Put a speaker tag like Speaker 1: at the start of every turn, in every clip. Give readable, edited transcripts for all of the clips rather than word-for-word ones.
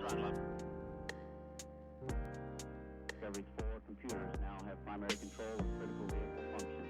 Speaker 1: throttle up. Discovery's 4 computers now have primary control of critical vehicle functions.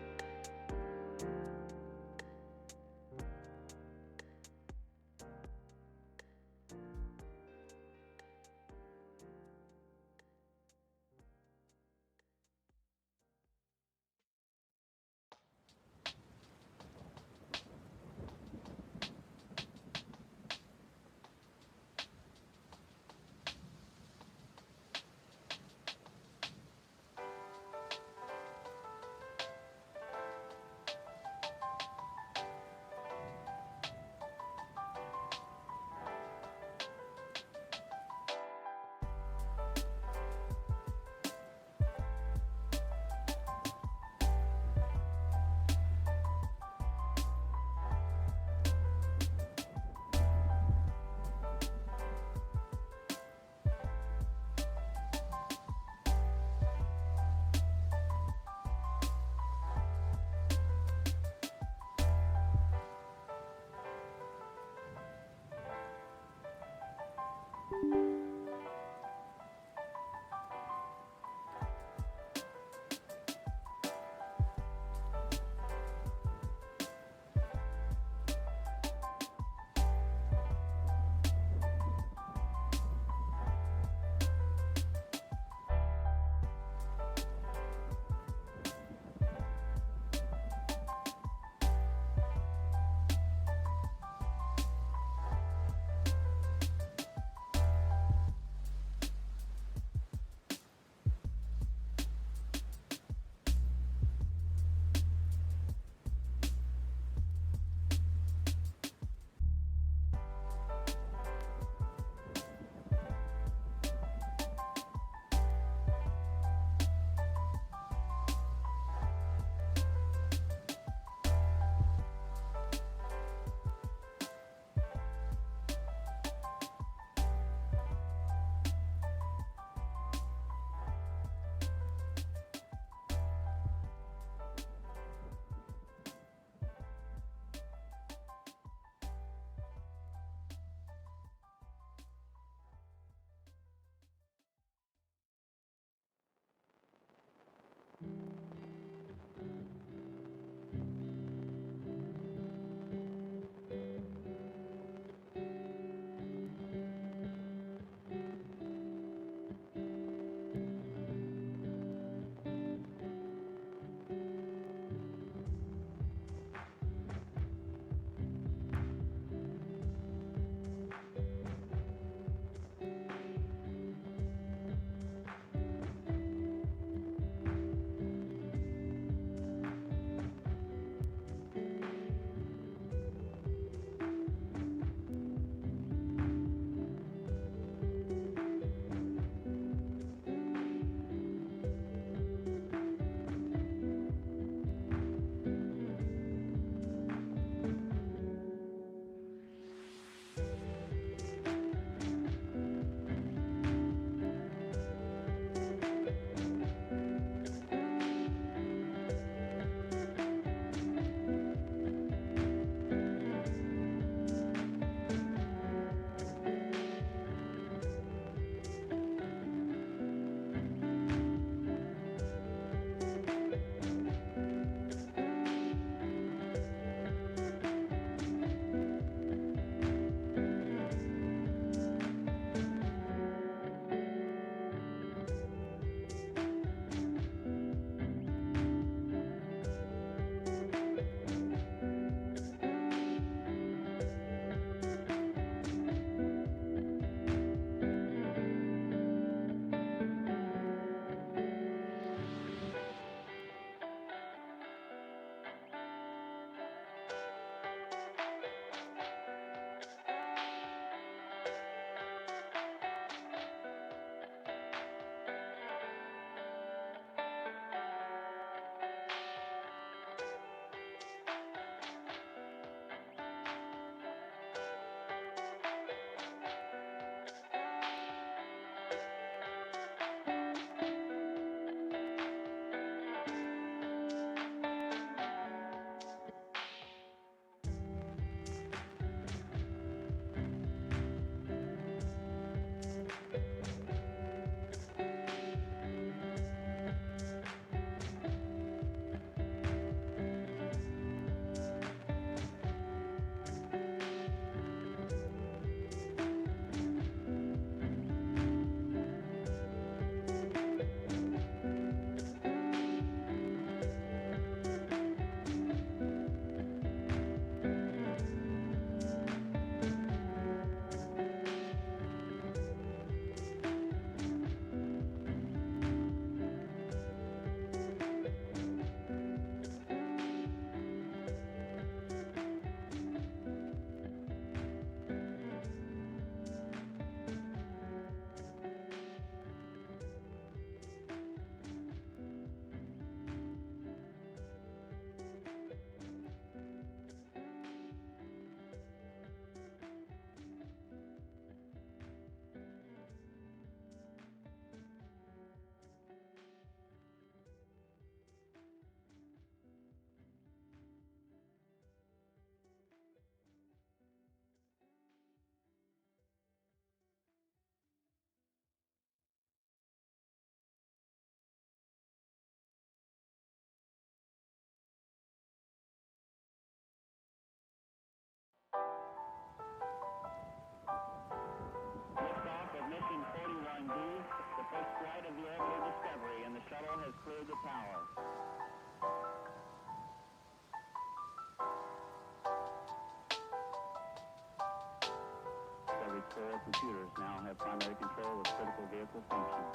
Speaker 1: computers now have primary control of critical vehicle functions.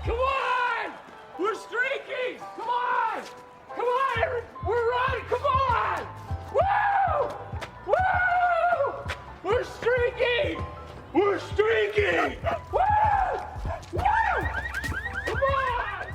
Speaker 2: Come on! We're streaking! Come on! Come on! We're running! Come on! Woo! Woo! We're streaking! We're streaking! Woo! Woo! Come on!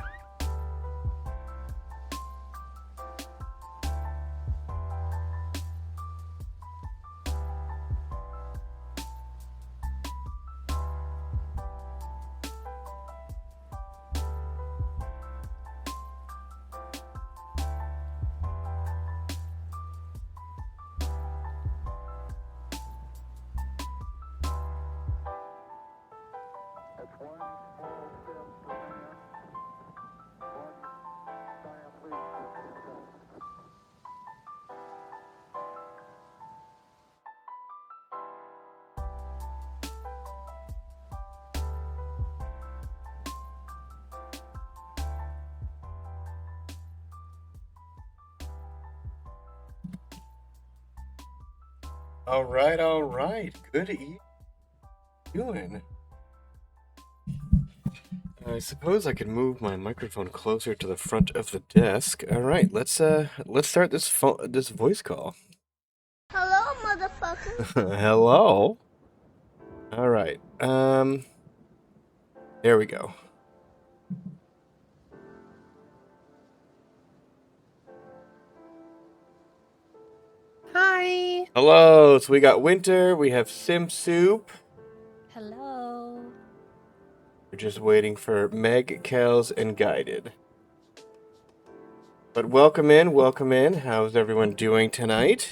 Speaker 3: All right. Good evening. Doing? I suppose I could move my microphone closer to the front of the desk. All right, let's start this voice call.
Speaker 4: Hello, motherfucker.
Speaker 3: Hello. All right. There we go.
Speaker 5: Hi.
Speaker 3: Hello. So we got Winter. We have Sim Soup.
Speaker 5: Hello.
Speaker 3: We're just waiting for Meg, Kells, and Guided. But welcome in. How's everyone doing tonight?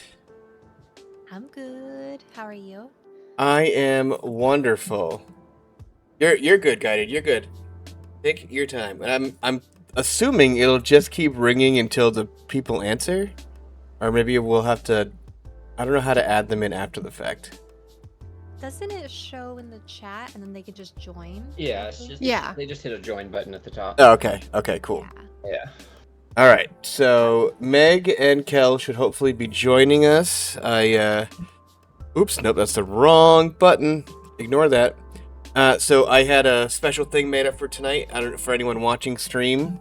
Speaker 5: I'm good. How are you?
Speaker 3: I am wonderful. You're good, Guided. You're good. Take your time. And I'm assuming it'll just keep ringing until the people answer, or maybe we'll have to. I don't know how to add them in after the fact.
Speaker 5: Doesn't it show in the chat and then they can just join?
Speaker 6: Yeah, it's just
Speaker 5: Yeah.
Speaker 6: they just hit a join button at the top.
Speaker 3: Oh, okay. Okay. Cool.
Speaker 5: Yeah.
Speaker 6: Yeah.
Speaker 3: All right. So Meg and Kel should hopefully be joining us. Oops. Nope. That's the wrong button. Ignore that. So I had a special thing made up for tonight. I don't know for anyone watching stream.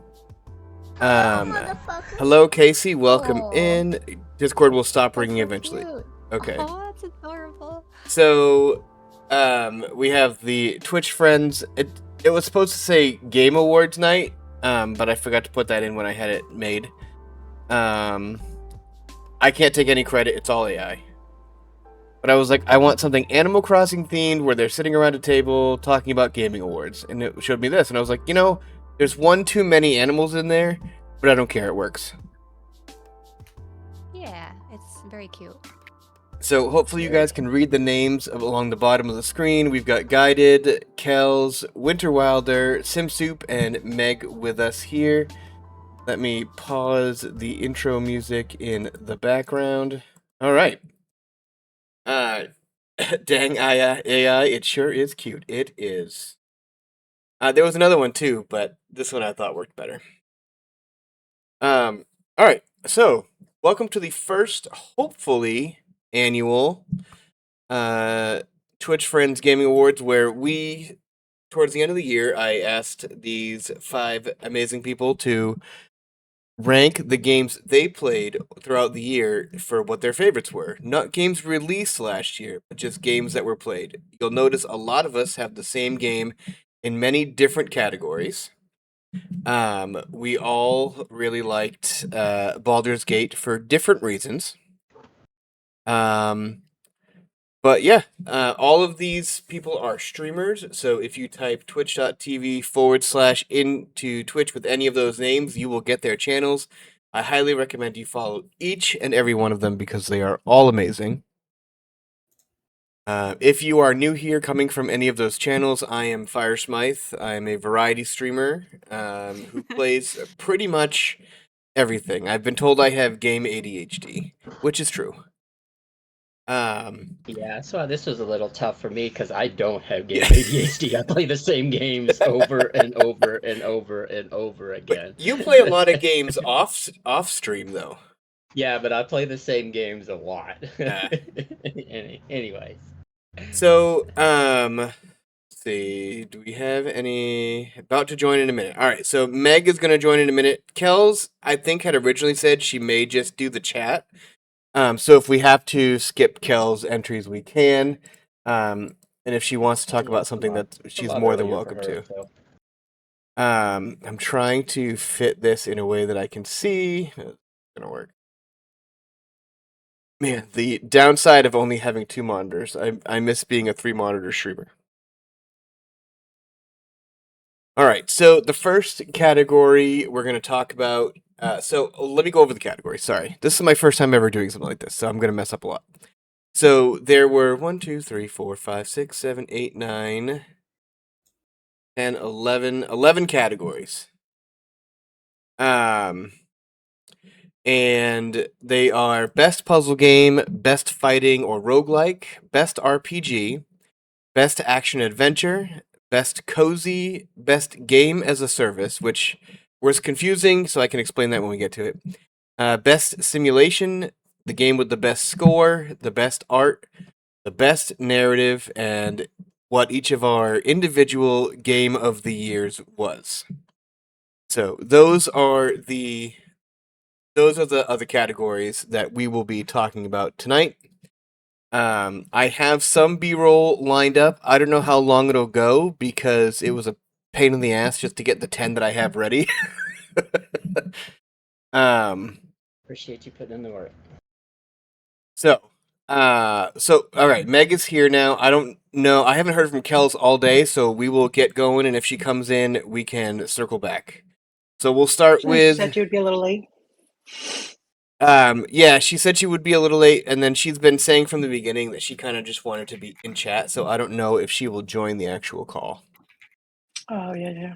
Speaker 4: Motherfucker.
Speaker 3: Hello, Casey. Welcome
Speaker 5: Aw.
Speaker 3: in. Discord will stop
Speaker 5: That's
Speaker 3: ringing
Speaker 5: so
Speaker 3: eventually.
Speaker 5: cute.
Speaker 3: Okay.
Speaker 5: Oh, that's adorable.
Speaker 3: So, we have the Twitch friends. It was supposed to say Game Awards night, but I forgot to put that in when I had it made. I can't take any credit. It's all AI. But I was like, I want something Animal Crossing themed where they're sitting around a table talking about gaming awards, and it showed me this, and I was like, there's one too many animals in there, but I don't care. It works.
Speaker 5: Yeah, it's very cute.
Speaker 3: So hopefully you guys can read the names along the bottom of the screen. We've got Guided, Kells, Winter Wilder, Sim Soup, and Meg with us here. Let me pause the intro music in the background. All right. Dang AI, it sure is cute. It is. There was another one too, but this one I thought worked better. All right. So welcome to the first, hopefully, annual Twitch Friends Gaming Awards, where we, towards the end of the year, I asked these 5 amazing people to rank the games they played throughout the year for what their favorites were. Not games released last year, but just games that were played. You'll notice a lot of us have the same game in many different categories. We all really liked Baldur's Gate for different reasons. But But yeah, all of these people are streamers. So if you type twitch.tv/ into Twitch with any of those names, you will get their channels. I highly recommend you follow each and every one of them because they are all amazing. If you are new here coming from any of those channels, I am Fire Smythe. I am a variety streamer who plays pretty much everything. I've been told I have game ADHD, which is true.
Speaker 6: Yeah, so this was a little tough for me because I don't have game ADHD. I play the same games over and over and over and over again.
Speaker 3: But you play a lot of games off stream though.
Speaker 6: Yeah, but I play the same games a lot.
Speaker 3: Ah.
Speaker 6: Anyways.
Speaker 3: So, let's see. Do we have any about to join in a minute? All right. So Meg is going to join in a minute. Kels, I think, had originally said she may just do the chat. So if we have to skip Kel's entries, we can. And if she wants to talk about something that she's more than welcome to.
Speaker 6: So.
Speaker 3: I'm trying to fit this in a way that I can see. It's gonna work. Man, the downside of only having 2 monitors, I miss being a 3-monitor streamer. All right, so the first category we're going to talk about. So let me go over the category. Sorry, this is my first time ever doing something like this, so I'm going to mess up a lot. So there were 1, 2, 3, 4, 5, 6, 7, 8, 9, 10, 11 categories. And they are best puzzle game, best fighting or roguelike, best RPG, best action adventure, best cozy, best game as a service, which was confusing, so I can explain that when we get to it. Best simulation, the game with the best score, the best art, the best narrative, and what each of our individual game of the years was. So those are the other categories that we will be talking about tonight. I have some B-roll lined up. I don't know how long it'll go because it was a pain in the ass just to get the 10 that I have ready.
Speaker 6: Appreciate you putting in the work.
Speaker 3: So all right, Meg is here now. I don't know. I haven't heard from Kels all day, so we will get going, and if she comes in, we can circle back. So we'll start with.
Speaker 7: She said you would be a little late.
Speaker 3: Yeah, she said she would be a little late, and then she's been saying from the beginning that she kind of just wanted to be in chat, so I don't know if she will join the actual call.
Speaker 7: Oh, yeah.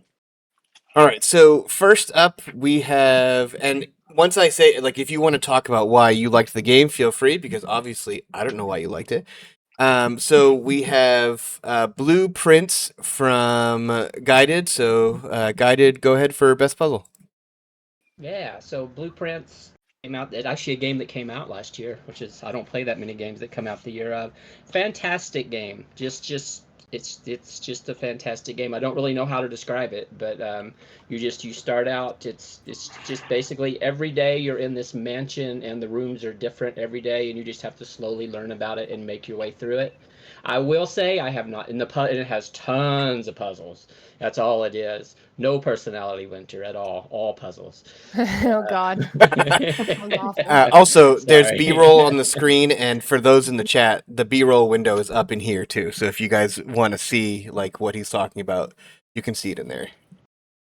Speaker 3: All right, so first up we have, and once I say, like, if you want to talk about why you liked the game, feel free, because obviously I don't know why you liked it. So we have Blueprints from Guided, so Guided, go ahead for best puzzle.
Speaker 6: Yeah, so Blueprints came out. It's actually a game that came out last year, which is, I don't play that many games that come out the year of. Fantastic game. It's just a fantastic game. I don't really know how to describe it, but you start out. It's just basically every day you're in this mansion and the rooms are different every day, and you just have to slowly learn about it and make your way through it. I will say I have not and it has tons of puzzles. That's all it is. No personality winter at all puzzles.
Speaker 5: Oh God.
Speaker 3: Also, there's
Speaker 6: Sorry.
Speaker 3: B-roll on the screen, and for those in the chat, the B-roll window is up in here too. So if you guys want to see like what he's talking about, you can see it in there.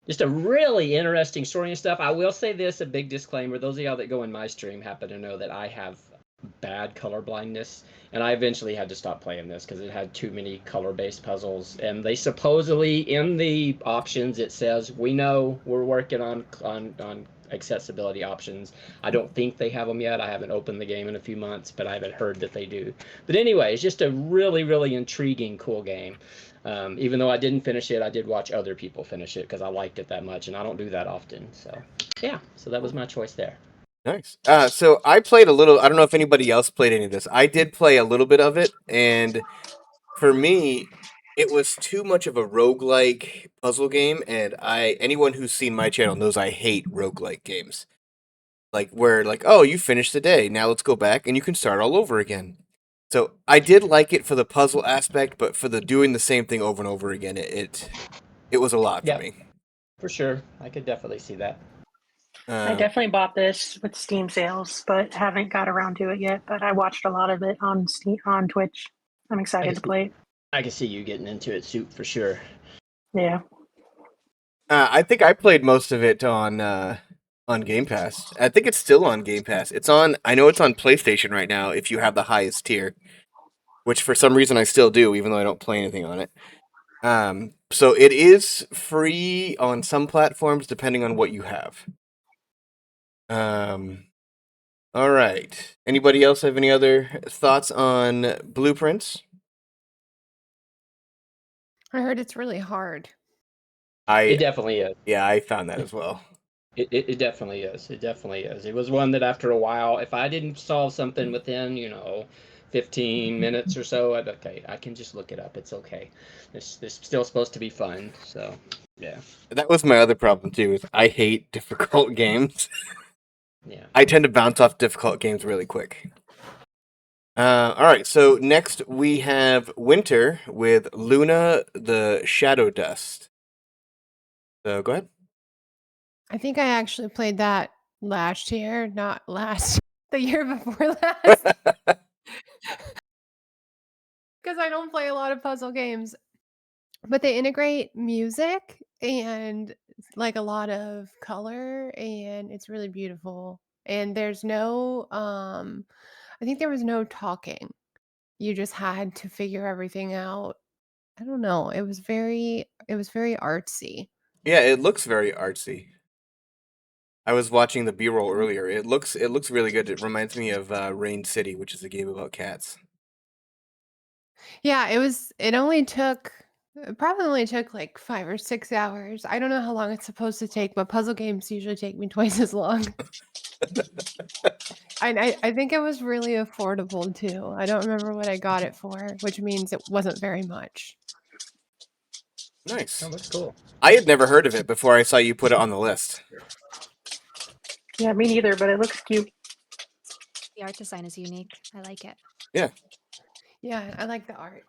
Speaker 6: Just a really interesting story and stuff. I will say this, a big disclaimer. Those of y'all that go in my stream happen to know that I have bad color blindness, and I eventually had to stop playing this because it had too many color-based puzzles. And they supposedly, in the options, it says, we know we're working on accessibility options. I don't think they have them yet. I haven't opened the game in a few months, but I haven't heard that they do. But anyway, it's just a really, really intriguing, cool game. Even though I didn't finish it, I did watch other people finish it because I liked it that much, and I don't do that often. So, yeah, so that was my choice there.
Speaker 3: Nice. So I played a little. I don't know if anybody else played any of this. I did play a little bit of it, and for me, it was too much of a roguelike puzzle game. And anyone who's seen my channel knows I hate roguelike games. Like where, like, oh, you finished the day, now let's go back and you can start all over again. So I did like it for the puzzle aspect, but for the doing the same thing over and over again, it was a lot for me.
Speaker 6: For sure, I could definitely see that.
Speaker 7: I definitely bought this with Steam sales, but haven't got around to it yet. But I watched a lot of it on Twitch. I'm excited to play it.
Speaker 6: I can see you getting into it, Soup, for sure.
Speaker 7: Yeah.
Speaker 3: I think I played most of it on Game Pass. I think it's still on Game Pass. It's on. I know it's on PlayStation right now. If you have the highest tier, which for some reason I still do, even though I don't play anything on it. So it is free on some platforms depending on what you have. All right. Anybody else have any other thoughts on Blueprints?
Speaker 8: I heard it's really hard.
Speaker 6: It definitely is.
Speaker 3: Yeah, I found that as well.
Speaker 6: It definitely is. It definitely is. It was one that after a while, if I didn't solve something within, 15 minutes or so, okay, I can just look it up. It's okay. This still supposed to be fun. So, yeah.
Speaker 3: That was my other problem too. Is I hate difficult games.
Speaker 6: Yeah.
Speaker 3: I tend to bounce off difficult games really quick. All right, so next we have Winter with Luna the Shadow Dust. So go ahead.
Speaker 8: I think I actually played that last year, not last, the year before last. Because I don't play a lot of puzzle games. But they integrate music and like a lot of color, and it's really beautiful. And there's no, I think there was no talking. You just had to figure everything out. I don't know. It was very artsy.
Speaker 3: Yeah, it looks very artsy. I was watching the B-roll earlier. It looks really good. It reminds me of Rain City, which is a game about cats.
Speaker 8: Yeah, it probably only took like 5 or 6 hours. I don't know how long it's supposed to take, but puzzle games usually take me twice as long. I think it was really affordable too. I don't remember what I got it for, which means it wasn't very much.
Speaker 3: Nice.
Speaker 6: Oh, that's cool.
Speaker 3: I had never heard of it before I saw you put it on the list.
Speaker 7: Yeah, me neither, but it looks cute.
Speaker 5: The art design is unique. I like it.
Speaker 3: Yeah.
Speaker 8: Yeah, I like the art.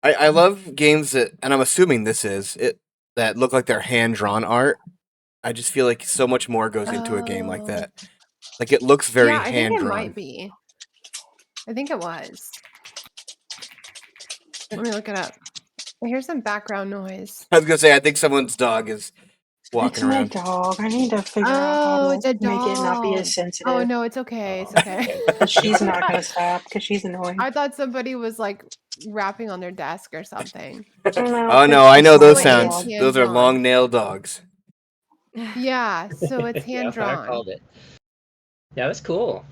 Speaker 3: I love games that, and I'm assuming this is it, that look like they're hand-drawn art. I just feel like so much more goes into a game like that. Like it looks very
Speaker 8: Yeah, I think it
Speaker 3: hand-drawn.
Speaker 8: might be. I think it was. Let me look it up. I hear some background noise.
Speaker 3: I was gonna say I think someone's dog is walking
Speaker 7: It's my
Speaker 3: around.
Speaker 7: dog. I need to figure out
Speaker 8: Oh,
Speaker 7: how
Speaker 8: it's a
Speaker 7: to make it not be
Speaker 8: dog.
Speaker 7: as sensitive.
Speaker 8: Oh no, it's okay. It's okay.
Speaker 7: But she's not going to stop because she's annoying.
Speaker 8: I thought somebody was like rapping on their desk or something.
Speaker 3: Oh no, I know those sounds.
Speaker 8: Hand
Speaker 3: Those are
Speaker 8: drawn.
Speaker 3: long nail dogs.
Speaker 8: Yeah, so it's hand
Speaker 6: Yeah, I
Speaker 8: drawn.
Speaker 6: called it. Yeah, that's cool.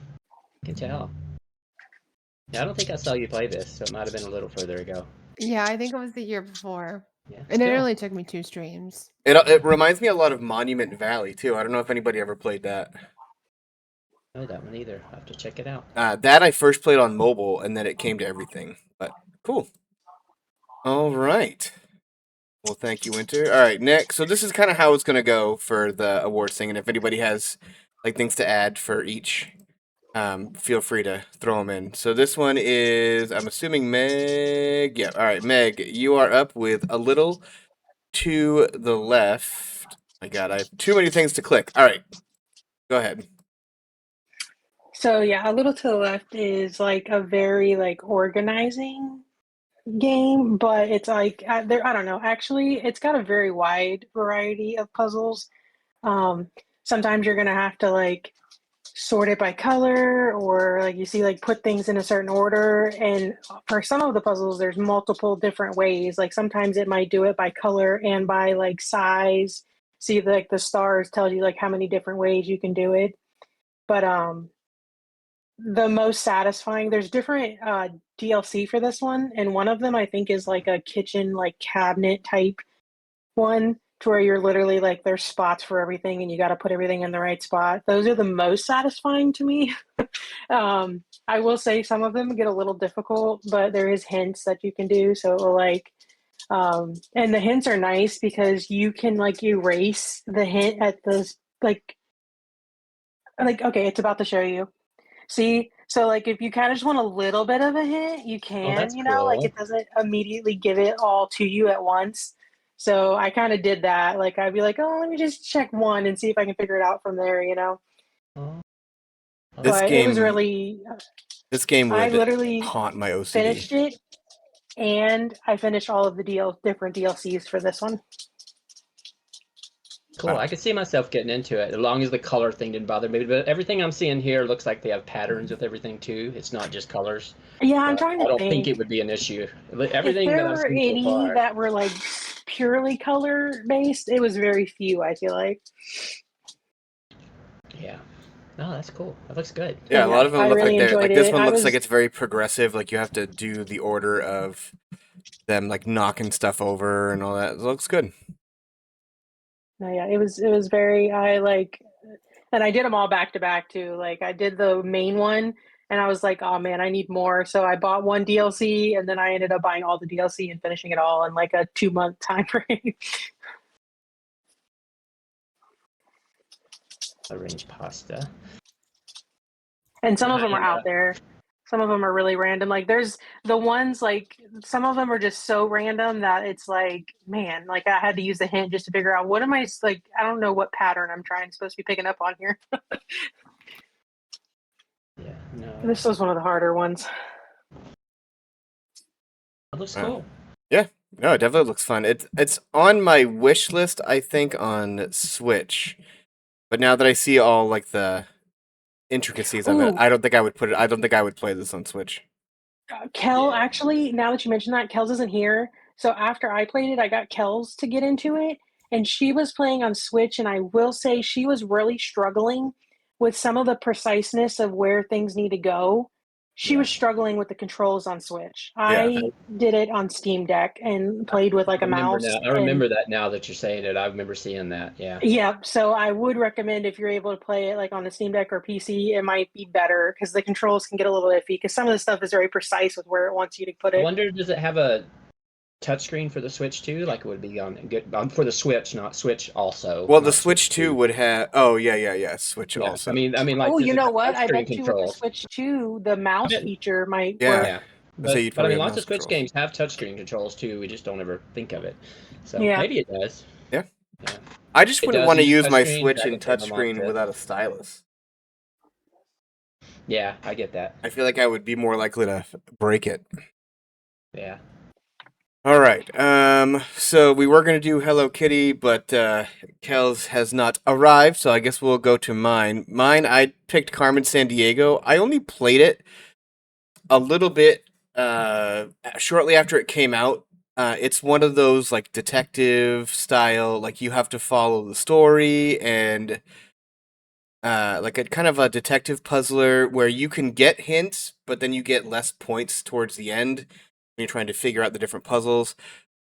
Speaker 6: I can tell. Yeah, I don't think I saw you play this, so it might have been a little further ago.
Speaker 8: Yeah, I think it was the year before.
Speaker 6: Yeah,
Speaker 8: And it
Speaker 6: still.
Speaker 8: only took me 2 streams.
Speaker 3: It reminds me a lot of Monument Valley too. I don't know if anybody ever played that.
Speaker 6: No, that one either. I'll have to check it out.
Speaker 3: That I first played on mobile, and then it came to everything. But cool. All right. Well, thank you, Winter. All right, next. So this is kind of how it's gonna go for the awards thing, and if anybody has like things to add for each, feel free to throw them in. So this one is, I'm assuming Meg. Yeah. All right, Meg, you are up with A Little to the Left. My God, I have too many things to click. All right, go ahead.
Speaker 7: So yeah, A Little to the Left is like a very like organizing game, but it's like I don't know. Actually, it's got a very wide variety of puzzles. Sometimes you're gonna have to like sort it by color, or like you see like put things in a certain order. And for some of the puzzles, there's multiple different ways. Like sometimes it might do it by color and by like size. See, like the stars tells you like how many different ways you can do it. But the most satisfying, there's different DLC for this one, and one of them I think is like a kitchen like cabinet type one, to where you're literally like there's spots for everything and you got to put everything in the right spot. Those are the most satisfying to me. I will say some of them get a little difficult, but there is hints that you can do, so it will like and the hints are nice because you can like erase the hint at the like okay, it's about to show you. See, so like if you kind of just want a little bit of a hint, you can,
Speaker 6: that's
Speaker 7: like
Speaker 6: cool.
Speaker 7: it doesn't immediately give it all to you at once. So I kind of did that. Like I'd be like, oh, let me just check one and see if I can figure it out from there,
Speaker 3: This
Speaker 7: but
Speaker 3: game,
Speaker 7: it was really.
Speaker 3: this game would
Speaker 7: I literally
Speaker 3: haunt my OCD.
Speaker 7: finished it and I finished all of the different DLCs for this one.
Speaker 6: Cool.
Speaker 3: Wow.
Speaker 6: I could see myself getting into it as long as the color thing didn't bother me. But everything I'm seeing here looks like they have patterns with everything too. It's not just colors.
Speaker 7: Yeah, I'm
Speaker 6: So
Speaker 7: trying
Speaker 6: I
Speaker 7: to
Speaker 6: don't think it
Speaker 7: think
Speaker 6: would be an issue.
Speaker 7: if
Speaker 6: Everything
Speaker 7: there
Speaker 6: that I've
Speaker 7: were
Speaker 6: seen so
Speaker 7: any
Speaker 6: far.
Speaker 7: that were like purely color based. It was very few, I feel like.
Speaker 6: Yeah. No, that's cool. That looks good.
Speaker 3: Yeah, a lot of them
Speaker 7: I
Speaker 3: look
Speaker 7: really
Speaker 3: like they're
Speaker 7: enjoyed
Speaker 3: like this
Speaker 7: it.
Speaker 3: one
Speaker 7: I
Speaker 3: looks like
Speaker 7: was
Speaker 3: it's very progressive. Like you have to do the order of them like knocking stuff over and all that. It looks good.
Speaker 7: no, yeah, it was very I like, and I did them all back to back too. Like I did the main one, and I was like, oh man, I need more. So I bought one DLC, and then I ended up buying all the DLC and finishing it all in like a 2-month time frame.
Speaker 6: Arrange pasta.
Speaker 7: And some
Speaker 6: Yeah,
Speaker 7: of them are
Speaker 6: and,
Speaker 7: out there. Some of them are really random. Like there's the ones like some of them are just so random that it's like, man, like I had to use the hint just to figure out what am I like. I don't know what pattern I'm supposed to be picking up on here.
Speaker 6: yeah, no.
Speaker 7: This was one of the harder ones.
Speaker 6: That looks cool.
Speaker 3: Yeah, no, it definitely looks fun. It's on my wish list, I think, on Switch. But now that I see all like the intricacies of it,
Speaker 7: Ooh.
Speaker 3: I don't think I would put it. I don't think I would play this on Switch.
Speaker 7: Kel,
Speaker 6: Yeah.
Speaker 7: actually, now that you mention that, Kel's isn't here. So after I played it, I got Kel's to get into it, and she was playing on Switch, and I will say she was really struggling with some of the preciseness of where things need to go. She was struggling with the controls on Switch. I did it on Steam Deck and played with like a mouse.
Speaker 6: I remember that now that you're saying it. I remember seeing that. Yeah.
Speaker 7: Yeah, so I would recommend if you're able to play it like on the Steam Deck or PC, it might be better because the controls can get a little iffy because some of the stuff is very precise with where it wants you to put
Speaker 6: I
Speaker 7: it.
Speaker 6: wonder, does it have a touchscreen for the Switch too? Like it would be on for the Switch, not Switch also.
Speaker 3: Well, the
Speaker 6: not
Speaker 3: Switch 2 would have. Oh yeah. Switch
Speaker 6: Yeah,
Speaker 3: also.
Speaker 6: I mean, like.
Speaker 7: Oh,
Speaker 6: does
Speaker 7: you
Speaker 6: it
Speaker 7: know
Speaker 6: have
Speaker 7: what? I
Speaker 6: touchscreen
Speaker 7: bet you with the
Speaker 6: controls?
Speaker 7: Switch 2, the mouse feature might
Speaker 3: Yeah.
Speaker 7: work.
Speaker 6: Yeah.
Speaker 3: So you'd
Speaker 6: But I
Speaker 3: probably
Speaker 6: mean,
Speaker 3: have
Speaker 6: lots of
Speaker 3: mouse
Speaker 6: Switch
Speaker 3: controls.
Speaker 6: games have touchscreen controls too. We just don't ever think of it. So
Speaker 7: Yeah.
Speaker 6: maybe it does.
Speaker 3: Yeah.
Speaker 6: Yeah.
Speaker 3: I just
Speaker 6: It
Speaker 3: wouldn't
Speaker 6: does
Speaker 3: want to
Speaker 6: use
Speaker 3: use my
Speaker 6: touchscreen,
Speaker 3: Switch
Speaker 6: Dragon
Speaker 3: in
Speaker 6: Tail Vermont
Speaker 3: touchscreen
Speaker 6: said.
Speaker 3: without a stylus.
Speaker 6: Yeah, I get that.
Speaker 3: I feel like I would be more likely to break it.
Speaker 6: Yeah.
Speaker 3: All right. So we were gonna do Hello Kitty, but Kels has not arrived, so I guess we'll go to mine. Mine, I picked Carmen Sandiego. I only played it a little bit shortly after it came out. It's one of those like detective style, like you have to follow the story and like a kind of a detective puzzler where you can get hints, but then you get less points towards the end when you're trying to figure out the different puzzles.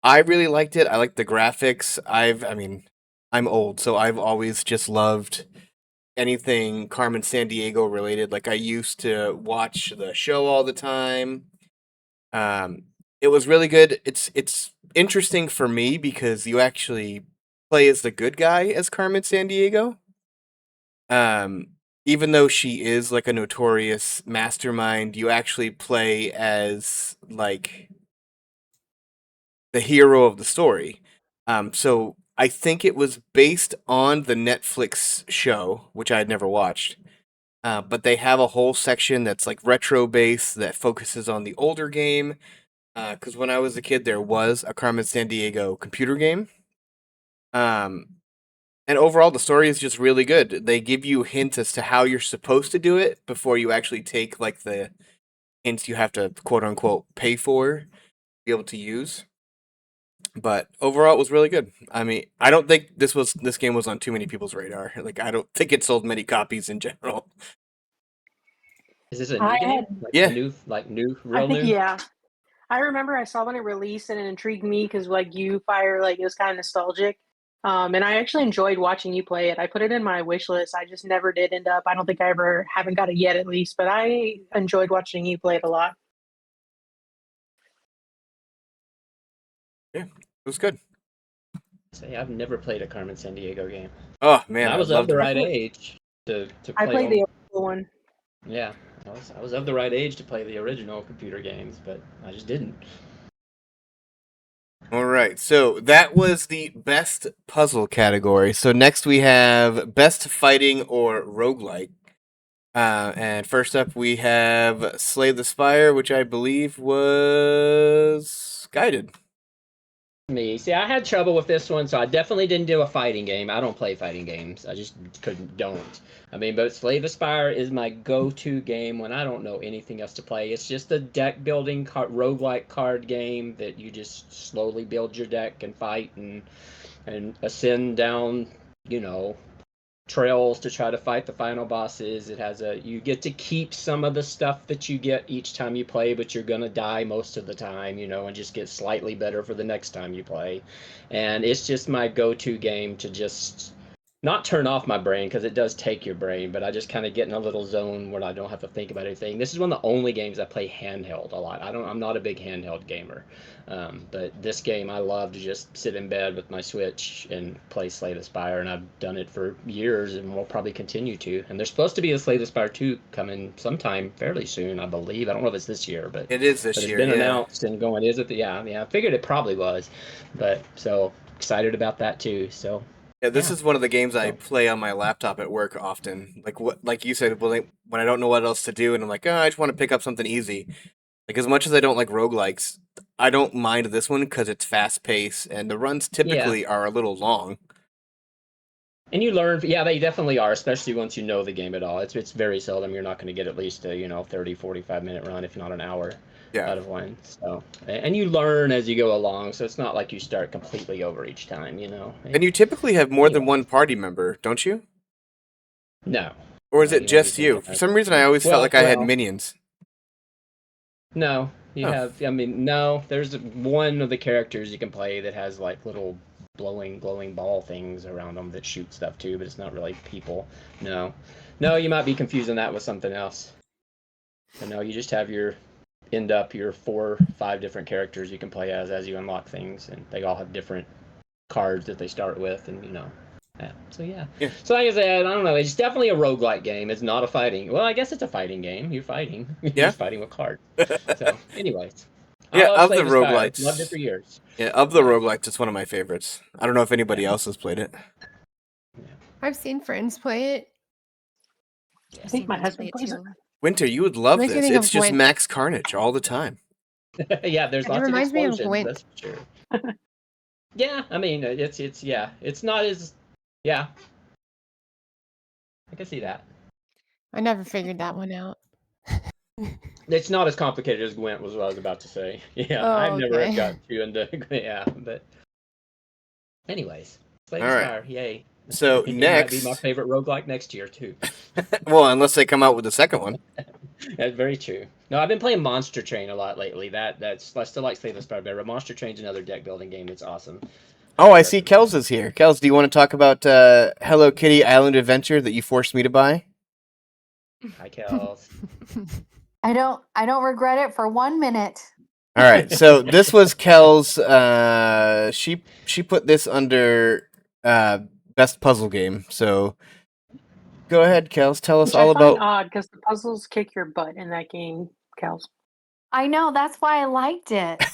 Speaker 3: I really liked it. I liked the graphics. I mean, I'm old, so I've always just loved anything Carmen Sandiego related. Like I used to watch the show all the time. It was really good. It's interesting for me because you actually play as the good guy as Carmen Sandiego. Even though she is like a notorious mastermind, you actually play as like the hero of the story. So I think it was based on the Netflix show, which I had never watched. But they have a whole section that's like retro based that focuses on the older game. Because when I was a kid, there was a Carmen Sandiego computer game. And overall, the story is just really good. They give you hints as to how you're supposed to do it before you actually take like the hints you have to quote unquote pay for to be able to use. But overall, it was really good. I mean, I don't think this game was on too many people's radar. Like, I don't think it sold many copies in general.
Speaker 6: Is this a new game?
Speaker 3: Yeah.
Speaker 6: Real new?
Speaker 7: Yeah. I remember I saw when it released and it intrigued me because like you fire like it was kind of nostalgic. And I actually enjoyed watching you play it. I put it in my wish list. I just never did end up. I don't think I ever haven't got it yet at least, but I enjoyed watching you play it a lot.
Speaker 3: Yeah, it was good.
Speaker 6: Say, I've never played a Carmen Sandiego game.
Speaker 3: Oh man,
Speaker 6: And I was of the right age to play.
Speaker 7: I played the original one.
Speaker 6: Yeah, I was of the right age to play the original computer games, but I just didn't.
Speaker 3: All right, so that was the best puzzle category. So next we have best fighting or roguelike. And first up, we have Slay the Spire, which I believe was guided.
Speaker 6: Me. See, I had trouble with this one, so I definitely didn't do a fighting game. I don't play fighting games. I just don't. I mean, but Slay the Spire is my go-to game when I don't know anything else to play. It's just a deck building roguelike card game that you just slowly build your deck and fight and ascend down, you know, trails to try to fight the final bosses. It has you get to keep some of the stuff that you get each time you play, but you're gonna die most of the time, you know, and just get slightly better for the next time you play. And it's just my go-to game to just not turn off my brain, because it does take your brain, but I just kind of get in a little zone where I don't have to think about anything. This is one of the only games I play handheld a lot. I'm not a big handheld gamer, but this game I love to just sit in bed with my Switch and play Slay the Spire, and I've done it for years and will probably continue to. And there's supposed to be a Slay the Spire 2 coming sometime fairly soon, I believe. I don't know if it's this year, but
Speaker 3: It is this year.
Speaker 6: It's been
Speaker 3: yeah.
Speaker 6: announced and going. Is it? Yeah. I figured it probably was, but so excited about that too. So.
Speaker 3: Yeah, this
Speaker 6: Yeah.
Speaker 3: is one of the games I play on my laptop at work often. Like you said, when I don't know what else to do, and I'm like, oh, I just want to pick up something easy. Like, as much as I don't like roguelikes, I don't mind this one because it's fast paced, and the runs typically are a little long.
Speaker 6: And you learn, yeah, they definitely are, especially once you know the game at all. It's very seldom you're not going to get at least a 30, 45-minute run, if not an hour out of one. So, and you learn as you go along, so it's not like you start completely over each time, you know.
Speaker 3: And you typically have more than one party member, don't you?
Speaker 6: No.
Speaker 3: Or is it just you? For some reason, I always felt like I had minions.
Speaker 6: No, you have. I mean, no. There's one of the characters you can play that has like little glowing ball things around them that shoot stuff too, but it's not really people. No, you might be confusing that with something else. But no, you just have your 4, 5 different characters you can play as you unlock things, and they all have different cards that they start with, and you know. So yeah. So like I said, I don't know. It's definitely a roguelike game. It's not a fighting. Well, I guess it's a fighting game. You're fighting. You're fighting with cards. So, anyways.
Speaker 3: Yeah, of the roguelites.
Speaker 6: Loved it for years.
Speaker 3: Yeah, of the roguelites, it's one of my favorites. I don't know if anybody else has played it.
Speaker 8: I've seen friends play it.
Speaker 7: I think my husband plays it.
Speaker 3: Winter, you would love
Speaker 8: Makes me
Speaker 3: this.
Speaker 8: think
Speaker 3: It's
Speaker 8: of
Speaker 3: just
Speaker 8: Gwent.
Speaker 3: max carnage all the time.
Speaker 6: Yeah, there's
Speaker 8: It
Speaker 6: lots of
Speaker 8: reminds me of
Speaker 6: explosions.
Speaker 8: Gwent.
Speaker 6: That's for sure. Yeah, I mean, it's not as I can see that.
Speaker 8: I never figured that one out.
Speaker 6: It's not as complicated as Gwent was what I was about to say. Yeah,
Speaker 8: Oh,
Speaker 6: I've never
Speaker 8: okay.
Speaker 6: got too into but anyways, Slay the
Speaker 3: All right.
Speaker 6: Spire, yay.
Speaker 3: So
Speaker 6: I think
Speaker 3: next,
Speaker 6: it might be my favorite roguelike next year too.
Speaker 3: well, unless they come out with the second one.
Speaker 6: That's very true. No, I've been playing Monster Train a lot lately. I still like Slay the Spire better. Monster Train's another deck building game that's awesome.
Speaker 3: Oh, I see Kels is here. Kels, do you want to talk about Hello Kitty Island Adventure that you forced me to buy?
Speaker 6: Hi, Kels.
Speaker 9: I don't regret it for 1 minute.
Speaker 3: All right, so this was Kels. She put this under best puzzle game. So go ahead, Kels. Tell us
Speaker 7: Which
Speaker 3: all
Speaker 7: I find
Speaker 3: about.
Speaker 7: odd because the puzzles kick your butt in that game, Kels.
Speaker 9: I know, that's why I liked it.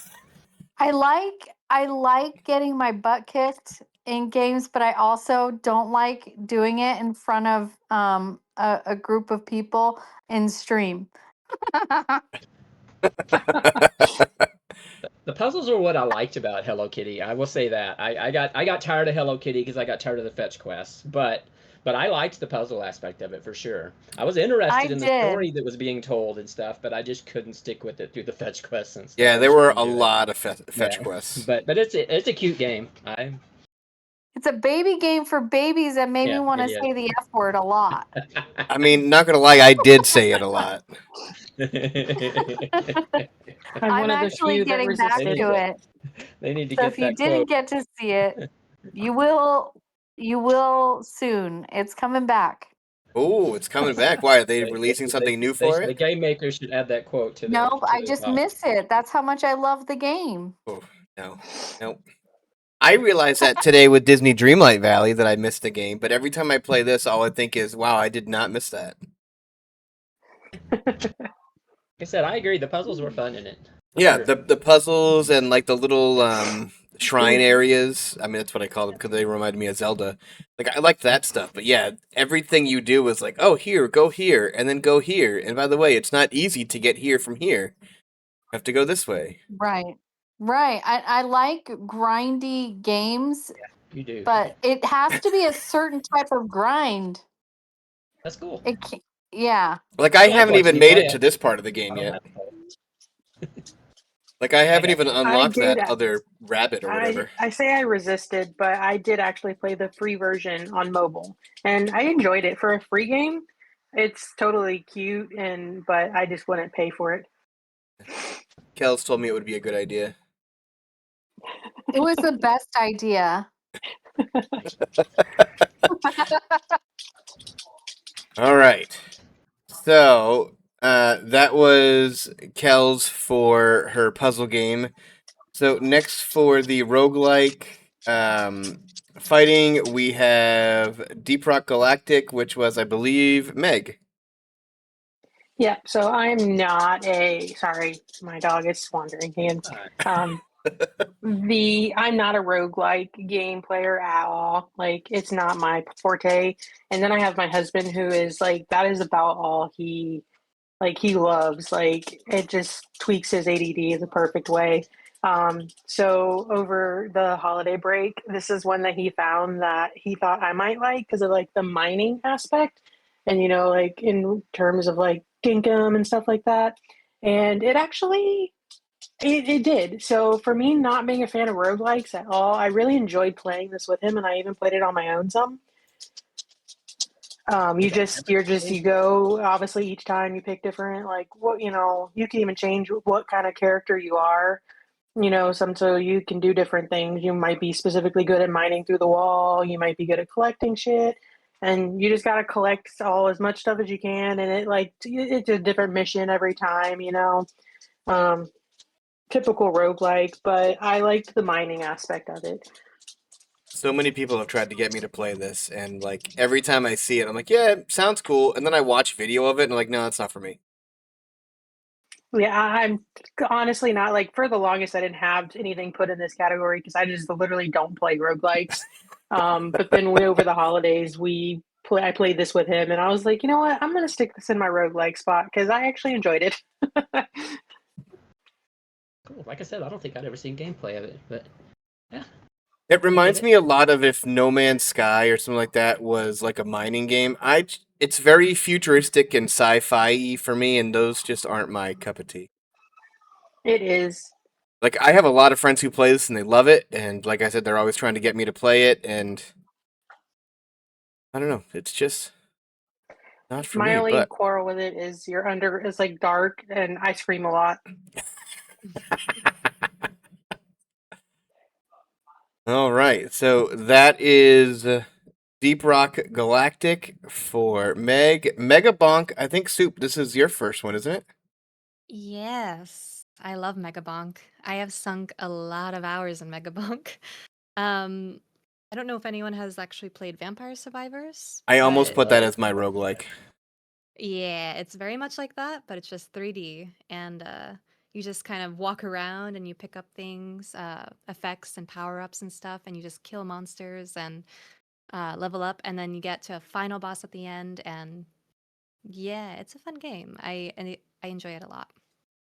Speaker 9: I like getting my butt kicked in games, but I also don't like doing it in front of a group of people in stream.
Speaker 6: The puzzles are what I liked about Hello Kitty. I will say that. I got tired of Hello Kitty because I got tired of the fetch quests, but I liked the puzzle aspect of it for sure. I was interested in the story that was being told and stuff, but I just couldn't stick with it through the fetch quests and stuff.
Speaker 3: Yeah, there were a lot of fetch quests.
Speaker 6: But it's a cute game.
Speaker 9: It's a baby game for babies that made me want to say the F word a lot.
Speaker 3: I mean, not gonna lie, I did say it a lot.
Speaker 9: I'm actually getting back to it.
Speaker 6: They need to
Speaker 9: So
Speaker 6: get
Speaker 9: if you
Speaker 6: that
Speaker 9: didn't
Speaker 6: quote.
Speaker 9: get to see it, you will soon. It's coming back.
Speaker 3: Oh, it's coming back. Why are they releasing something new for
Speaker 6: The
Speaker 3: it?
Speaker 6: game maker should add that quote to the.
Speaker 9: No, I just miss it. That's how much I love the game.
Speaker 3: Oh, no. Nope. I realized that today with Disney Dreamlight Valley that I missed the game, but every time I play this, all I think is, wow, I did not miss that.
Speaker 6: Like I said, I agree. The puzzles were fun in it.
Speaker 3: Yeah, the puzzles and like the little shrine areas. I mean, that's what I call them because they remind me of Zelda. Like I like that stuff, but yeah, everything you do is like, oh, here, go here, and then go here. And by the way, it's not easy to get here from here. You have to go this way.
Speaker 9: Right. Right. I like grindy games,
Speaker 6: You do.
Speaker 9: but it has to be a certain type of grind.
Speaker 6: That's cool.
Speaker 9: It can, yeah.
Speaker 3: Like I
Speaker 6: Yeah, I've
Speaker 3: haven't
Speaker 6: watched
Speaker 3: even
Speaker 6: you
Speaker 3: made
Speaker 6: play
Speaker 3: it to
Speaker 6: it.
Speaker 3: this part of the
Speaker 6: I
Speaker 3: game
Speaker 6: don't
Speaker 3: yet.
Speaker 6: have to play it.
Speaker 3: Like I haven't
Speaker 6: got
Speaker 3: even
Speaker 6: you.
Speaker 3: unlocked
Speaker 7: did-
Speaker 3: that other rabbit or whatever.
Speaker 7: I say I resisted, but I did actually play the free version on mobile, and I enjoyed it for a free game. It's totally cute, but I just wouldn't pay for it.
Speaker 3: Kels told me it would be a good idea.
Speaker 9: It was the best idea.
Speaker 3: All right. So that was Kels for her puzzle game. So next for the roguelike fighting, we have Deep Rock Galactic, which was, I believe, Meg.
Speaker 7: Yeah, so I'm not sorry, my dog is wandering in. I'm not a roguelike game player at all. Like it's not my forte. And then I have my husband who is like that is about all he loves. Like it just tweaks his ADD in the perfect way. So over the holiday break, this is one that he found that he thought I might like because of like the mining aspect and like in terms of like Gingham and stuff like that. And it actually it did. So for me not being a fan of roguelikes at all, I really enjoyed playing this with him and I even played it on my own some. You go, obviously each time you pick different, like what, you can even change what kind of character you are, so you can do different things. You might be specifically good at mining through the wall. You might be good at collecting shit and you just got to collect all as much stuff as you can. And it's a different mission every time, typical roguelike, but I liked the mining aspect of it.
Speaker 3: So many people have tried to get me to play this, and like every time I see it, I'm like, yeah, it sounds cool. And then I watch video of it, and I'm like, no, that's not for me.
Speaker 7: Yeah, I'm honestly not like for the longest I didn't have anything put in this category because I just literally don't play roguelikes. But then over the holidays I played this with him and I was like, you know what? I'm gonna stick this in my roguelike spot because I actually enjoyed it.
Speaker 6: Cool. Like I said, I don't think I'd ever seen gameplay of it, but yeah.
Speaker 3: It reminds me a lot of if No Man's Sky or something like that was like a mining game. It's very futuristic and sci-fi for me, and those just aren't my cup of tea.
Speaker 7: It is.
Speaker 3: Like I have a lot of friends who play this and they love it, and like I said, they're always trying to get me to play it, and I don't know, it's just not for
Speaker 7: My
Speaker 3: me.
Speaker 7: only
Speaker 3: But
Speaker 7: quarrel with it is it's like dark and I scream a lot.
Speaker 3: all right, so that is Deep Rock Galactic for Meg. Megabonk, I think Soup, this is your first one, isn't it?
Speaker 5: Yes, I love Megabonk. I have sunk a lot of hours in Megabonk. I don't know if anyone has actually played Vampire Survivors.
Speaker 3: I almost
Speaker 5: but
Speaker 3: put that as my roguelike.
Speaker 5: yeah, it's very much like that, but it's just 3D, and you just kind of walk around and you pick up things, effects and power-ups and stuff, and you just kill monsters and level up, and then you get to a final boss at the end, and yeah, it's a fun game. I enjoy it a lot.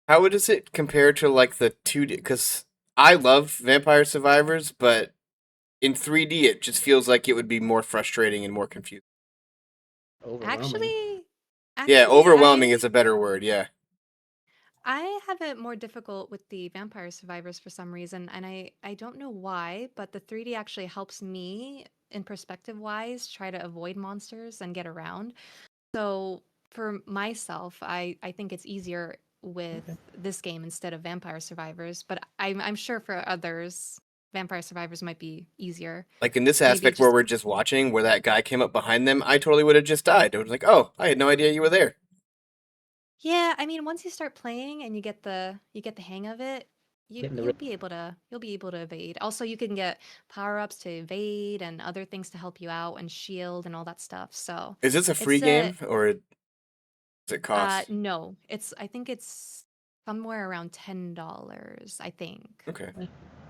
Speaker 3: How does it compare to like the 2D? Because I love Vampire Survivors, but in 3D it just feels like it would be more frustrating and more confusing.
Speaker 5: Actually,
Speaker 3: Yeah, overwhelming is a better word, yeah.
Speaker 5: I have it more difficult with the Vampire Survivors for some reason, and I don't know why, but the 3D actually helps me in perspective wise try to avoid monsters and get around. So for myself, I think it's easier with this game instead of Vampire Survivors, but I'm sure for others, Vampire Survivors might be easier.
Speaker 3: Like in this
Speaker 5: Maybe
Speaker 3: aspect where
Speaker 5: just
Speaker 3: we're just watching, where that guy came up behind them, I totally would have just died. I was like, oh, I had no idea you were there.
Speaker 5: yeah, I mean, once you start playing and you get the hang of it,
Speaker 6: Getting the
Speaker 5: you'll be able to evade. Also, you can get power-ups to evade and other things to help you out and shield and all that stuff. So
Speaker 3: Is this a free
Speaker 5: it's
Speaker 3: game or does it cost?
Speaker 5: no, I think it's somewhere around $10, I think.
Speaker 3: Okay.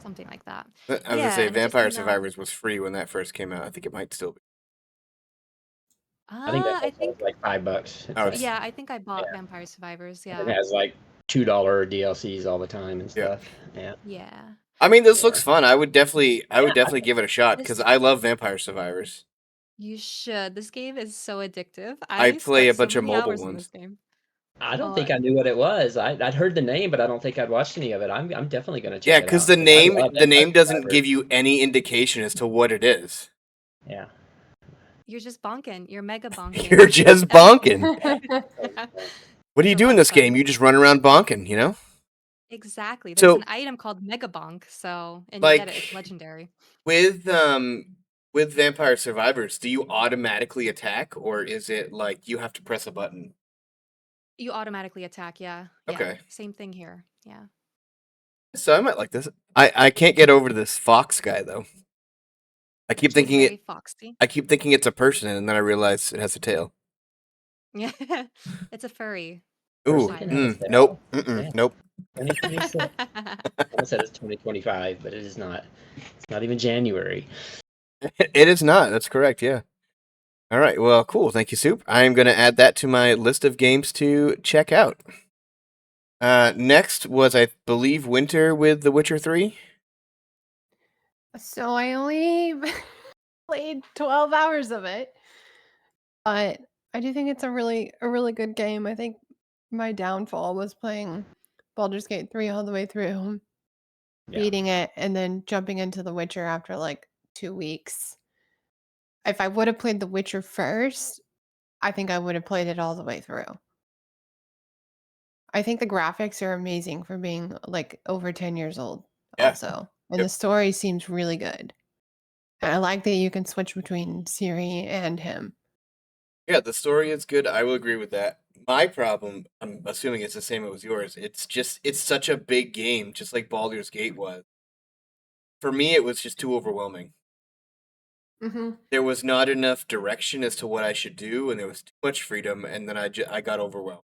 Speaker 5: something like that.
Speaker 3: I was gonna
Speaker 5: Yeah,
Speaker 3: say
Speaker 5: and it just
Speaker 3: Vampire
Speaker 5: came out.
Speaker 3: Survivors was free when that first came out. I think it might still be.
Speaker 6: I think that
Speaker 5: I
Speaker 6: was
Speaker 5: think
Speaker 6: like $5. It's
Speaker 3: Oh,
Speaker 6: like,
Speaker 3: it's,
Speaker 5: yeah, I think I
Speaker 6: yeah,
Speaker 5: bought Vampire Survivors.
Speaker 6: and
Speaker 5: Yeah,
Speaker 6: it has like $2 DLCs all the time and
Speaker 3: yeah.
Speaker 6: stuff. Yeah,
Speaker 5: yeah.
Speaker 3: I mean, this
Speaker 6: yeah,
Speaker 3: looks fun. I would definitely
Speaker 6: yeah.
Speaker 3: give it a shot because
Speaker 5: This
Speaker 3: I love Vampire Survivors.
Speaker 5: You should. This game is so addictive.
Speaker 3: I
Speaker 5: I
Speaker 3: play a
Speaker 5: spent so
Speaker 3: bunch of
Speaker 5: many
Speaker 3: mobile
Speaker 5: hours in
Speaker 3: ones.
Speaker 5: this game.
Speaker 6: I don't
Speaker 5: Oh,
Speaker 6: think I knew what it was. I'd heard the name, but I don't think I'd watched any of it. I'm definitely gonna
Speaker 3: Yeah,
Speaker 6: check it
Speaker 3: because
Speaker 6: out
Speaker 3: the
Speaker 6: 'cause I
Speaker 3: name
Speaker 6: love
Speaker 3: the
Speaker 6: Vampire
Speaker 3: name doesn't
Speaker 6: Survivors.
Speaker 3: give you any indication as to what it is.
Speaker 6: Yeah.
Speaker 5: you're just bonking. You're mega bonking.
Speaker 3: You're just bonking. What do you
Speaker 5: It's a
Speaker 3: do in
Speaker 5: lot of
Speaker 3: this game?
Speaker 5: fun.
Speaker 3: You just run around bonking, you know?
Speaker 5: Exactly. There's
Speaker 3: So,
Speaker 5: an item called Mega Bonk, so and you get it. It's
Speaker 3: like,
Speaker 5: legendary.
Speaker 3: with Vampire Survivors, do you automatically attack, or is it like you have to press a button?
Speaker 5: You automatically attack. Yeah, yeah.
Speaker 3: Okay.
Speaker 5: Same thing here. Yeah.
Speaker 3: So I might like this. I can't get over this fox guy though. I keep
Speaker 5: He's
Speaker 3: thinking
Speaker 5: very
Speaker 3: it.
Speaker 5: foxy.
Speaker 3: I keep thinking it's a person, and then I realize it has a tail.
Speaker 5: Yeah, it's a furry.
Speaker 3: Ooh,
Speaker 6: Person can have a tail.
Speaker 3: nope,
Speaker 6: Yeah.
Speaker 3: nope.
Speaker 6: 2026. I almost said it's 2025, but it is not. It's not even January.
Speaker 3: It is not. That's correct. Yeah. All right. Well, cool. Thank you, Soup. I am going to add that to my list of games to check out. Next was, I believe, Winter with The Witcher 3.
Speaker 8: So I only played 12 hours of it, but I do think it's a really good game. I think my downfall was playing Baldur's Gate 3 all the way through,
Speaker 6: Yeah.
Speaker 8: beating it, and then jumping into The Witcher after like 2 weeks. If I would have played The Witcher first, I think I would have played it all the way through. I think the graphics are amazing for being like over 10 years old
Speaker 3: Yeah.
Speaker 8: also. And
Speaker 3: Yep.
Speaker 8: the story seems really good. And I like that you can switch between Ciri and him.
Speaker 3: Yeah, the story is good. I will agree with that. My problem, I'm assuming it's the same as yours. It's such a big game, just like Baldur's Gate was. For me, it was just too overwhelming.
Speaker 8: Mm-hmm.
Speaker 3: There was not enough direction as to what I should do, and there was too much freedom, and then I got overwhelmed.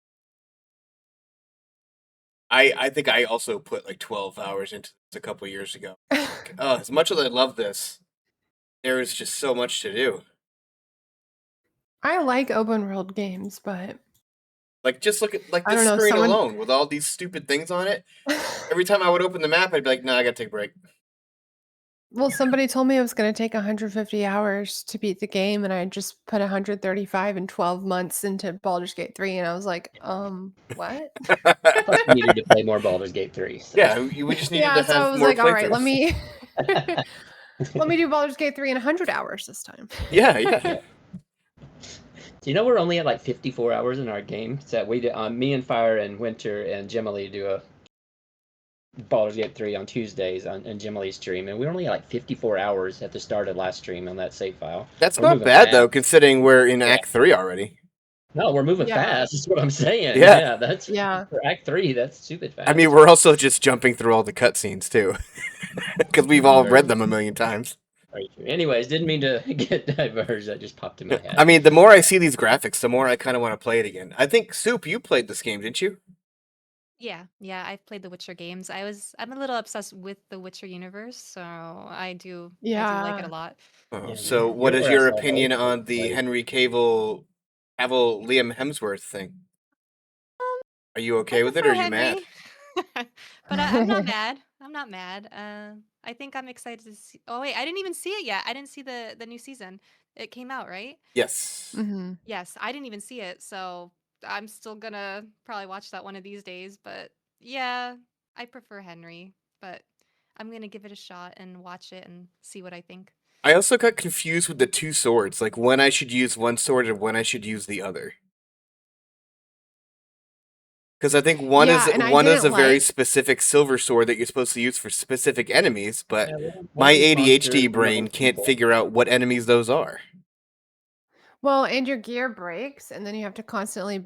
Speaker 3: I think I also put like 12 hours into this a couple years ago. As much as I love this, there is just so much to do.
Speaker 8: I like open world games, but
Speaker 3: Like, just look at like
Speaker 8: I
Speaker 3: this
Speaker 8: don't know,
Speaker 3: screen
Speaker 8: someone-
Speaker 3: alone with all these stupid things on it. Every time I would open the map, I'd be like, "No, I gotta take a break."
Speaker 8: well, somebody told me it was going to take 150 hours to beat the game, and I just put 135 in 12 months into Baldur's Gate 3, and I was like, what?
Speaker 6: Plus, you needed to play more Baldur's Gate 3. So.
Speaker 3: Yeah, we just needed
Speaker 8: Yeah,
Speaker 3: to
Speaker 8: so I
Speaker 3: have
Speaker 8: was
Speaker 3: more
Speaker 8: like, all right, let
Speaker 3: playthroughs.
Speaker 8: me do Baldur's Gate 3 in 100 hours this time.
Speaker 3: Yeah.
Speaker 6: Do you know we're only at like 54 hours in our game? So we did, me and Fire and Winter and Jimily do a Baldur's Gate 3 on Tuesdays on Jimily's stream, and we're only at like 54 hours at the start of last stream on that save file.
Speaker 3: That's
Speaker 6: We're
Speaker 3: not
Speaker 6: moving
Speaker 3: bad though,
Speaker 6: fast.
Speaker 3: considering we're in Act 3 already.
Speaker 6: No, we're moving
Speaker 8: Yeah.
Speaker 6: fast. Is what I'm saying.
Speaker 3: Yeah.
Speaker 6: That's
Speaker 8: Yeah.
Speaker 6: for Act 3. That's stupid fast.
Speaker 3: I mean, we're also just jumping through all the cutscenes too, because we've all read them a million times.
Speaker 6: Very true. Anyways, didn't mean to get diverged. That just popped in my head.
Speaker 3: I mean, the more I see these graphics, the more I kind of want to play it again. I think Soup, you played this game, didn't you?
Speaker 5: Yeah, I've played the Witcher games. I'm a little obsessed with the Witcher universe, so I do like it
Speaker 8: Yeah.
Speaker 5: a lot.
Speaker 6: Yeah,
Speaker 3: So,
Speaker 6: man.
Speaker 3: what is
Speaker 6: You're
Speaker 3: your
Speaker 6: a solo
Speaker 3: opinion
Speaker 6: player,
Speaker 3: on the
Speaker 6: like-
Speaker 3: Henry Cavill, Liam Hemsworth thing? Are you okay
Speaker 5: I
Speaker 3: with it, or are
Speaker 5: prefer
Speaker 3: you mad?
Speaker 5: Henry. But I'm not mad. I'm not mad. I think I'm excited to see. Oh wait, I didn't even see it yet. I didn't see the new season. It came out, right?
Speaker 3: Yes.
Speaker 8: Mm-hmm.
Speaker 5: Yes, I didn't even see it, so I'm still gonna probably watch that one of these days. But yeah, I prefer Henry, but I'm gonna give it a shot and watch it and see what I think.
Speaker 3: I also got confused with the two swords, like when I should use one sword and when I should use the other. Because I think one
Speaker 8: Yeah, and I
Speaker 3: is a
Speaker 8: didn't
Speaker 3: very
Speaker 8: like-
Speaker 3: specific silver sword that you're supposed to use for specific enemies, but
Speaker 6: Yeah, well,
Speaker 3: my
Speaker 6: one is monsters,
Speaker 3: ADHD
Speaker 6: one
Speaker 3: brain
Speaker 6: is
Speaker 3: can't
Speaker 6: people.
Speaker 3: figure out what enemies those are.
Speaker 8: Well, and your gear breaks, and then you have to constantly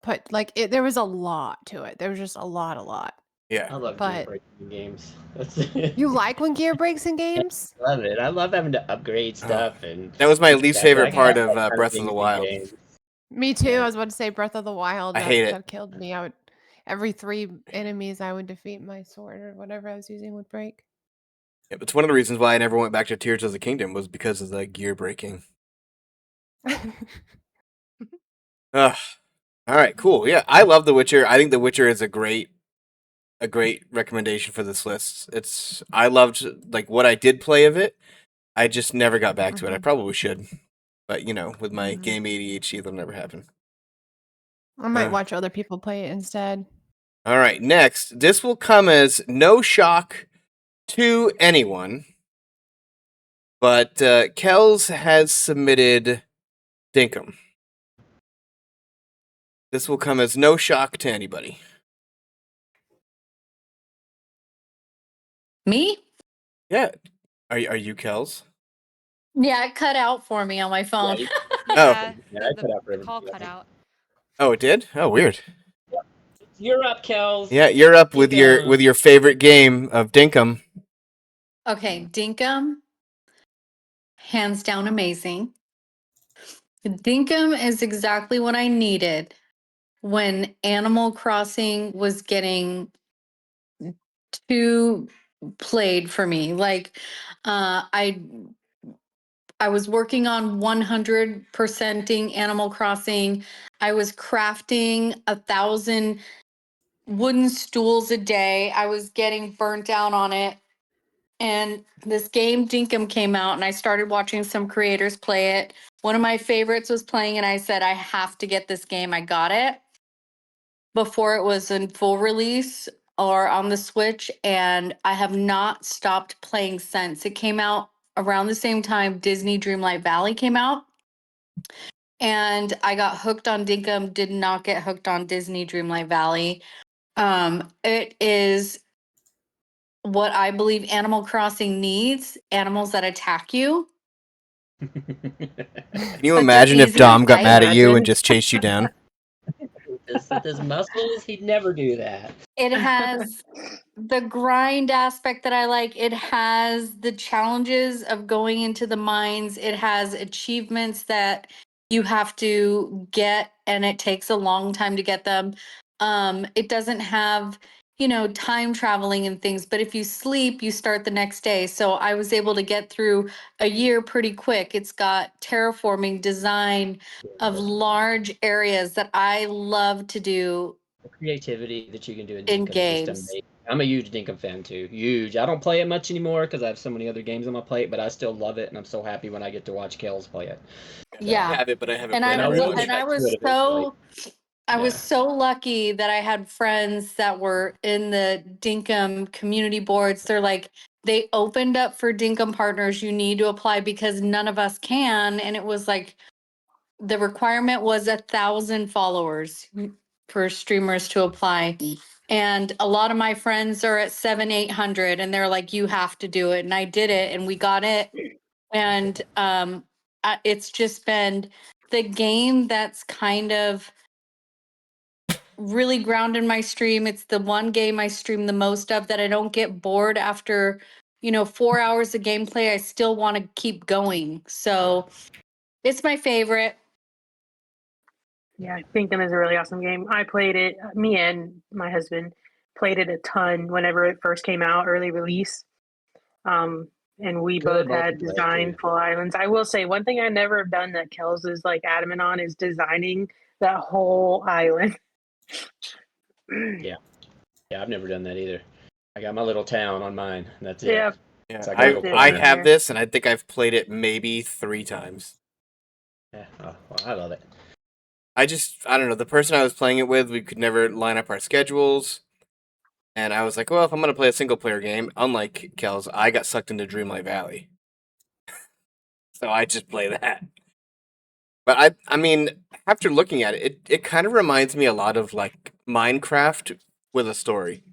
Speaker 8: put like it. There was a lot to it. There was just a lot.
Speaker 6: I
Speaker 3: Yeah.
Speaker 6: love
Speaker 8: But-
Speaker 6: breaking games.
Speaker 8: You like when gear breaks in games?
Speaker 6: love it. I love having to upgrade stuff and.
Speaker 3: That was my least
Speaker 6: Yeah,
Speaker 3: favorite
Speaker 6: I
Speaker 3: part
Speaker 6: like
Speaker 3: of
Speaker 6: hard
Speaker 3: Breath of
Speaker 6: things
Speaker 3: the
Speaker 6: in
Speaker 3: Wild.
Speaker 6: games.
Speaker 8: Me too.
Speaker 6: Yeah.
Speaker 8: I was about to say Breath of the Wild.
Speaker 3: I
Speaker 8: That,
Speaker 3: hate it.
Speaker 8: that killed me. every 3 enemies I would defeat, my sword or whatever I was using would break.
Speaker 3: Yeah, it's one of the reasons why I never went back to Tears of the Kingdom was because of the gear breaking. Ugh. All right, cool. Yeah, I love The Witcher. I think The Witcher is a great recommendation for this list. I loved like what I did play of it. I just never got back to it. I probably should, but with my game ADHD, that'll never happen.
Speaker 8: I might watch other people play it instead.
Speaker 3: All right, next. This will come as no shock to anyone, but Kells has submitted Dinkum. This will come as no shock to anybody.
Speaker 9: Me?
Speaker 3: Yeah. Are you Kells?
Speaker 9: Yeah, it cut out for me on my phone.
Speaker 5: Yeah,
Speaker 6: Yeah, I cut out for
Speaker 5: the call
Speaker 6: everybody
Speaker 5: cut
Speaker 6: else.
Speaker 5: out.
Speaker 3: Oh, it did? Oh, weird.
Speaker 6: You're up, Kells.
Speaker 3: Yeah, you're up with your favorite game of Dinkum.
Speaker 9: Okay, Dinkum, hands down amazing. Dinkum is exactly what I needed when Animal Crossing was getting too played for me. Like, I was working on 100%ing Animal Crossing. I was crafting 1,000 wooden stools a day. I was getting burnt out on it. And this game Dinkum came out, and I started watching some creators play it. One of my favorites was playing, and I said, I have to get this game. I got it before it was in full release or on the Switch, and I have not stopped playing since. It came out around the same time Disney Dreamlight Valley came out. And I got hooked on Dinkum, did not get hooked on Disney Dreamlight Valley. It is what I believe Animal Crossing needs, animals that attack you.
Speaker 3: Can you imagine if Dom got mad at you and just chased you down?
Speaker 6: With his muscles, he'd never do that.
Speaker 9: It has the grind aspect that I like. It has the challenges of going into the mines. It has achievements that you have to get, and it takes a long time to get them. It doesn't have, time traveling and things, but if you sleep, you start the next day. So I was able to get through a year pretty quick. It's got terraforming design of large areas that I love to do
Speaker 6: The creativity that you can do in
Speaker 9: in
Speaker 6: Dinkum is just
Speaker 9: games.
Speaker 6: amazing. I'm a huge Dinkum fan too. Huge. I don't play it much anymore because I have so many other games on my plate, but I still love it, and I'm so happy when I get to watch Kells play it.
Speaker 9: Yeah.
Speaker 3: I have it, but I haven't
Speaker 9: And
Speaker 3: played
Speaker 9: I
Speaker 3: it very
Speaker 9: was
Speaker 3: much.
Speaker 9: and I was so lucky that I had friends that were in the Dinkum community boards. They're like, they opened up for Dinkum partners. You need to apply because none of us can. And it was like the requirement was 1,000 followers for streamers to apply. And a lot of my friends are at 700-800, and they're like, you have to do it. And I did it, and we got it. And it's just been the game that's kind of really grounded my stream. It's the one game I stream the most of that I don't get bored after, 4 hours of gameplay. I still want to keep going. So it's my favorite.
Speaker 7: Yeah, Dinkum is a really awesome game. I played it, me and my husband played it a ton whenever it first came out, early release. And we both had designed full islands. I will say one thing I never have done that Kells is like adamant on is designing that whole island.
Speaker 6: Yeah, I've never done that either. I got my little town on mine. And that's it.
Speaker 7: Yeah.
Speaker 6: It's
Speaker 3: Yeah,
Speaker 6: like
Speaker 3: I have this, and I think I've played it maybe 3 times.
Speaker 6: Yeah, well, I love it.
Speaker 3: I don't know, the person I was playing it with, we could never line up our schedules. And I was like, well, if I'm going to play a single-player game, unlike Kells, I got sucked into Dreamlight Valley. So I just play that. But I mean, after looking at it, it kind of reminds me a lot of, like, Minecraft with a story.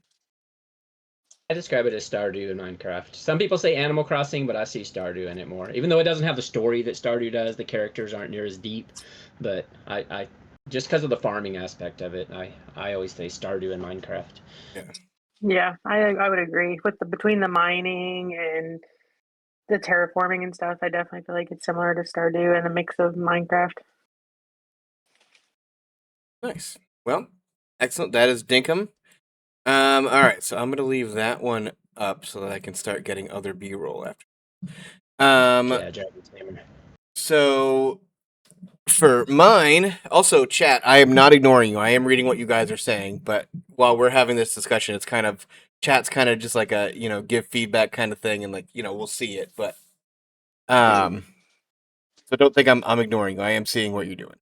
Speaker 6: I describe it as Stardew in Minecraft. Some people say Animal Crossing, but I see Stardew in it more. Even though it doesn't have the story that Stardew does, the characters aren't near as deep. But I just because of the farming aspect of it, I always say Stardew in Minecraft.
Speaker 7: Yeah, I would agree with between the mining and the terraforming and stuff. I definitely feel like it's similar to Stardew and a mix of Minecraft.
Speaker 3: Nice. Well, Excellent. That is Dinkum. All right, so I'm gonna leave that one up so that I can start getting other B-roll after.
Speaker 6: Yeah, Dragon Tamer.
Speaker 3: So for mine, also chat, I am not ignoring you. I am reading what you guys are saying, but while we're having this discussion, it's kind of chat's kind of just like a, give feedback kind of thing, and like, we'll see it, but so don't think I'm ignoring you. I am seeing what you're doing.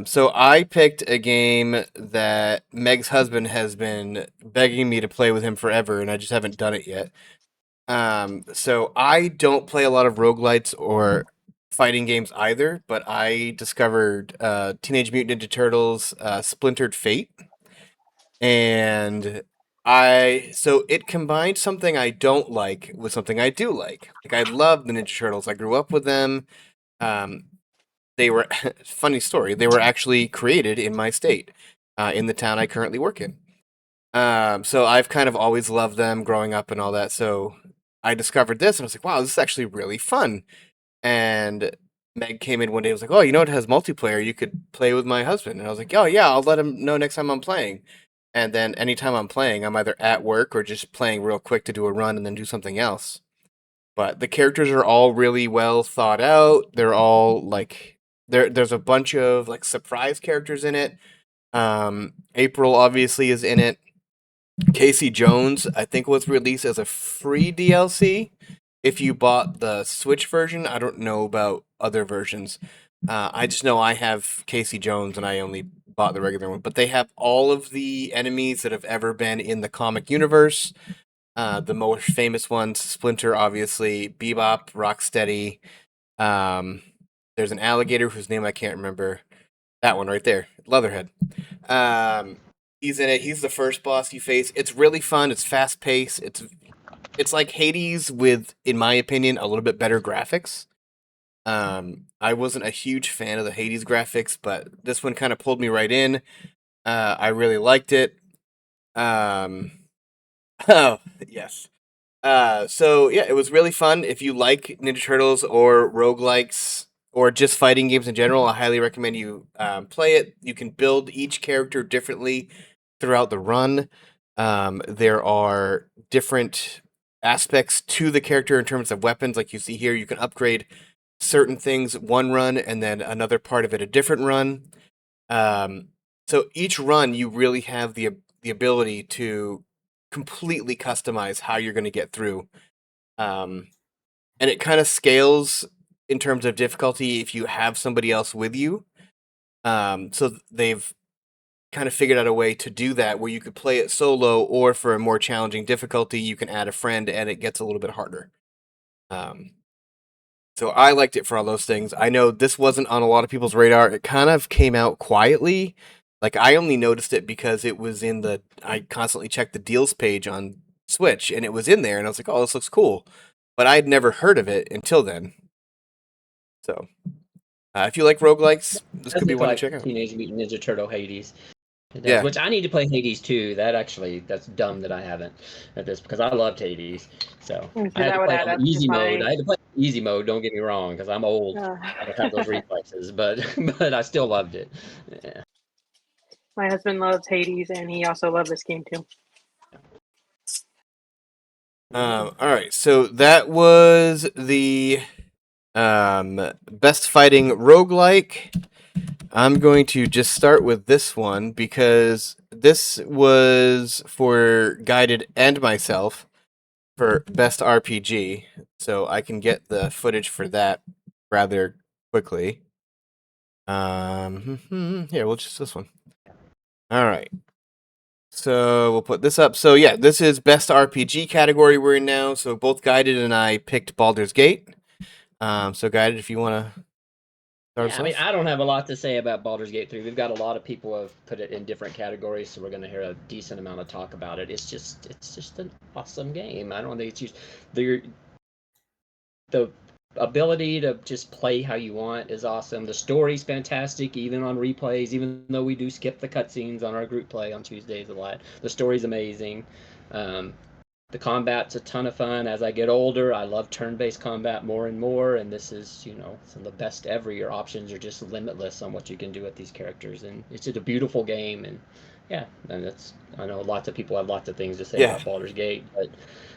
Speaker 3: So I picked a game that Meg's husband has been begging me to play with him forever, and I just haven't done it yet. So I don't play a lot of roguelites or fighting games either, but I discovered Teenage Mutant Ninja Turtles Splintered Fate. And so it combined something I don't like with something I do like. Like I love the Ninja Turtles. I grew up with them. They were funny story. They were actually created in my state, in the town I currently work in. So I've kind of always loved them growing up and all that. So I discovered this and I was like, wow, this is actually really fun. And Meg came in one day and was like, oh, it has multiplayer. You could play with my husband. And I was like, oh, yeah, I'll let him know next time I'm playing. And then anytime I'm playing, I'm either at work or just playing real quick to do a run and then do something else. But the characters are all really well thought out. They're all like, there's a bunch of like surprise characters in it. April obviously is in it. Casey Jones, I think, was released as a free DLC. If you bought the Switch version, I don't know about other versions. I just know I have Casey Jones and I only bought the regular one. But they have all of the enemies that have ever been in the comic universe. The most famous ones, Splinter, obviously, Bebop, Rocksteady. There's an alligator whose name I can't remember. That one right there, Leatherhead. He's in it. He's the first boss you face. It's really fun. It's fast paced. It's like Hades with, in my opinion, a little bit better graphics. I wasn't a huge fan of the Hades graphics, but this one kind of pulled me right in. I really liked it. Oh, yes. So yeah, it was really fun. If you like Ninja Turtles or roguelikes or just fighting games in general, I highly recommend you play it. You can build each character differently throughout the run. There are different aspects to the character in terms of weapons. Like you see here, you can upgrade certain things one run and then another part of it a different run. So each run, you really have the ability to completely customize how you're going to get through. And it kind of scales in terms of difficulty if you have somebody else with you. So they've kind of figured out a way to do that where you could play it solo, or for a more challenging difficulty, you can add a friend and it gets a little bit harder. So I liked it for all those things. I know this wasn't on a lot of people's radar. It kind of came out quietly. Like I only noticed it because it was I constantly checked the deals page on Switch and it was in there and I was like, oh, this looks cool. But I'd never heard of it until then. So if you like roguelikes, this could be one to check out.
Speaker 6: Teenage Mutant Ninja Turtle Hades.
Speaker 3: Yeah.
Speaker 6: Which I need to play Hades too. That's dumb that I haven't at this, because I loved Hades. So I had to play on easy mode. I had to play easy mode. Don't get me wrong, because I'm old. I don't have those reflexes, but I still loved it. Yeah.
Speaker 7: My husband loves Hades, and he also loved this game too.
Speaker 3: All right, so that was the best fighting roguelike. I'm going to just start with this one because this was for Guided and myself for best RPG, so I can get the footage for that rather quickly. Here, we'll just this one. All right. So we'll put this up. So yeah, this is best RPG category we're in now. So both Guided and I picked Baldur's Gate. So Guided, if you want to.
Speaker 6: Yeah, I mean, I don't have a lot to say about Baldur's Gate 3. We've got a lot of people who have put it in different categories, so we're going to hear a decent amount of talk about it. It's just an awesome game. I don't think it's just the ability to just play how you want is awesome. The story's fantastic, even on replays, even though we do skip the cutscenes on our group play on Tuesdays a lot. The story's amazing. The combat's a ton of fun. As I get older, I love turn-based combat more and more, and this is, some of the best ever. Your options are just limitless on what you can do with these characters, and it's just a beautiful game, and Yeah, and I know lots of people have lots of things to say
Speaker 3: Yeah.
Speaker 6: about Baldur's Gate, but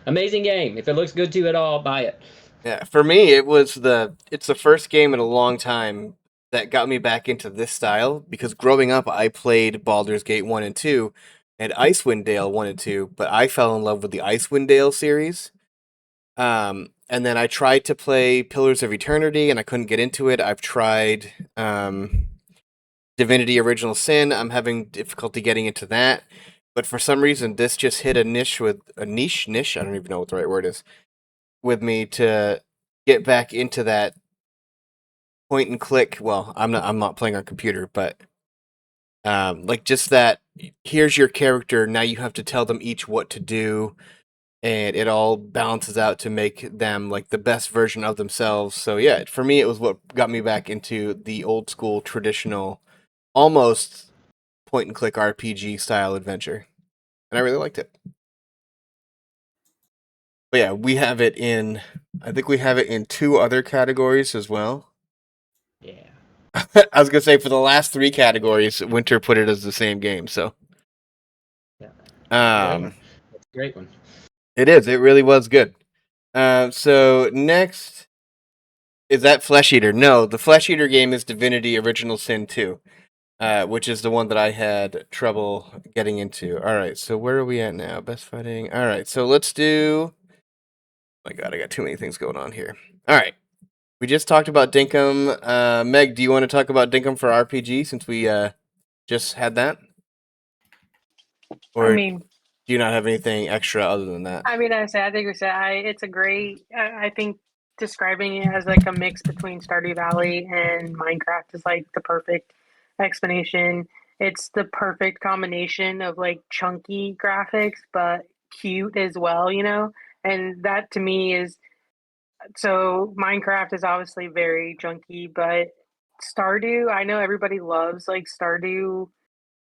Speaker 6: amazing game. If it looks good to you at all, buy it.
Speaker 3: Yeah, for me, it's the first game in a long time that got me back into this style because growing up, I played Baldur's Gate 1 and 2 and Icewind Dale 1 and 2, but I fell in love with the Icewind Dale series. And then I tried to play Pillars of Eternity and I couldn't get into it. I've tried Divinity Original Sin. I'm having difficulty getting into that. But for some reason, this just hit a niche with a niche. I don't even know what the right word is with me to get back into that point and click. Well, I'm not playing on computer, but like just that. Here's your character. Now you have to tell them each what to do, and it all balances out to make them like the best version of themselves. So yeah, for me, it was what got me back into the old school, traditional, almost point and click RPG style adventure, and I really liked it. But yeah, we have it in. I think we have it in 2 other categories as well.
Speaker 6: Yeah.
Speaker 3: I was gonna say for the last 3 categories, Winter put it as the same game. So,
Speaker 6: Yeah.
Speaker 3: um,
Speaker 6: That's a great one.
Speaker 3: it is. It really was good. So next is that Flesh Eater. No, the Flesh Eater game is Divinity Original Sin 2, which is the one that I had trouble getting into. All right, so where are we at now? Best fighting. All right, so let's do. Oh my God, I got too many things going on here. All right. We just talked about Dinkum. Meg, do you want to talk about Dinkum for RPG since we just had that? Or
Speaker 7: I
Speaker 3: do
Speaker 7: mean,
Speaker 3: you not have anything extra other than that?
Speaker 7: I mean, I think we said it's a great. I think describing it as like a mix between Stardew Valley and Minecraft is like the perfect explanation. It's the perfect combination of like chunky graphics but cute as well, you know. And that to me is so. Minecraft is obviously very junky, but Stardew, I know everybody loves like Stardew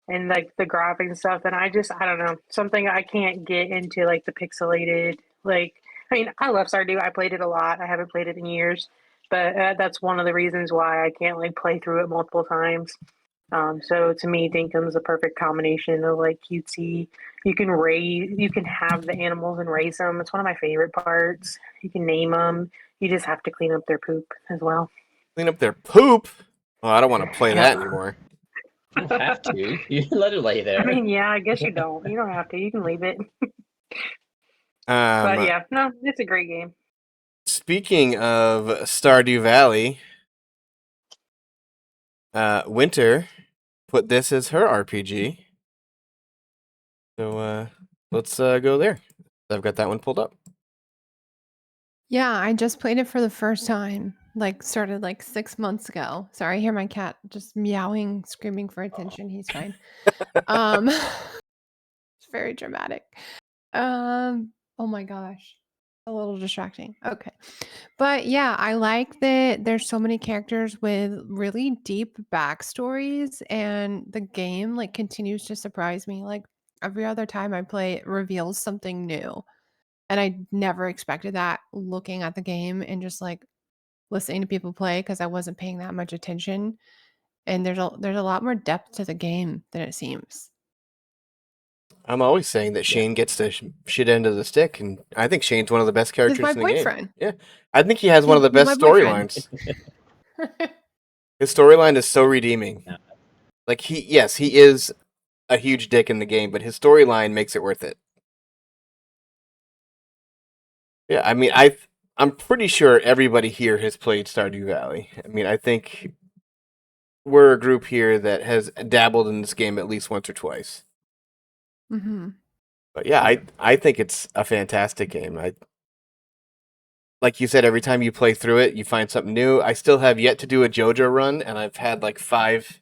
Speaker 7: and like the graphics and stuff. And I don't know, something I can't get into like the pixelated. Like, I mean, I love Stardew. I played it a lot. I haven't played it in years, but that's one of the reasons why I can't like play through it multiple times. So to me, Dinkum's a perfect combination of like cutesy. You can have the animals and raise them. It's one of my favorite parts. You can name them. You just have to clean up their poop as well.
Speaker 3: Clean up their poop? Oh, I don't want to play
Speaker 7: Yeah.
Speaker 3: that anymore.
Speaker 6: You don't have to. You let it lay there.
Speaker 7: I mean, yeah, I guess you don't. You don't have to. You can leave it. But yeah, no, it's a great game.
Speaker 3: Speaking of Stardew Valley, Winter put this as her RPG. So let's go there. I've got that one pulled up.
Speaker 8: Yeah, I just played it for the first time. Like started like 6 months ago. Sorry, I hear my cat just meowing, screaming for attention. He's fine. It's very dramatic. Oh my gosh. A little distracting. Okay. But yeah, I like that there's so many characters with really deep backstories and the game like continues to surprise me. Like every other time I play it reveals something new. And I never expected that looking at the game and just like listening to people play because I wasn't paying that much attention. And there's a lot more depth to the game than it seems.
Speaker 3: I'm always saying that Shane gets the shit end of the stick, and I think Shane's one of the best
Speaker 8: He's
Speaker 3: characters
Speaker 8: my
Speaker 3: in the game.
Speaker 8: boyfriend.
Speaker 3: Yeah, I think he has one of the
Speaker 8: He's
Speaker 3: best
Speaker 8: my boyfriend.
Speaker 3: storylines. His storyline is so redeeming.
Speaker 6: Yeah.
Speaker 3: Like he is a huge dick in the game, but his storyline makes it worth it. Yeah, I mean, I'm pretty sure everybody here has played Stardew Valley. I mean, I think we're a group here that has dabbled in this game at least once or twice.
Speaker 8: Mm-hmm.
Speaker 3: But yeah, I think it's a fantastic game. Like you said, every time you play through it, you find something new. I still have yet to do a JoJo run, and I've played like 5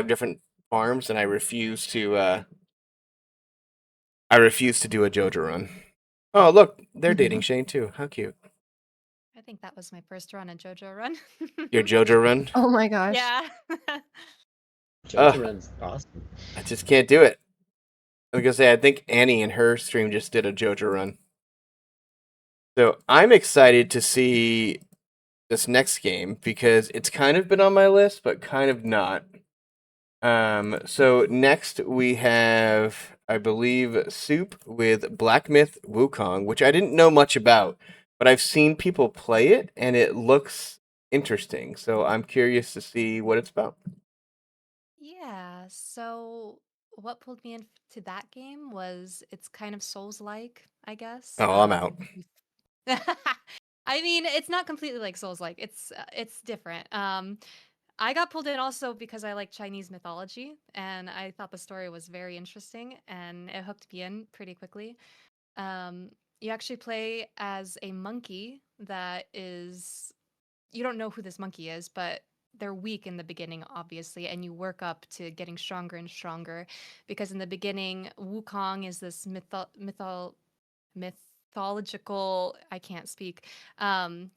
Speaker 3: different farms, and I refuse to do a JoJo run. Oh, look, they're dating Shane too. How cute.
Speaker 5: I think that was my first run, a JoJo run.
Speaker 3: Your JoJo run?
Speaker 8: Oh my gosh.
Speaker 5: Yeah.
Speaker 6: JoJo run's awesome.
Speaker 3: I just can't do it. I was gonna say, I think Annie in her stream just did a JoJo run. So I'm excited to see this next game because it's kind of been on my list, but kind of not. So next we have, I believe, Soup with Black Myth Wukong, which I didn't know much about, but I've seen people play it and it looks interesting. So I'm curious to see what it's about.
Speaker 5: Yeah, so what pulled me into that game was it's kind of Souls-like, I guess.
Speaker 3: Oh, I'm out.
Speaker 5: I mean, it's not completely like Souls-like. It's different. I got pulled in also because I like Chinese mythology, and I thought the story was very interesting, and it hooked me in pretty quickly. You actually play as a monkey that is you don't know who this monkey is, but they're weak in the beginning, obviously, and you work up to getting stronger and stronger. Because in the beginning, Wukong is this mythological, I can't speak,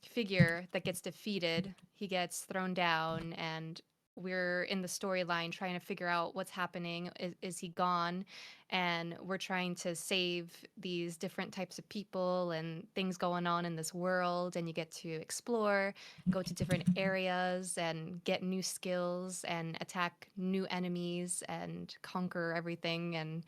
Speaker 5: figure that gets defeated. He gets thrown down, and we're in the storyline trying to figure out what's happening. Is he gone? And we're trying to save these different types of people and things going on in this world. And you get to explore, go to different areas, and get new skills and attack new enemies and conquer everything and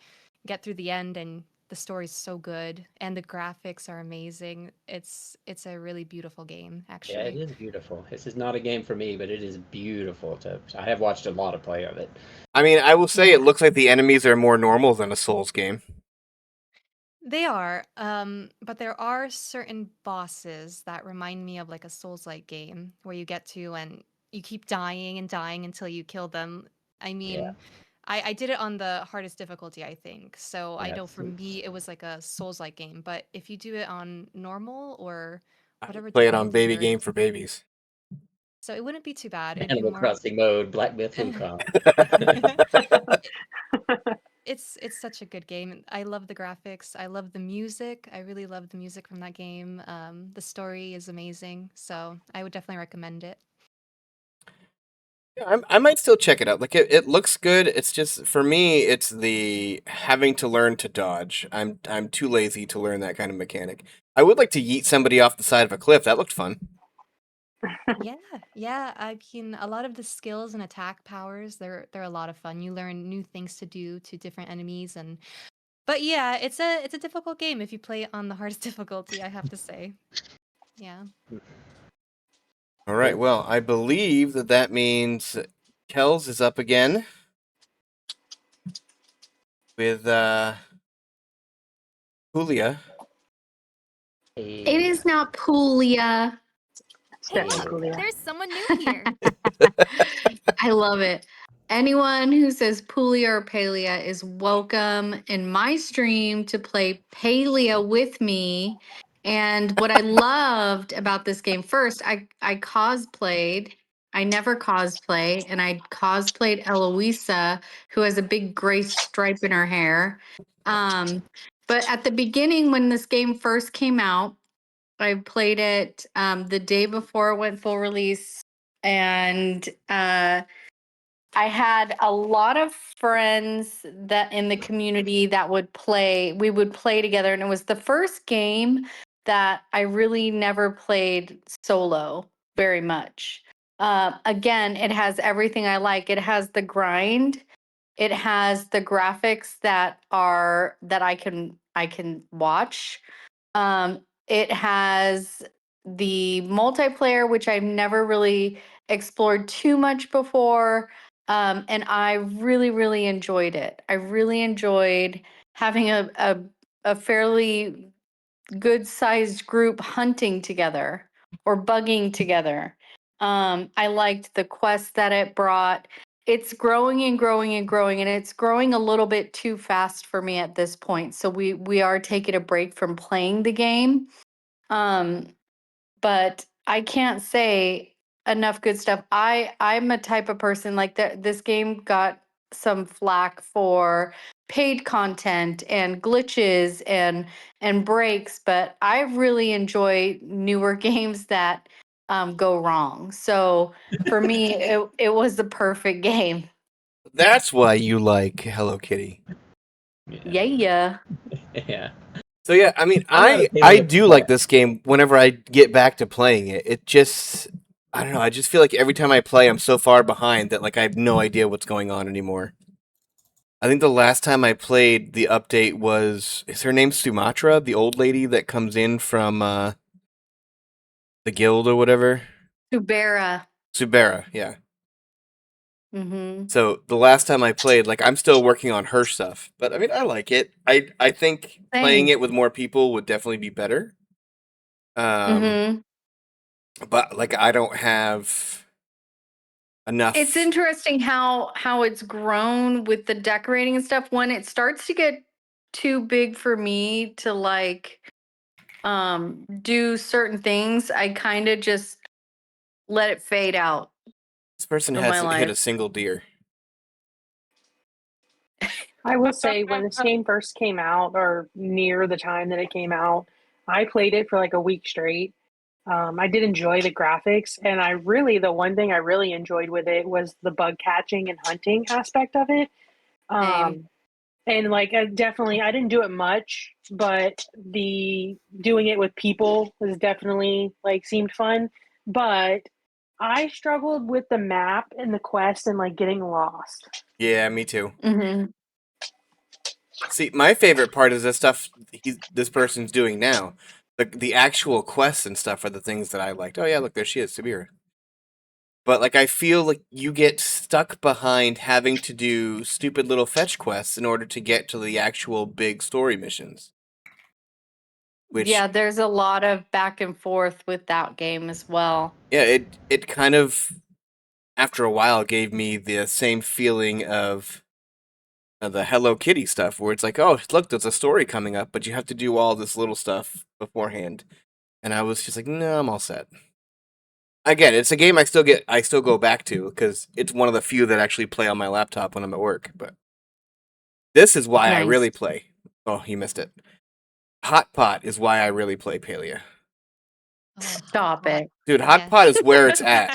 Speaker 5: get through the end. And the story's so good and the graphics are amazing. It's a really beautiful game,
Speaker 6: Yeah, it
Speaker 5: actually.
Speaker 6: is beautiful. This is not a game for me, but it is beautiful. I have watched a lot of play of it.
Speaker 3: I mean, I will say
Speaker 5: Yeah.
Speaker 3: it looks like the enemies are more normal than a Souls game.
Speaker 5: They are, but there are certain bosses that remind me of like a Souls-like game where you get to and you keep dying and dying until you kill them. I
Speaker 6: Yeah,
Speaker 5: mean, I did it on the hardest difficulty, I think. So I
Speaker 6: yeah.
Speaker 5: know for me it was like a Souls-like game, but if you do it on normal or
Speaker 3: I
Speaker 5: whatever
Speaker 3: would play it on
Speaker 5: difficulty
Speaker 3: Baby
Speaker 5: you're
Speaker 3: Game
Speaker 5: in,
Speaker 3: for Babies.
Speaker 5: so it wouldn't be too bad. It'd be
Speaker 6: Animal
Speaker 5: more
Speaker 6: Crossing mode, Black Myth Wukong.
Speaker 5: It's such a good game. I love the graphics. I love the music. I really love the music from that game. The story is amazing, so I would definitely recommend it.
Speaker 3: Yeah, I might still check it out. Like it looks good. It's just for me, it's the having to learn to dodge. I'm too lazy to learn that kind of mechanic. I would like to yeet somebody off the side of a cliff. That looked fun.
Speaker 5: Yeah, yeah. I mean, a lot of the skills and attack powers, they're a lot of fun. You learn new things to do to different enemies, and but yeah, it's a difficult game if you play it on the hardest difficulty, I have to say. Yeah.
Speaker 3: All right. Well, I believe that means Kells is up again with Julia.
Speaker 9: It is not Puglia.
Speaker 7: Stephanie Julia.
Speaker 10: There's someone new here.
Speaker 9: I love it. Anyone who says Puglia or Palia is welcome in my stream to play Palia with me. And what I loved about this game, first, I cosplayed. I never cosplay, and I cosplayed Eloisa, who has a big gray stripe in her hair. But at the beginning, when this game first came out, I played it the day before it went full release, and I had a lot of friends that in the community that would play. We would play together, and it was the first game that I really never played solo very much. Again, it has everything I like. It has the grind. It has the graphics that I can watch. It has the multiplayer, which I've never really explored too much before. And I really, really enjoyed it. I really enjoyed having a fairly good sized group hunting together or bugging together. I liked the quests that it brought. It's growing and growing and growing, and it's growing a little bit too fast for me at this point. So we are taking a break from playing the game. Um, but I can't say enough good stuff. I'm a type of person like that. This game got some flack for paid content and glitches and breaks, but I really enjoy newer games that go wrong. So for me, it was the perfect game.
Speaker 3: That's why you like Hello Kitty.
Speaker 9: Yeah.
Speaker 6: Yeah.
Speaker 3: So yeah, I mean,
Speaker 6: I'm not a
Speaker 3: I
Speaker 6: Palia
Speaker 3: do
Speaker 6: player.
Speaker 3: like this game whenever I get back to playing it. It just I don't know. I just feel like every time I play, I'm so far behind that like I have no idea what's going on anymore. I think the last time I played, the update is her name Sumatra, the old lady that comes in from the guild or whatever?
Speaker 9: Subera.
Speaker 3: Subera, yeah.
Speaker 9: Mm-hmm.
Speaker 3: So the last time I played, like I'm still working on her stuff, but I mean I like it. I think playing
Speaker 9: Same.
Speaker 3: it with more people would definitely be better.
Speaker 9: Mm-hmm.
Speaker 3: But like I don't have enough.
Speaker 9: It's interesting how it's grown with the decorating and stuff. When it starts to get too big for me to like do certain things, I kind of just let it fade out
Speaker 3: This person
Speaker 9: of my
Speaker 3: hasn't hit a
Speaker 9: life.
Speaker 3: single deer.
Speaker 7: I will say when this game first came out, or near the time that it came out, I played it for like a week straight. I did enjoy the graphics, and the one thing I really enjoyed with it was the bug catching and hunting aspect of it.
Speaker 9: Same.
Speaker 7: And like I didn't do it much, but the doing it with people was definitely like seemed fun. But I struggled with the map and the quest and like getting lost.
Speaker 3: Yeah, me too.
Speaker 9: Mm-hmm.
Speaker 3: See, my favorite part is the stuff this person's doing now. The actual quests and stuff are the things that I liked. Oh yeah, look, there she is, Sabira. But like I feel like you get stuck behind having to do stupid little fetch quests in order to get to the actual big story missions. Which
Speaker 9: Yeah, there's a lot of back and forth with that game as well.
Speaker 3: yeah, it kind of after a while gave me the same feeling of the Hello Kitty stuff, where it's like, oh, look, there's a story coming up, but you have to do all this little stuff beforehand. And I was just like, no, I'm all set. Again, it's a game I still go back to because it's one of the few that actually play on my laptop when I'm at work. But this is why I
Speaker 9: Nice.
Speaker 3: really play. Oh, you missed it. Hot Pot is why I really play Palia.
Speaker 5: Oh,
Speaker 9: Stop it.
Speaker 3: Dude, Hot Pot is where it's at.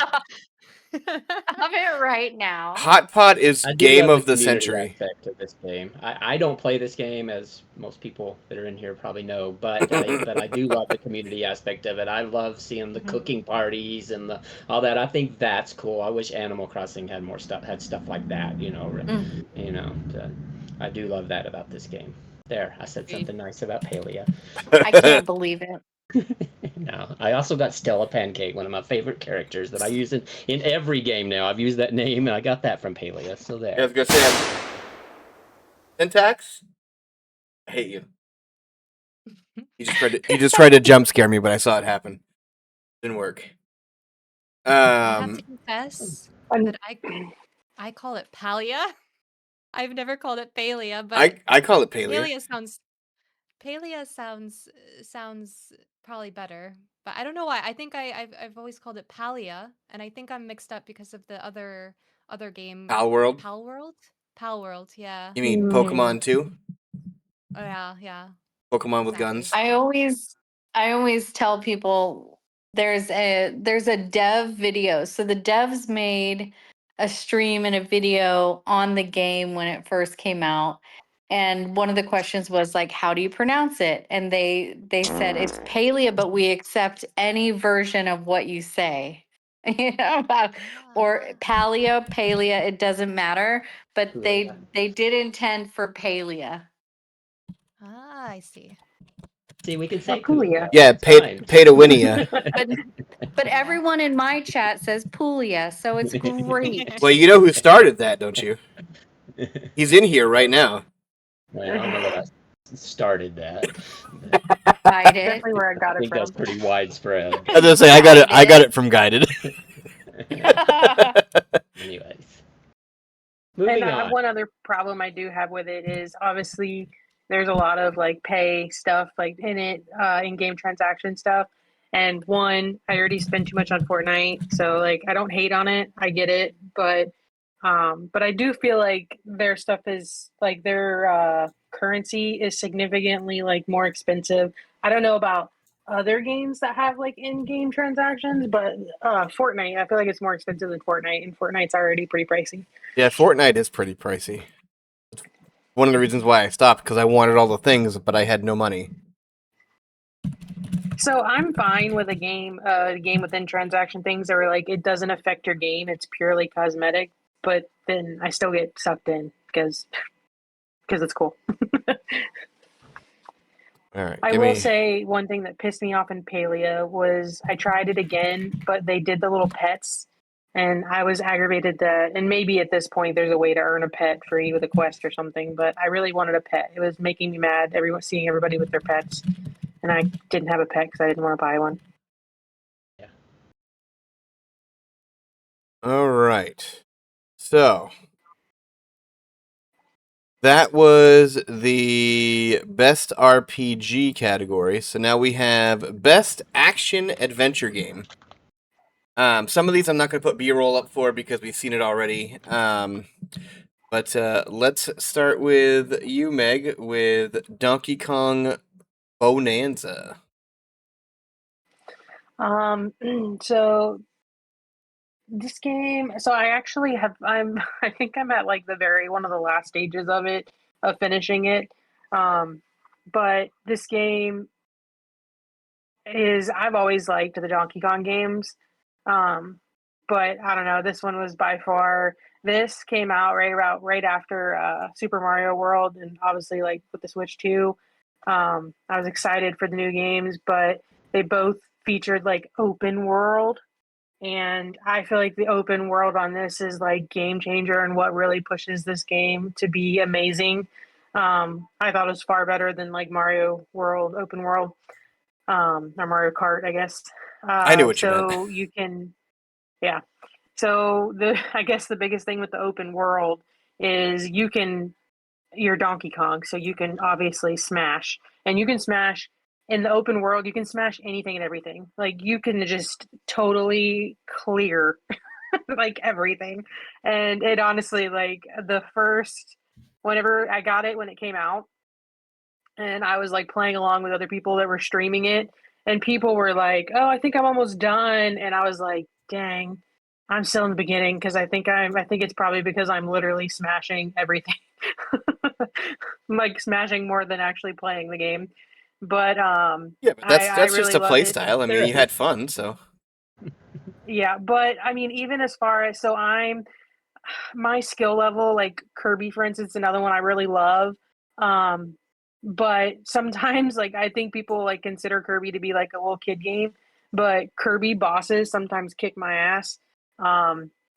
Speaker 9: Stop it right now.
Speaker 3: Hot Pot is
Speaker 6: I do
Speaker 3: game
Speaker 6: love
Speaker 3: of the
Speaker 6: community
Speaker 3: century.
Speaker 6: aspect of this game. I don't play this game, as most people that are in here probably know, but I do love the community aspect of it. I love seeing the cooking parties and all that. I think that's cool. I wish Animal Crossing had stuff like that. You know, I do love that about this game. There, I said something nice about Palia.
Speaker 9: I can't believe it.
Speaker 6: No, I also got Stella Pancake, one of my favorite characters that I use in every game now. I've used that name, and I got that from Palia. So there.
Speaker 3: Yeah, I was gonna say, Syntax? I hate you. He just tried to jump scare me, but I saw it happen. Didn't work.
Speaker 5: I have to confess that I call it Palia. I've never called it Palia, but
Speaker 3: I call it Palia.
Speaker 5: Palia sounds probably better, but I don't know why. I think I've always called it Palia, and I think I'm mixed up because of the other game.
Speaker 3: Palworld?
Speaker 5: Palworld, yeah.
Speaker 3: You mean Pokemon 2?
Speaker 5: Oh yeah.
Speaker 3: Pokemon with guns?
Speaker 9: I always tell people there's a dev video. So the devs made a stream and a video on the game when it first came out. And one of the questions was like, how do you pronounce it? And they said it's Palia, but we accept any version of what you say. You know, or Palia, it doesn't matter. But they did intend for Palia.
Speaker 5: Ah, I see.
Speaker 6: See, we can say
Speaker 7: Poolia.
Speaker 3: Yeah, pay to Winia.
Speaker 9: But everyone in my chat says Poolia, so it's great.
Speaker 3: Well, you know who started that, don't you? He's in here right now.
Speaker 6: Well, I don't know that I started that.
Speaker 9: I did.
Speaker 7: Definitely where I got
Speaker 6: I
Speaker 7: it
Speaker 6: think that's
Speaker 7: from.
Speaker 6: pretty widespread.
Speaker 3: I was gonna say I got it from Guided.
Speaker 6: Anyways. Moving
Speaker 7: And
Speaker 6: on.
Speaker 7: one other problem I do have with it is obviously there's a lot of like pay stuff like in it, in-game transaction stuff. And one, I already spend too much on Fortnite, so like I don't hate on it. I get it, but I do feel like their stuff is like their currency is significantly like more expensive. I don't know about other games that have like in-game transactions, but Fortnite, I feel like it's more expensive than Fortnite, and Fortnite's already pretty pricey.
Speaker 3: Yeah, Fortnite is pretty pricey. One of the reasons why I stopped because I wanted all the things, but I had no money.
Speaker 7: So I'm fine with a game within transaction things that are like it doesn't affect your game; it's purely cosmetic. But then I still get sucked in because it's cool.
Speaker 3: All right,
Speaker 7: I
Speaker 3: give
Speaker 7: will
Speaker 3: me.
Speaker 7: say one thing that pissed me off in Palia was I tried it again, but they did the little pets, and I was aggravated that. And maybe at this point there's a way to earn a pet free with a quest or something, but I really wanted a pet. It was making me mad. Seeing everybody with their pets, and I didn't have a pet because I didn't want to buy one.
Speaker 3: All right. So that was the best RPG category. So now we have best action adventure game. Some of these I'm not going to put B-roll up for because we've seen it already. But let's start with you, Meg, with Donkey Kong Bonanza.
Speaker 7: So this game, so I actually have, I think I'm at like one of the last stages of it, of finishing it. But this game I've always liked the Donkey Kong games. But I don't know, this one was by far, this came out right after Super Mario World, and obviously like with the Switch 2. I was excited for the new games, but they both featured like open world, and I feel like the open world on this is like game changer and what really pushes this game to be amazing. I thought it was far better than like Mario World open world, or Mario Kart, I guess.
Speaker 3: I knew what you meant.
Speaker 7: So you can, yeah. So I guess the biggest thing with the open world is you're Donkey Kong, so you can obviously smash, and you can smash in the open world. You can smash anything and everything. Like you can just totally clear like everything. And it honestly, like whenever I got it when it came out, and I was like playing along with other people that were streaming it, and people were like, "Oh, I think I'm almost done," and I was like, "Dang, I'm still in the beginning," because I think it's probably because I'm literally smashing everything. I'm like smashing more than actually playing the game. But
Speaker 3: Yeah, but
Speaker 7: I
Speaker 3: that's just
Speaker 7: really
Speaker 3: a
Speaker 7: love
Speaker 3: play
Speaker 7: it.
Speaker 3: style. I mean, you
Speaker 6: Therapy.
Speaker 3: had fun, so.
Speaker 7: Yeah, but I mean, even as far as my skill level, like Kirby, for instance, another one I really love. Um, but sometimes, like, I think people like consider Kirby to be like a little kid game, but Kirby bosses sometimes kick my ass.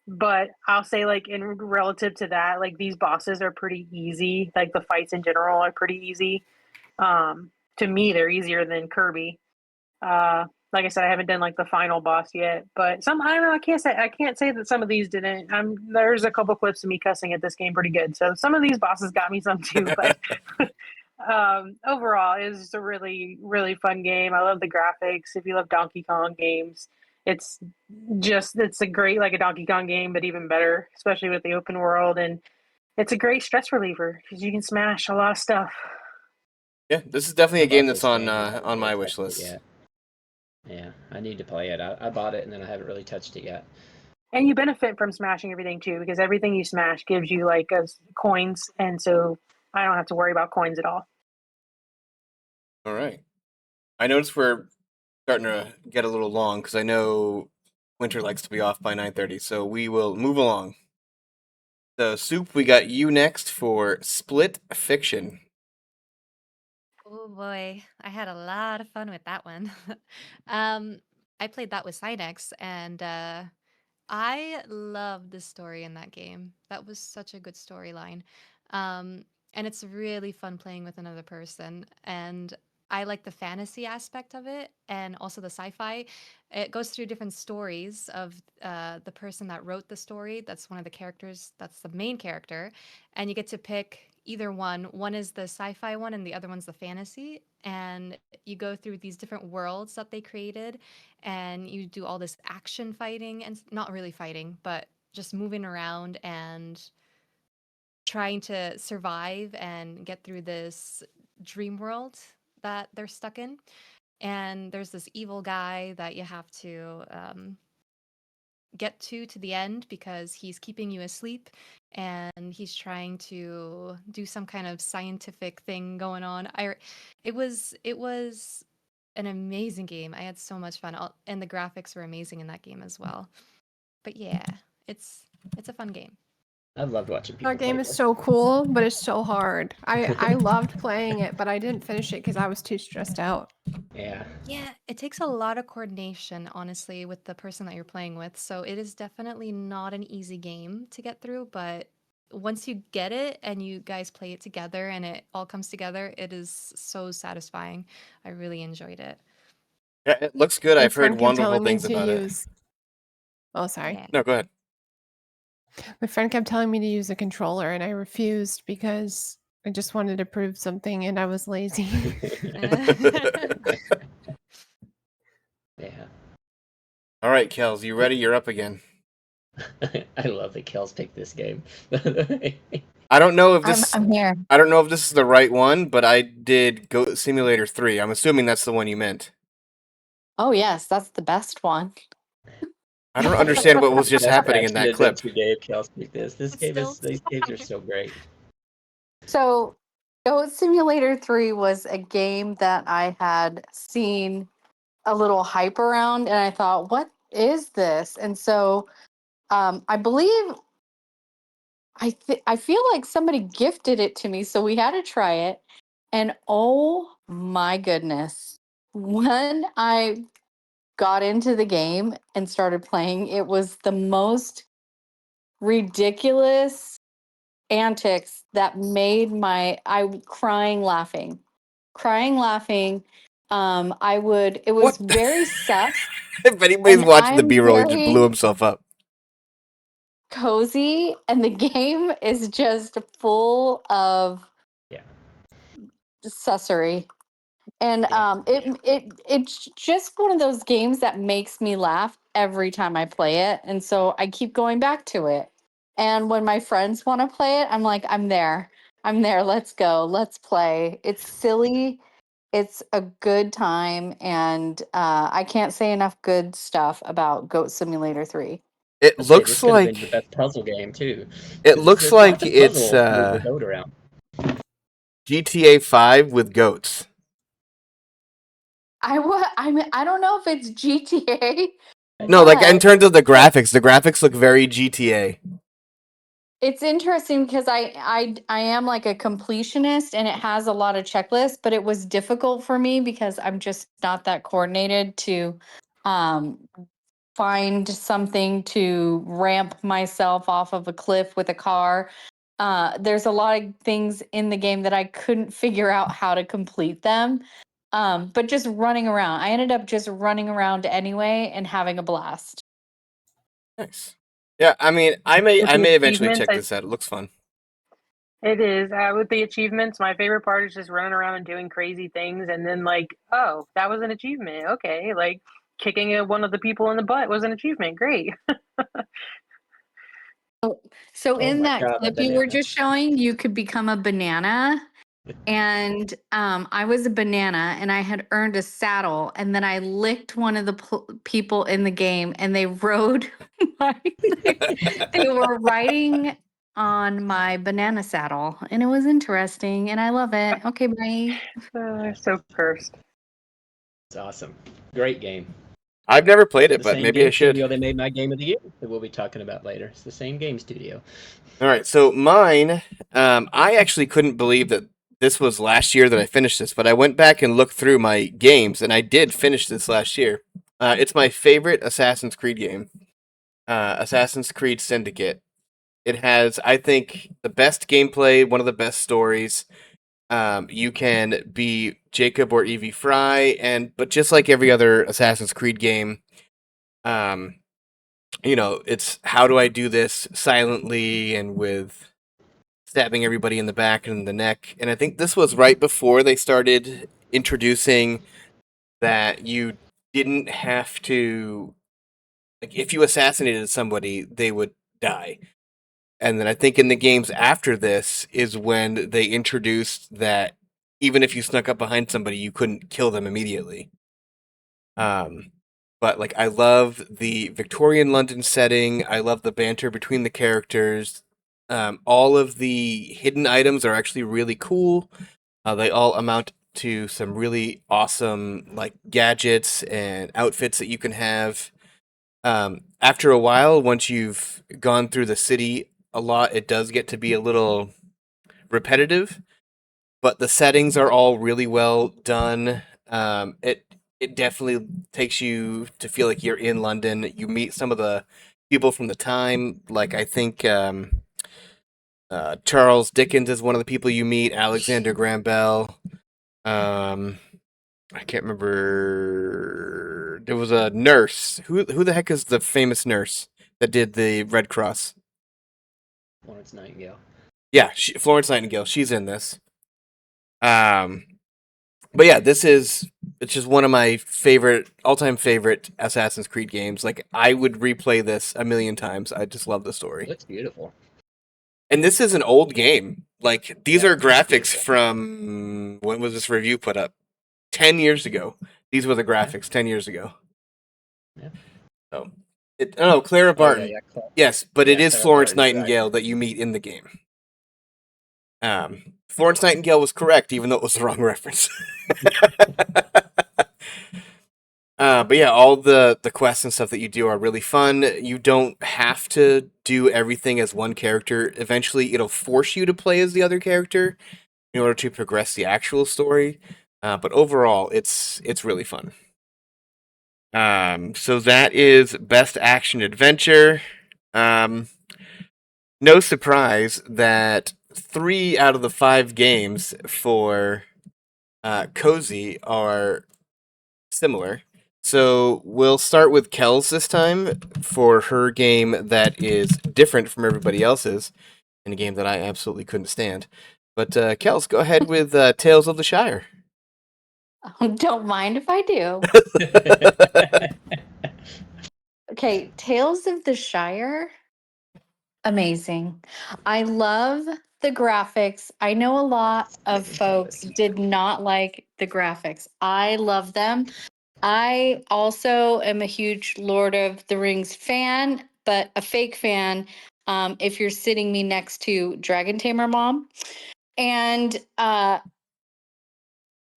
Speaker 7: But I'll say, like, in relative to that, like, these bosses are pretty easy. Like, the fights in general are pretty easy. To me, they're easier than Kirby. Uh, like I said, I haven't done like the final boss yet, but I don't know. I can't say that some of these didn't. There's a couple clips of me cussing at this game pretty good, so some of these bosses got me some too. But overall, it was just a really really fun game. I love the graphics. If you love Donkey Kong games, it's it's a great like a Donkey Kong game, but even better, especially with the open world, and it's a great stress reliever because you can smash a lot of stuff.
Speaker 3: Yeah, this is definitely
Speaker 6: I
Speaker 3: a game
Speaker 6: love
Speaker 3: that's
Speaker 6: this game. I haven't
Speaker 3: on my
Speaker 6: really
Speaker 3: wish
Speaker 6: touched it
Speaker 3: list.
Speaker 6: yet. Yeah, I need to play it. I bought it and then I haven't really touched it yet.
Speaker 7: And you benefit from smashing everything too, because everything you smash gives you like coins, and so I don't have to worry about coins at all.
Speaker 3: All right. I noticed we're starting to get a little long because I know Winter likes to be off by 9:30, so we will move along. So, Soup, we got you next for Split Fiction.
Speaker 5: Oh boy, I had a lot of fun with that one. um, I played that with Sinex, and I love the story in that game. That was such a good storyline. Um, and it's really fun playing with another person. And I like the fantasy aspect of it and also the sci-fi. It goes through different stories of the person that wrote the story. That's one of the characters. That's the main character. And you get to pick either one. One is the sci-fi one and the other one's the fantasy. And you go through these different worlds that they created, and you do all this action fighting and not really fighting, but just moving around and trying to survive and get through this dream world that they're stuck in. And there's this evil guy that you have to get to the end because he's keeping you asleep, and he's trying to do some kind of scientific thing going on. It was an amazing game. I had so much fun, and the graphics were amazing in that game as well. But yeah, it's a fun game.
Speaker 6: I loved watching people
Speaker 8: That game
Speaker 6: play
Speaker 8: is
Speaker 6: this.
Speaker 8: so cool, but it's so hard. I loved playing it, but I didn't finish it because I was too stressed out.
Speaker 6: Yeah.
Speaker 5: Yeah, it takes a lot of coordination, honestly, with the person that you're playing with. So it is definitely not an easy game to get through, but once you get it and you guys play it together and it all comes together, it is so satisfying. I really enjoyed it.
Speaker 3: Yeah, it looks good.
Speaker 8: My
Speaker 3: I've heard
Speaker 8: friend kept
Speaker 3: wonderful
Speaker 8: telling me
Speaker 3: things
Speaker 8: to
Speaker 3: about it.
Speaker 8: use. Oh, sorry.
Speaker 5: Yeah.
Speaker 3: No, go ahead.
Speaker 8: My friend kept telling me to use a controller, and I refused because I just wanted to prove something, and I was lazy.
Speaker 6: Yeah.
Speaker 3: All right, Kels, you ready? You're up again.
Speaker 6: I love that Kels picked this game.
Speaker 3: I don't know if this.
Speaker 9: I'm here.
Speaker 3: I don't know if this is the right one, but I did Goat Simulator 3. I'm assuming that's the one you meant.
Speaker 9: Oh yes, that's the best one.
Speaker 3: I don't understand what was just
Speaker 6: That's
Speaker 3: happening in that
Speaker 6: action
Speaker 3: clip.
Speaker 6: adventure game. Kels picked this. This
Speaker 5: It's
Speaker 6: game is.
Speaker 5: still
Speaker 6: These games are so great.
Speaker 9: So, Goat Simulator 3 was a game that I had seen a little hype around, and I thought, what is this? And so, I believe I feel like somebody gifted it to me, so we had to try it. And oh my goodness, when I got into the game and started playing, it was the most ridiculous antics that made I crying laughing. It was
Speaker 3: What?
Speaker 9: very sus,
Speaker 3: If anybody's
Speaker 9: and
Speaker 3: watching the
Speaker 9: I'm
Speaker 3: B-roll, he just blew
Speaker 9: very
Speaker 3: himself up.
Speaker 9: cozy, and the game is just full of
Speaker 6: Yeah.
Speaker 9: sussery. And
Speaker 6: Yeah.
Speaker 9: it's just one of those games that makes me laugh every time I play it. And so I keep going back to it. And when my friends want to play it, I'm like, I'm there. I'm there. Let's go. Let's play. It's silly. It's a good time. And I can't say enough good stuff about Goat Simulator 3.
Speaker 3: It
Speaker 6: Let's say this
Speaker 3: looks
Speaker 6: could have been your
Speaker 3: like
Speaker 6: best puzzle game too.
Speaker 3: it
Speaker 6: 'Cause
Speaker 3: looks
Speaker 6: there's
Speaker 3: like
Speaker 6: lots of
Speaker 3: it's
Speaker 6: puzzles to move the goat around.
Speaker 3: GTA 5 with goats.
Speaker 9: I don't know if it's GTA.
Speaker 3: No, like in
Speaker 9: But
Speaker 3: terms of the graphics look very GTA.
Speaker 9: it's interesting because I am like a completionist and it has a lot of checklists, but it was difficult for me because I'm just not that coordinated to um, find something to ramp myself off of a cliff with a car. There's a lot of things in the game that I couldn't figure out how to complete them. But just running around, I ended up just running around anyway and having a blast.
Speaker 3: Nice. Yeah, I mean, I
Speaker 7: With the
Speaker 3: may eventually
Speaker 7: achievements,
Speaker 3: check this out. It looks fun.
Speaker 7: it is. With the achievements, my favorite part is just running around and doing crazy things, and then like, oh, that was an achievement. Okay, like kicking one of the people in the butt was an achievement. Great.
Speaker 9: So
Speaker 6: Oh
Speaker 9: in
Speaker 6: my
Speaker 9: that
Speaker 6: god, that
Speaker 9: clip you were
Speaker 6: banana.
Speaker 9: just showing, you could become a banana. And I was a banana and I had earned a saddle. And then I licked one of the people in the game and they rode my, they were riding on my banana saddle. And it was interesting and I love it. Okay, bye.
Speaker 7: So cursed.
Speaker 6: It's awesome. Great game.
Speaker 3: I've never played
Speaker 6: The
Speaker 3: it, but
Speaker 6: same
Speaker 3: maybe I
Speaker 6: game
Speaker 3: should.
Speaker 6: studio that made my game of the year that we'll be talking about later. It's the same game studio.
Speaker 3: All right, so mine, I actually couldn't believe that this was last year that I finished this, but I went back and looked through my games, and I did finish this last year. It's my favorite Assassin's Creed game, Assassin's Creed Syndicate. It has, I think, the best gameplay, one of the best stories. You can be Jacob or Evie Fry, but just like every other Assassin's Creed game, it's how do I do this silently and with stabbing everybody in the back and the neck. And I think this was right before they started introducing that you didn't have to, like, if you assassinated somebody, they would die. And then I think in the games after this is when they introduced that even if you snuck up behind somebody, you couldn't kill them immediately. But like I love the Victorian London setting. I love the banter between the characters. All of the hidden items are actually really cool. They all amount to some really awesome like gadgets and outfits that you can have. After a while, once you've gone through the city a lot, it does get to be a little repetitive, but the settings are all really well done. It definitely takes you to feel like you're in London. You meet some of the people from the time, like I think Charles Dickens is one of the people you meet. Alexander Graham Bell. I can't remember. There was a nurse. Who the heck is the famous nurse that did the Red Cross?
Speaker 6: Florence Nightingale.
Speaker 3: Yeah, Florence Nightingale. She's in this. But yeah, it's just one of my all-time favorite Assassin's Creed games. Like, I would replay this a million times. I just love the
Speaker 6: It
Speaker 3: story.
Speaker 6: looks beautiful.
Speaker 3: And this is an old game. Like, these
Speaker 6: Yeah,
Speaker 3: are
Speaker 6: it's
Speaker 3: graphics
Speaker 6: beautiful.
Speaker 3: from when was this review put up? 10 years ago. These were the graphics 10 years ago.
Speaker 6: Yeah.
Speaker 3: So, Clara Barton.
Speaker 6: Oh, yeah.
Speaker 3: Yes, but it
Speaker 6: Yeah,
Speaker 3: is
Speaker 6: Clara
Speaker 3: Florence
Speaker 6: Barton, right.
Speaker 3: Nightingale that you meet in the game. Florence Nightingale was correct, even though it was the wrong reference. But yeah, all the quests and stuff that you do are really fun. You don't have to do everything as one character. Eventually, it'll force you to play as the other character in order to progress the actual story. But overall, it's really fun. So that is Best Action Adventure. No surprise that 3 out of the 5 games for Cozy are similar. So we'll start with Kells this time for her game that is different from everybody else's, in a game that I absolutely couldn't stand. But Kells, go ahead with Tales of the Shire.
Speaker 9: Don't mind if I do. Okay, Tales of the Shire. Amazing. I love the graphics. I know a lot of folks did not like the graphics. I love them. I also am a huge Lord of the Rings fan, but a fake fan if you're sitting me next to Dragon Tamer Mom. And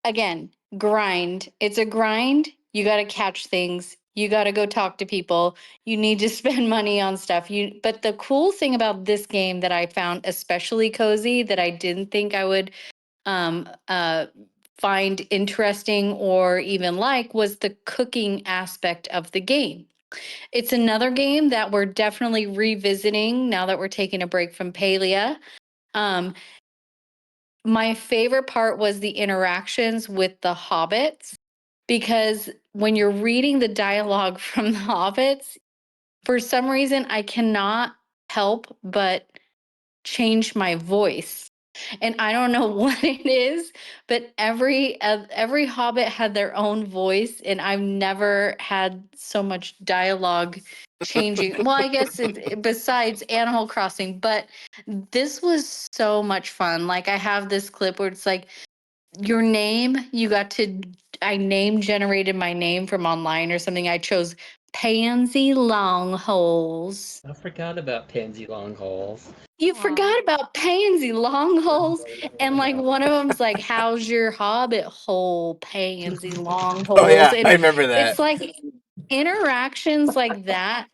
Speaker 9: again, grind. It's a grind. You got to catch things. You got to go talk to people. You need to spend money on stuff. But the cool thing about this game that I found especially cozy that I didn't think I would find interesting or even like was the cooking aspect of the game. It's another game that we're definitely revisiting now that we're taking a break from Palia. My favorite part was the interactions with the hobbits, because when you're reading the dialogue from the hobbits, for some reason I cannot help but change my voice. And I don't know what it is, but every hobbit had their own voice, and I've never had so much dialogue changing. Well, I guess besides Animal Crossing, but this was so much fun. Like, I have this clip where it's like your name, I name generated my name from online or something. I chose Pansy Longholes.
Speaker 6: I forgot about Pansy Longholes.
Speaker 9: You forgot about Pansy Longholes, and like one of them's like, "How's your hobbit hole, Pansy Longholes?"
Speaker 3: Oh yeah,
Speaker 9: And
Speaker 3: I remember that.
Speaker 9: it's like interactions like that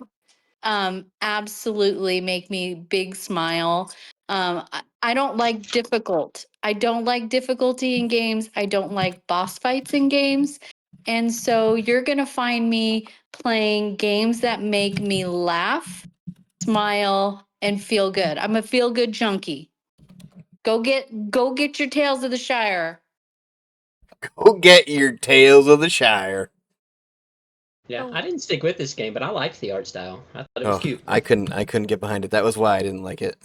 Speaker 9: absolutely make me big smile. I don't like difficult. I don't like difficulty in games. I don't like boss fights in games. And so you're going to find me playing games that make me laugh, smile, and feel good. I'm a feel good junkie. Go get your Tales of the Shire.
Speaker 3: Go get your Tales of the Shire.
Speaker 6: Yeah, I didn't stick with this game, but I liked the art style. I thought it was cute.
Speaker 3: I couldn't get behind it. That was why I didn't like it.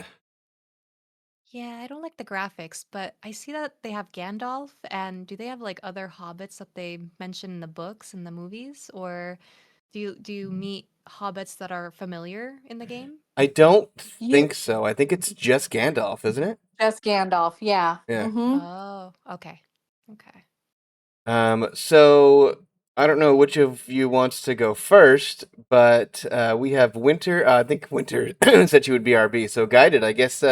Speaker 5: Yeah, I don't like the graphics, but I see that they have Gandalf, and do they have like other hobbits that they mention in the books and the movies, or do you meet hobbits that are familiar in the game?
Speaker 3: I don't think so. I think it's just Gandalf, isn't it?
Speaker 9: Just Gandalf, yeah.
Speaker 3: Yeah.
Speaker 9: Mhm.
Speaker 5: Oh, okay. Okay.
Speaker 3: So I don't know which of you wants to go first, but we have Winter. I think Winter said she would be RB. So Guided, I guess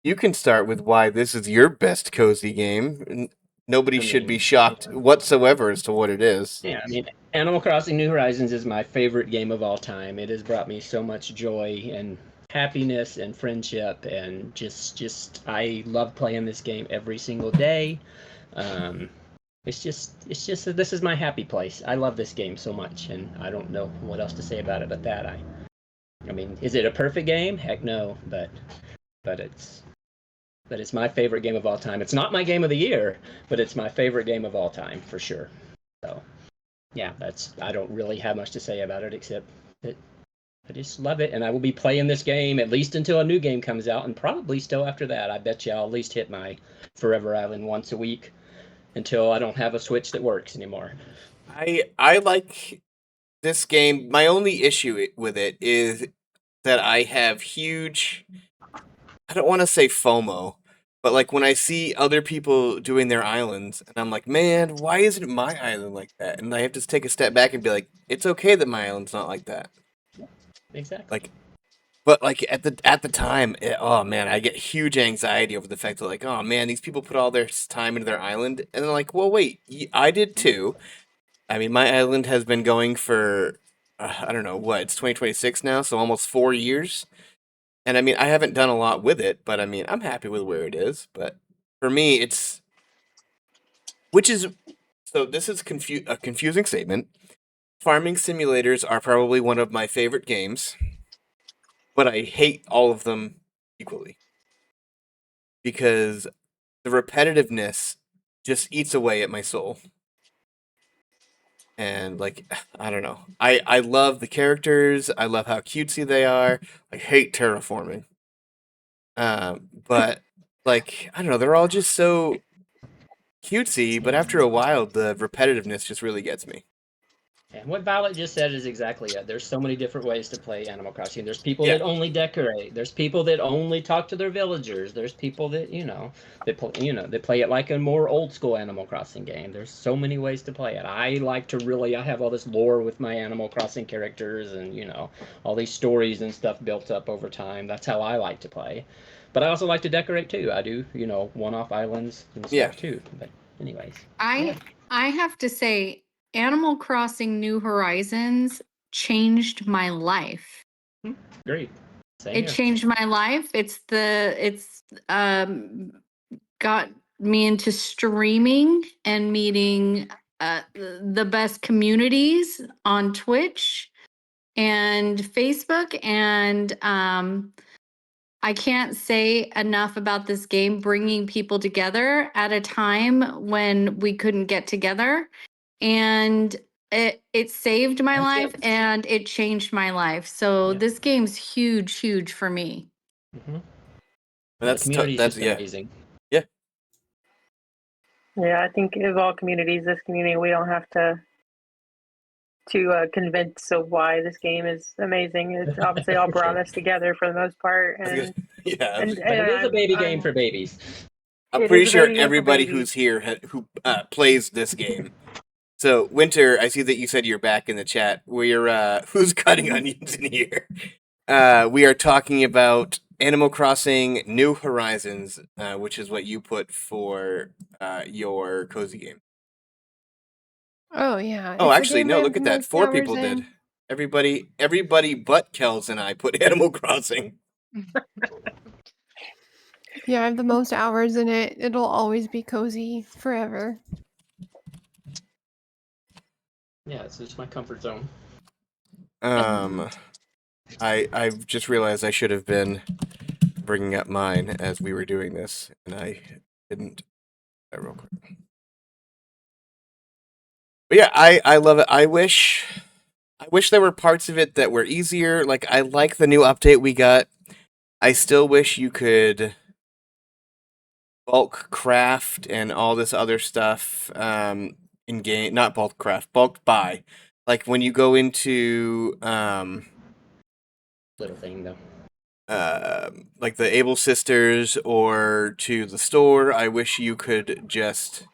Speaker 3: you can start with why this is your best cozy game. nobody
Speaker 6: I
Speaker 3: should be
Speaker 6: mean,
Speaker 3: shocked whatsoever as to what it is.
Speaker 6: yeah, I mean, Animal Crossing New Horizons is my favorite game of all time. It has brought me so much joy and happiness and friendship, and just I love playing this game every single day. Um, it's just that this is my happy place. I love this game so much, and I don't know what else to say about it but that. I mean, is it a perfect game? Heck no, but it's my favorite game of all time. It's not my game of the year, but it's my favorite game of all time for sure. So, yeah, I don't really have much to say about it except that I just love it, and I will be playing this game at least until a new game comes out, and probably still after that. I bet you I'll at least hit my Forever Island once a week until I don't have a Switch that works anymore.
Speaker 3: I like this game. My only issue with it is that I have huge, I don't want to say FOMO, but like when I see other people doing their islands, and I'm like, man, why isn't my island like that? And I have to take a step back and be like, it's okay that my island's not like that.
Speaker 6: Exactly.
Speaker 3: Like, but like at the time, oh man, I get huge anxiety over the fact that like, oh man, these people put all their time into their island, and they're like, well, wait, I did too. I mean, my island has been going for I don't know what, it's 2026 now, so almost 4 years. And I mean, I haven't done a lot with it, but I mean, I'm happy with where it is. But for me, which is, so this is a confusing statement. Farming simulators are probably one of my favorite games, but I hate all of them equally because the repetitiveness just eats away at my soul. And like, I don't know. I love the characters. I love how cutesy they are. I hate terraforming. But like, I don't know, they're all just so cutesy, but after a while the repetitiveness just really gets me.
Speaker 6: And what Violet just said is exactly it. There's so many different ways to play Animal Crossing. There's people
Speaker 3: Yeah.
Speaker 6: that only decorate. There's people that only talk to their villagers. There's people that they play it like a more old school Animal Crossing game. There's so many ways to play it. I have all this lore with my Animal Crossing characters, and all these stories and stuff built up over time. That's how I like to play. But I also like to decorate too. I do, one-off islands and stuff
Speaker 3: Yeah.
Speaker 6: too. But anyways,
Speaker 9: I have to say, Animal Crossing New Horizons changed my life.
Speaker 6: great. Same
Speaker 9: It
Speaker 6: here.
Speaker 9: changed my life. It's got me into streaming and meeting the best communities on Twitch and Facebook, and I can't say enough about this game bringing people together at a time when we couldn't get together, and it saved my life and it changed my life. So
Speaker 6: Yeah.
Speaker 9: this game's huge for me.
Speaker 6: Mm-hmm.
Speaker 3: That's
Speaker 6: the community is
Speaker 3: that's
Speaker 6: just
Speaker 3: yeah.
Speaker 6: amazing.
Speaker 7: Yeah, I think of all communities, this community, we don't have to convince of why this game is amazing. It's obviously all brought us together for the most part, and
Speaker 3: Yeah.
Speaker 7: and,
Speaker 6: But it is a baby game
Speaker 7: I'm-
Speaker 6: for babies.
Speaker 3: I'm
Speaker 7: It
Speaker 3: pretty
Speaker 7: is a
Speaker 3: sure
Speaker 7: baby game for
Speaker 3: everybody
Speaker 7: babies.
Speaker 3: who's here who plays this game. So Winter, I see that you said you're back in the chat. We're who's cutting onions in here? We are talking about Animal Crossing New Horizons, which is what you put for your cozy game.
Speaker 8: Oh yeah.
Speaker 3: Oh,
Speaker 8: it's a
Speaker 3: actually,
Speaker 8: game
Speaker 3: no.
Speaker 8: I
Speaker 3: Look at that.
Speaker 8: most
Speaker 3: 4
Speaker 8: hours
Speaker 3: people did.
Speaker 8: in.
Speaker 3: Everybody but Kels and I put Animal Crossing.
Speaker 8: Yeah, I have the most hours in it. It'll always be cozy forever.
Speaker 6: Yeah, it's just my comfort zone.
Speaker 3: I've just realized I should have been bringing up mine as we were doing this, and I didn't. Real quick. But yeah, I love it. I wish there were parts of it that were easier. Like, I like the new update we got. I still wish you could bulk craft and all this other stuff in game. Not bulk craft, bulk buy. Like when you go into
Speaker 6: Little thing though.
Speaker 3: like the Able Sisters or to the store, I wish you could just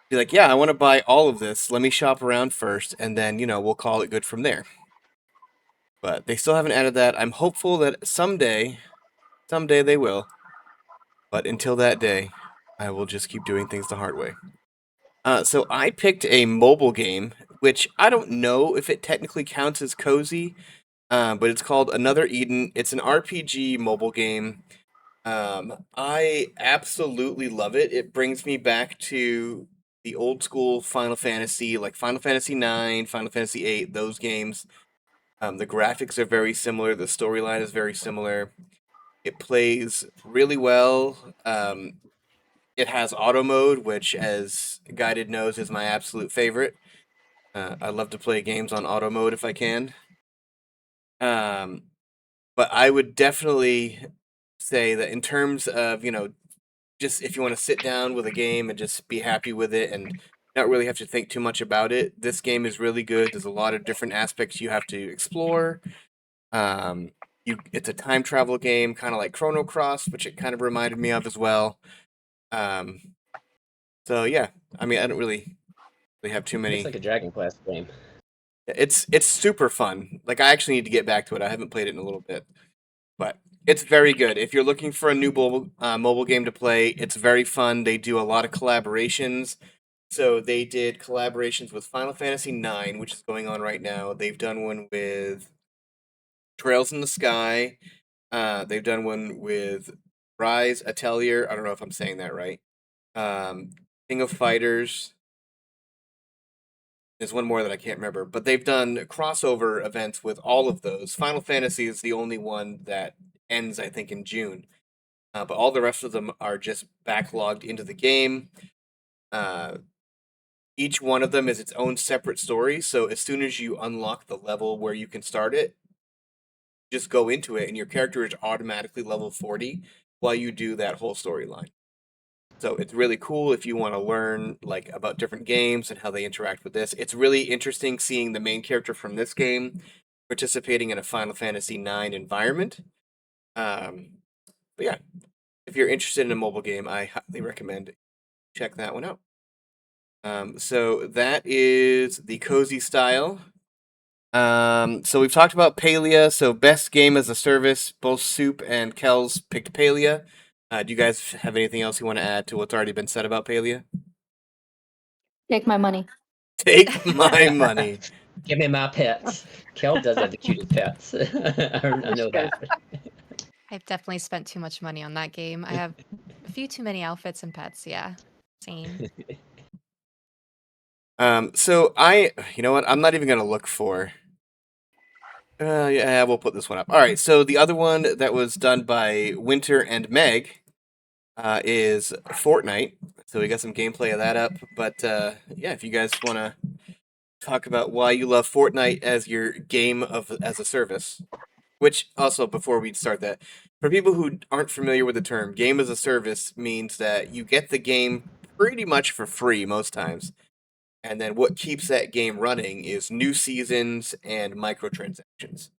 Speaker 3: be like, yeah, I want to buy all of this. Let me shop around first, and then, we'll call it good from there. But they still haven't added that. I'm hopeful that someday they will. But until that day, I will just keep doing things the hard way. So I picked a mobile game, which I don't know if it technically counts as cozy, but it's called Another Eden. It's an RPG mobile game. I absolutely love it. It brings me back to the old school Final Fantasy, like Final Fantasy IX, Final Fantasy VIII, those games. The graphics are very similar. The storyline is very similar. It plays really well. It has auto mode, which, as Guided knows, is my absolute favorite. I love to play games on auto mode if I can. But I would definitely say that in terms of, just if you want to sit down with a game and just be happy with it and not really have to think too much about it, this game is really good. There's a lot of different aspects you have to explore. It's a time travel game, kind of like Chrono Cross, which it kind of reminded me of as well. So yeah, I mean, I don't really have too many.
Speaker 6: It's like a Dragon Quest game.
Speaker 3: It's super fun. Like, I actually need to get back to it. I haven't played it in a little bit, but it's very good. If you're looking for a new mobile game to play, it's very fun. They do a lot of collaborations. So they did collaborations with Final Fantasy IX, which is going on right now. They've done one with Trails in the Sky. They've done one with Rise Atelier. I don't know if I'm saying that right. King of Fighters. There's one more that I can't remember, but they've done crossover events with all of those. Final Fantasy is the only one that ends, I think, in June. But all the rest of them are just backlogged into the game. Each one of them is its own separate story, so as soon as you unlock the level where you can start it, just go into it, and your character is automatically level 40 while you do that whole storyline. So it's really cool if you want to learn about different games and how they interact with this. It's really interesting seeing the main character from this game participating in a Final Fantasy IX environment. But yeah, if you're interested in a mobile game, I highly recommend check that one out. So that is the cozy style. So we've talked about Palia. So best game as a service, both Soup and Kells picked Palia. Do you guys have anything else you want to add to what's already been said about Palia?
Speaker 9: Take my money.
Speaker 3: Take my money.
Speaker 6: Give me my pets. Kel does have the cutest pets. I know that.
Speaker 5: I've definitely spent too much money on that game. I have a few too many outfits and pets. Yeah, same.
Speaker 3: So you know what? I'm not even gonna look for. Yeah, we'll put this one up. All right. So the other one that was done by Winter and Meg is Fortnite. So we got some gameplay of that up. But yeah, if you guys want to talk about why you love Fortnite as your game as a service, which also, before we start that, for people who aren't familiar with the term, game as a service means that you get the game pretty much for free most times. And then what keeps that game running is new seasons and microtransactions.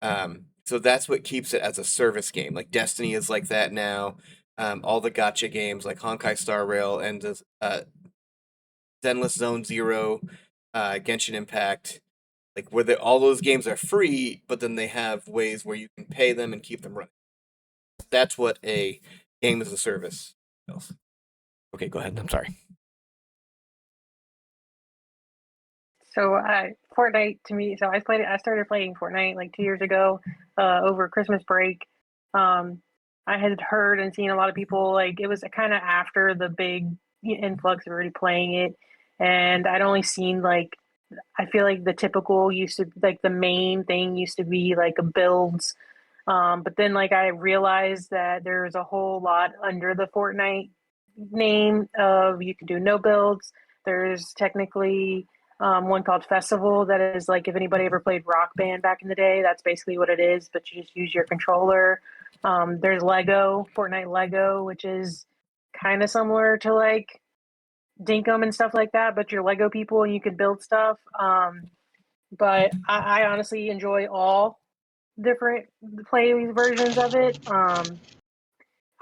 Speaker 3: So that's what keeps it as a service game. Like Destiny is like that now. All the gacha games like Honkai Star Rail and Zenless Zone Zero, Genshin Impact, where all those games are free, but then they have ways where you can pay them and keep them running. That's what a game as a service is. Okay, go ahead. I'm sorry.
Speaker 7: So Fortnite to me, so I started playing Fortnite like 2 years ago over Christmas break. I had heard and seen a lot of people, it was kind of after the big influx of already playing it. And I'd only seen I feel like the typical used to, the main thing used to be builds. But then I realized that there's a whole lot under the Fortnite name of, you can do no builds. There's technically one called Festival that is if anybody ever played Rock Band back in the day, that's basically what it is, but you just use your controller. There's Lego, Fortnite Lego, which is kind of similar to Dinkum and stuff like that, but you're Lego people and you can build stuff. But I honestly enjoy all different play versions of it.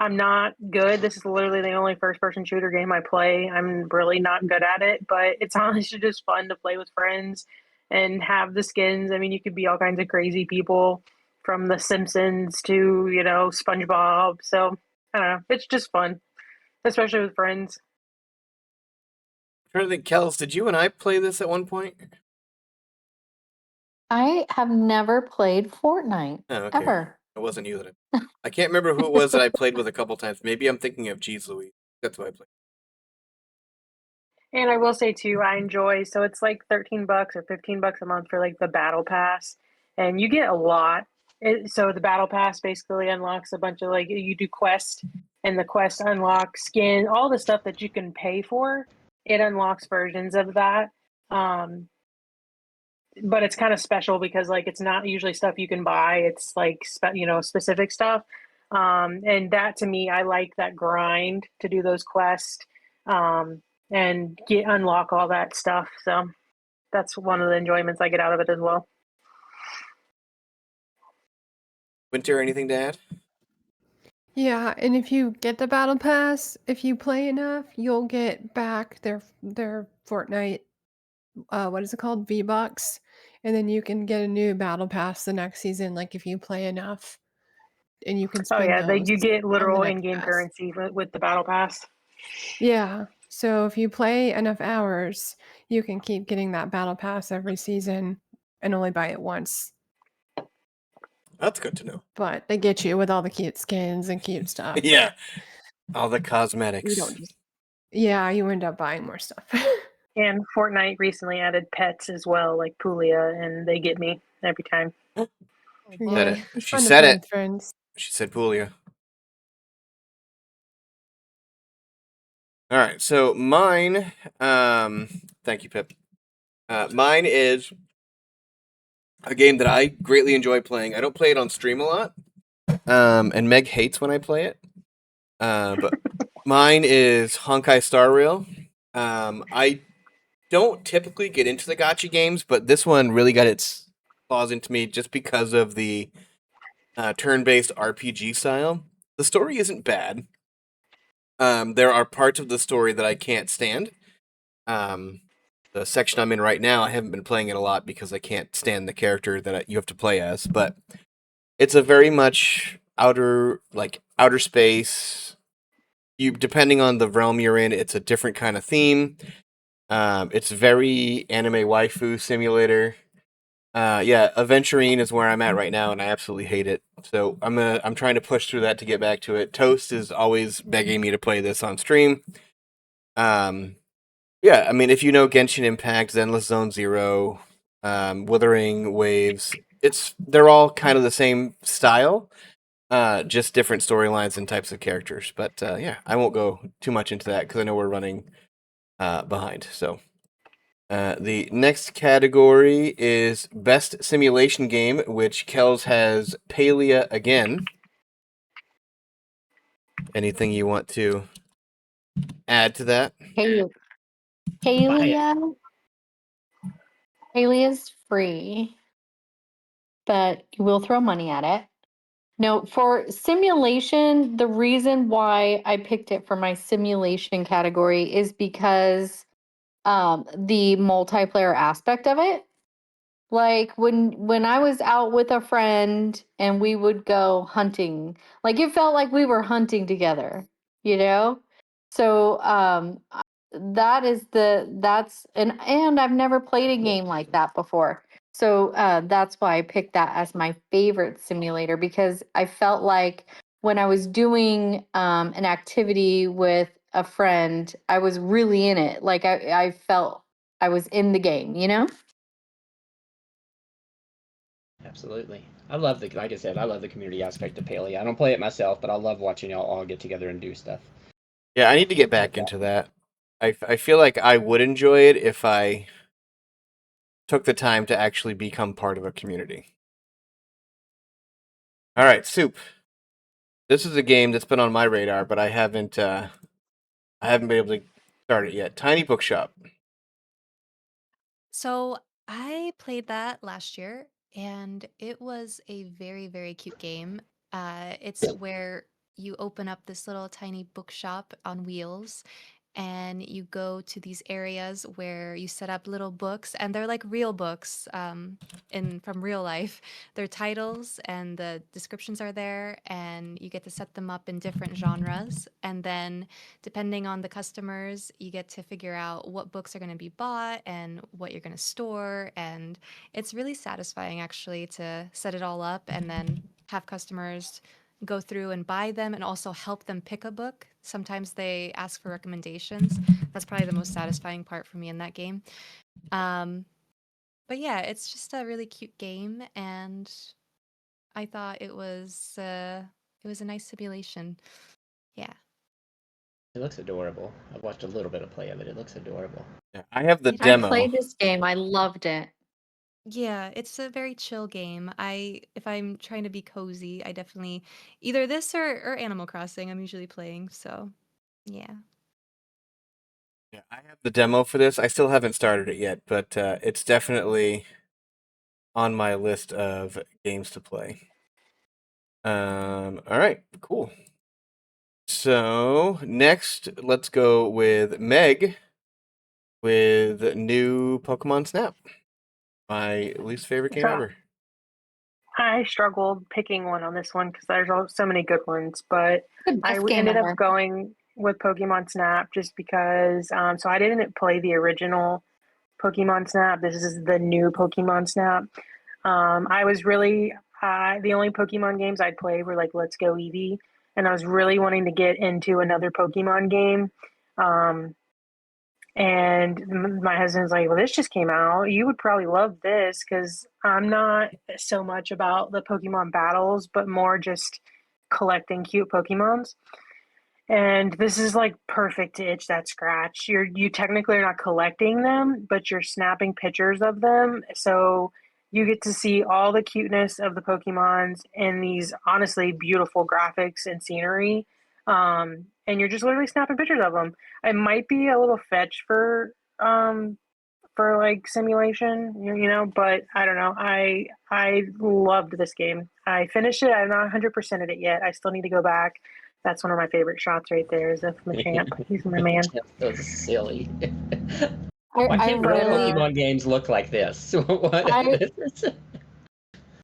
Speaker 7: I'm not good. This is literally the only first-person shooter game I play. I'm really not good at it, but it's honestly just fun to play with friends and have the skins. I mean, you could be all kinds of crazy people, from The Simpsons to, SpongeBob. So, I don't know. It's just fun. especially with friends.
Speaker 3: I'm trying to think, Kels, did you and I play this at one point?
Speaker 9: I have never played Fortnite
Speaker 3: Oh, okay.
Speaker 9: ever.
Speaker 3: It wasn't you that I can't remember who it was that I played with a couple times. Maybe I'm thinking of Jeez Louise. That's who I played.
Speaker 7: And I will say too, I enjoy, so it's like $13 or $15 a month for like the battle pass, and you get a lot. So the battle pass basically unlocks a bunch of, like, you do quest, and the quest unlocks skin, all the stuff that you can pay for. It unlocks versions of that. But it's kind of special because, like, it's not usually stuff you can buy. It's like specific stuff. And that, to me, I like that grind to do those quests. And unlock all that stuff. So that's one of the enjoyments I get out of it as well.
Speaker 3: Winter, anything to add?
Speaker 8: Yeah, and if you get the battle pass, if you play enough, you'll get back their Fortnite what is it called? V-Bucks. And then you can get a new battle pass the next season, like if you play enough. And you can
Speaker 7: Oh
Speaker 8: spend
Speaker 7: yeah,
Speaker 8: those
Speaker 7: you get
Speaker 8: on the
Speaker 7: literal
Speaker 8: next
Speaker 7: in-game
Speaker 8: pass.
Speaker 7: currency with the battle pass.
Speaker 8: Yeah. So if you play enough hours, you can keep getting that battle pass every season and only buy it once.
Speaker 3: That's good to know.
Speaker 8: But they get you with all the cute skins and cute stuff.
Speaker 3: Yeah. All the cosmetics.
Speaker 8: You don't just you end up buying more stuff.
Speaker 7: And Fortnite recently added pets as well, like Poolia, and they get me every time.
Speaker 3: Said
Speaker 8: Yeah,
Speaker 3: it.
Speaker 8: it's
Speaker 3: She
Speaker 8: fun to
Speaker 3: said
Speaker 8: play
Speaker 3: it.
Speaker 8: with friends.
Speaker 3: She said Poolia. All right, so mine. Thank you, Pip. Mine is a game that I greatly enjoy playing. I don't play it on stream a lot, and Meg hates when I play it. But mine is Honkai Star Rail. I don't typically get into the gacha games, but this one really got its claws into me just because of the turn-based RPG style. The story isn't bad. There are parts of the story that I can't stand. The section I'm in right now, I haven't been playing it a lot because I can't stand the character that you have to play as. But it's a very much outer space. You, depending on the realm you're in, it's a different kind of theme. It's very anime waifu simulator. Aventurine is where I'm at right now, and I absolutely hate it. So I'm trying to push through that to get back to it. Toast is always begging me to play this on stream. I mean, if you know Genshin Impact, Zenless Zone Zero, Wuthering Waves, they're all kind of the same style, just different storylines and types of characters. But I won't go too much into that because I know we're running behind. So. The next category is Best Simulation Game, which Kels has Palia again. Anything you want to add to that?
Speaker 9: Palia is free, but you will throw money at it. No, for simulation, the reason why I picked it for my simulation category is because the multiplayer aspect of it. Like when I was out with a friend and we would go hunting, like it felt like we were hunting together, you know? So and I've never played a game like that before. So that's why I picked that as my favorite simulator, because I felt like when I was doing an activity with a friend, I was really in it. Like I felt I was in the game, you know?
Speaker 6: Absolutely. Like I said, I love the community aspect of Paley. I don't play it myself, but I love watching y'all all get together and do stuff.
Speaker 3: Yeah, I need to get back into that. I feel like I would enjoy it if I took the time to actually become part of a community. All right, Soup. This is a game that's been on my radar, but I haven't been able to start it yet. Tiny Bookshop.
Speaker 5: So I played that last year, and it was a very, very cute game. It's where you open up this little tiny bookshop on wheels, and you go to these areas where you set up little books, and they're like real books from real life. Their titles and the descriptions are there, and you get to set them up in different genres. And then, depending on the customers, you get to figure out what books are going to be bought and what you're going to store. And it's really satisfying, actually, to set it all up and then have customers go through and buy them and also help them pick a book. Sometimes they ask for recommendations. That's probably the most satisfying part for me in that game. But yeah, it's just a really cute game, and I thought it was a nice simulation. Yeah.
Speaker 6: It looks adorable. I've watched a little bit of play of it. It looks adorable.
Speaker 3: Yeah, I have the
Speaker 5: I
Speaker 9: I
Speaker 3: demo.
Speaker 9: played this game. I loved it.
Speaker 5: Yeah, it's a very chill game. If I'm trying to be cozy, I definitely either this or Animal Crossing I'm usually playing, so yeah.
Speaker 3: Yeah, I have the demo for this. I still haven't started it yet, but it's definitely on my list of games to play. All right, cool. So next, let's go with Meg with new Pokemon Snap, my least favorite game
Speaker 7: So
Speaker 3: ever.
Speaker 7: I struggled picking one on this one because there's so many good ones, but
Speaker 9: The
Speaker 7: I
Speaker 9: best game
Speaker 7: ended up
Speaker 9: ever.
Speaker 7: going with Pokemon Snap just because. So I didn't play the original Pokemon Snap. This is the new Pokemon Snap. I was really the only Pokemon games I'd play were like Let's Go Eevee, and I was really wanting to get into another Pokemon game. And my husband's like, "Well, this just came out. You would probably love this because I'm not so much about the Pokemon battles, but more just collecting cute Pokemons." And this is like perfect to itch that scratch. You technically are not collecting them, but you're snapping pictures of them. So you get to see all the cuteness of the Pokemons and these honestly beautiful graphics and scenery. And you're just literally snapping pictures of them. It might be a little fetch for like simulation, but I don't know. I loved this game. I finished it. I'm not 100% at it yet. I still need to go back. That's one of my favorite shots right there is of Machamp. He's my man.
Speaker 6: So silly.
Speaker 9: I,
Speaker 6: Why
Speaker 9: I
Speaker 6: can't real
Speaker 9: really,
Speaker 6: Pokemon games look like this? What?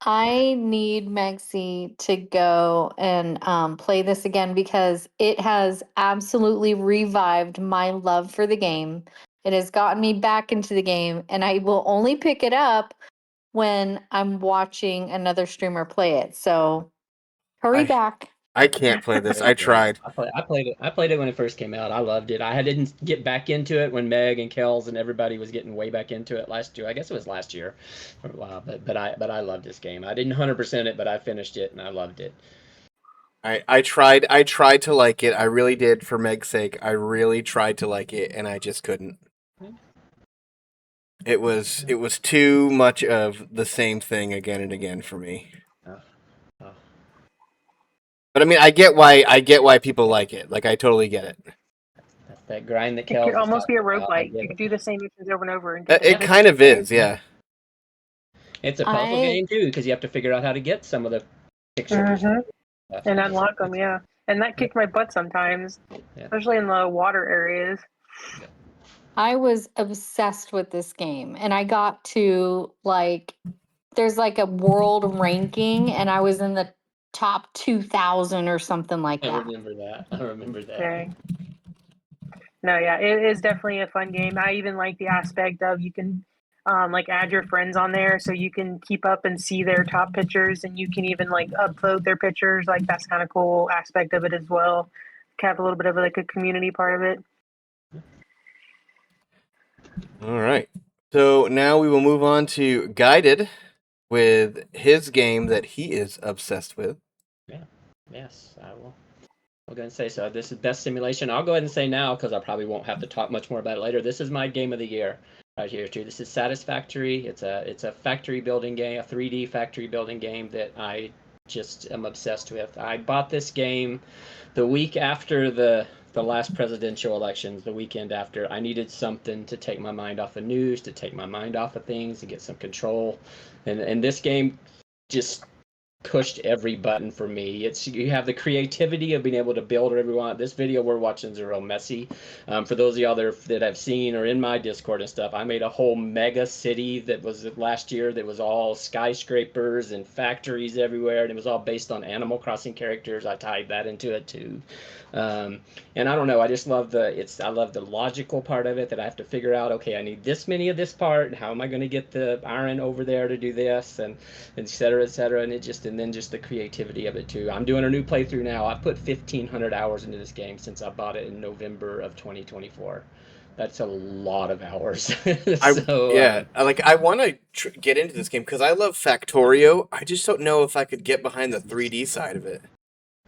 Speaker 9: I need Megzy to go and play this again because it has absolutely revived my love for the game. It has gotten me back into the game, and I will only pick it up when I'm watching another streamer play it. So hurry
Speaker 3: I-
Speaker 9: back.
Speaker 3: I can't play this. I tried.
Speaker 6: I played it. I played it when it first came out. I loved it. I didn't get back into it when Meg and Kels and everybody was getting way back into it last year. I guess it was last year for a while. But I loved this game. I didn't 100% it, but I finished it and I loved it.
Speaker 3: I tried to like it. I really did for Meg's sake. I really tried to like it, and I just couldn't. It was too much of the same thing again and again for me. But I mean, I get why people like it. Like, I totally get it.
Speaker 6: That's that grind that
Speaker 7: It
Speaker 6: Kels
Speaker 7: could
Speaker 6: was
Speaker 7: almost be a
Speaker 6: talking about. I
Speaker 7: roguelike.
Speaker 6: get
Speaker 7: You could
Speaker 6: it.
Speaker 7: do the same missions over and over. And
Speaker 3: It kind of is, yeah.
Speaker 6: It's a puzzle game too because you have to figure out how to get some of the pictures.
Speaker 7: And unlock them, yeah. And that kicked my butt sometimes, especially in the water areas.
Speaker 9: I was obsessed with this game, and I got to there's like a world ranking, and I was in the top 2,000 or something like
Speaker 6: I
Speaker 9: that.
Speaker 6: remember that. I remember that.
Speaker 7: Okay. No, yeah, it is definitely a fun game. I even like the aspect of you can like add your friends on there so you can keep up and see their top pictures, and you can even like upvote their pictures. Like that's kind of cool aspect of it as well. Have a little bit of like a community part of it.
Speaker 3: All right. So now we will move on to Guided with his game that he is obsessed with.
Speaker 6: Yeah. Yes, I will. I'll go ahead and say so. This is best simulation. I'll go ahead and say now because I probably won't have to talk much more about it later. This is my game of the year right here too. This is Satisfactory. It's a factory building game, a 3D factory building game that I just am obsessed with. I bought this game the week after the last presidential elections, the weekend after. I needed something to take my mind off the news, to take my mind off of things, to get some control. And this game just pushed every button for me. You have the creativity of being able to build whatever you want. This video we're watching is real messy. For those of y'all that have seen or in my Discord and stuff, I made a whole mega city that was last year that was all skyscrapers and factories everywhere, and it was all based on Animal Crossing characters. I tied that into it too. And I don't know, I just love I love the logical part of it, that I have to figure out, okay, I need this many of this part, and how am I going to get the iron over there to do this, and et cetera, and and then just the creativity of it too. I'm doing a new playthrough now. I've put 1,500 hours into this game since I bought it in November of 2024. That's a lot of hours.
Speaker 3: I want to get into this game because I love Factorio. I just don't know if I could get behind the 3D side of it.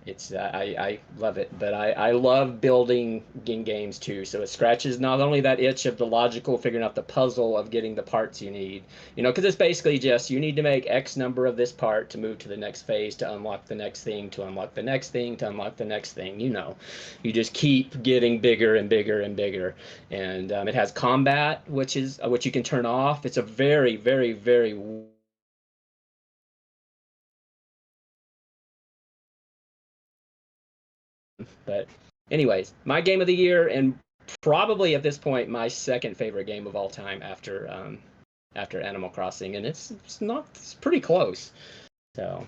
Speaker 6: I love it, but I love building games too. So it scratches not only that itch of the logical, figuring out the puzzle of getting the parts you need, because it's basically just you need to make X number of this part to move to the next phase, to unlock the next thing, to unlock the next thing, to unlock the next thing. You just keep getting bigger and bigger and bigger, and it has combat, which you can turn off. It's a very, very, very But anyways, my game of the year, and probably at this point my second favorite game of all time after Animal Crossing, and it's pretty close. So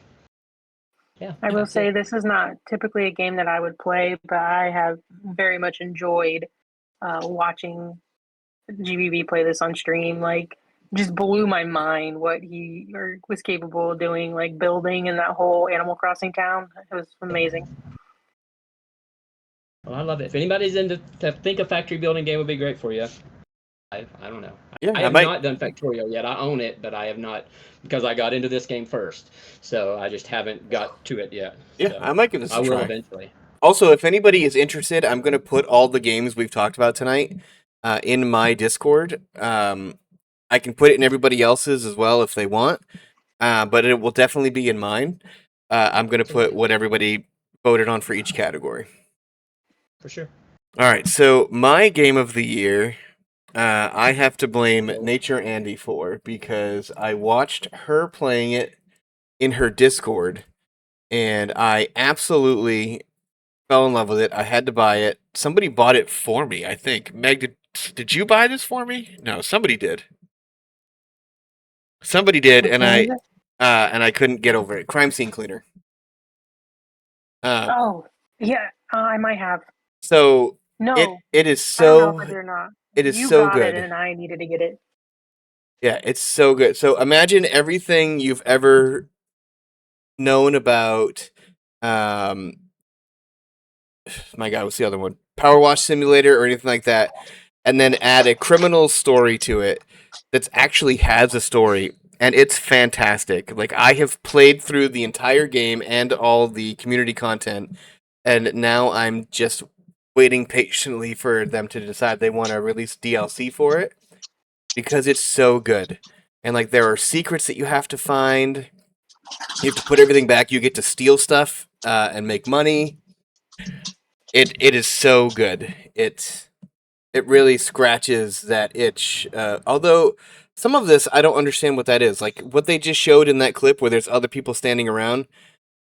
Speaker 6: yeah.
Speaker 7: I will say this is not typically a game that I would play, but I have very much enjoyed watching GBB play this on stream. Like, just blew my mind what he was capable of doing, like building in that whole Animal Crossing town. It was amazing.
Speaker 6: Well, I love it. If anybody's into think a factory building game would be great for you. I don't know.
Speaker 3: Yeah,
Speaker 6: I have not done Factorio yet. I own it, but I have not, because I got into this game first. So I just haven't got to it yet.
Speaker 3: Yeah,
Speaker 6: so
Speaker 3: I might give this a try.
Speaker 6: I will eventually.
Speaker 3: Also, if anybody is interested, I'm going to put all the games we've talked about tonight in my Discord. I can put it in everybody else's as well if they want, but it will definitely be in mine. I'm going to put what everybody voted on for each category.
Speaker 6: For sure.
Speaker 3: All right, so my game of the year, I have to blame Nature Andy for, because I watched her playing it in her Discord, and I absolutely fell in love with it. I had to buy it. Somebody bought it for me, I think. Meg, did you buy this for me? No, somebody did. Somebody did, and I couldn't get over it. Crime Scene Cleaner.
Speaker 7: Oh, yeah, I might have.
Speaker 3: So
Speaker 7: no,
Speaker 3: it is so.
Speaker 7: I don't know if not.
Speaker 3: It is
Speaker 7: you
Speaker 3: so
Speaker 7: got
Speaker 3: good,
Speaker 7: it and I needed to get it.
Speaker 3: Yeah, it's so good. So imagine everything you've ever known about. My God, what's the other one? Power Wash Simulator or anything like that, and then add a criminal story to it that actually has a story, and it's fantastic. Like, I have played through the entire game and all the community content, and now I'm just waiting patiently for them to decide they want to release DLC for it, because it's so good. And like, there are secrets that you have to find. You have to put everything back. You get to steal stuff and make money. It is so good. It really scratches that itch. Although some of this I don't understand what that is. Like what they just showed in that clip where there's other people standing around.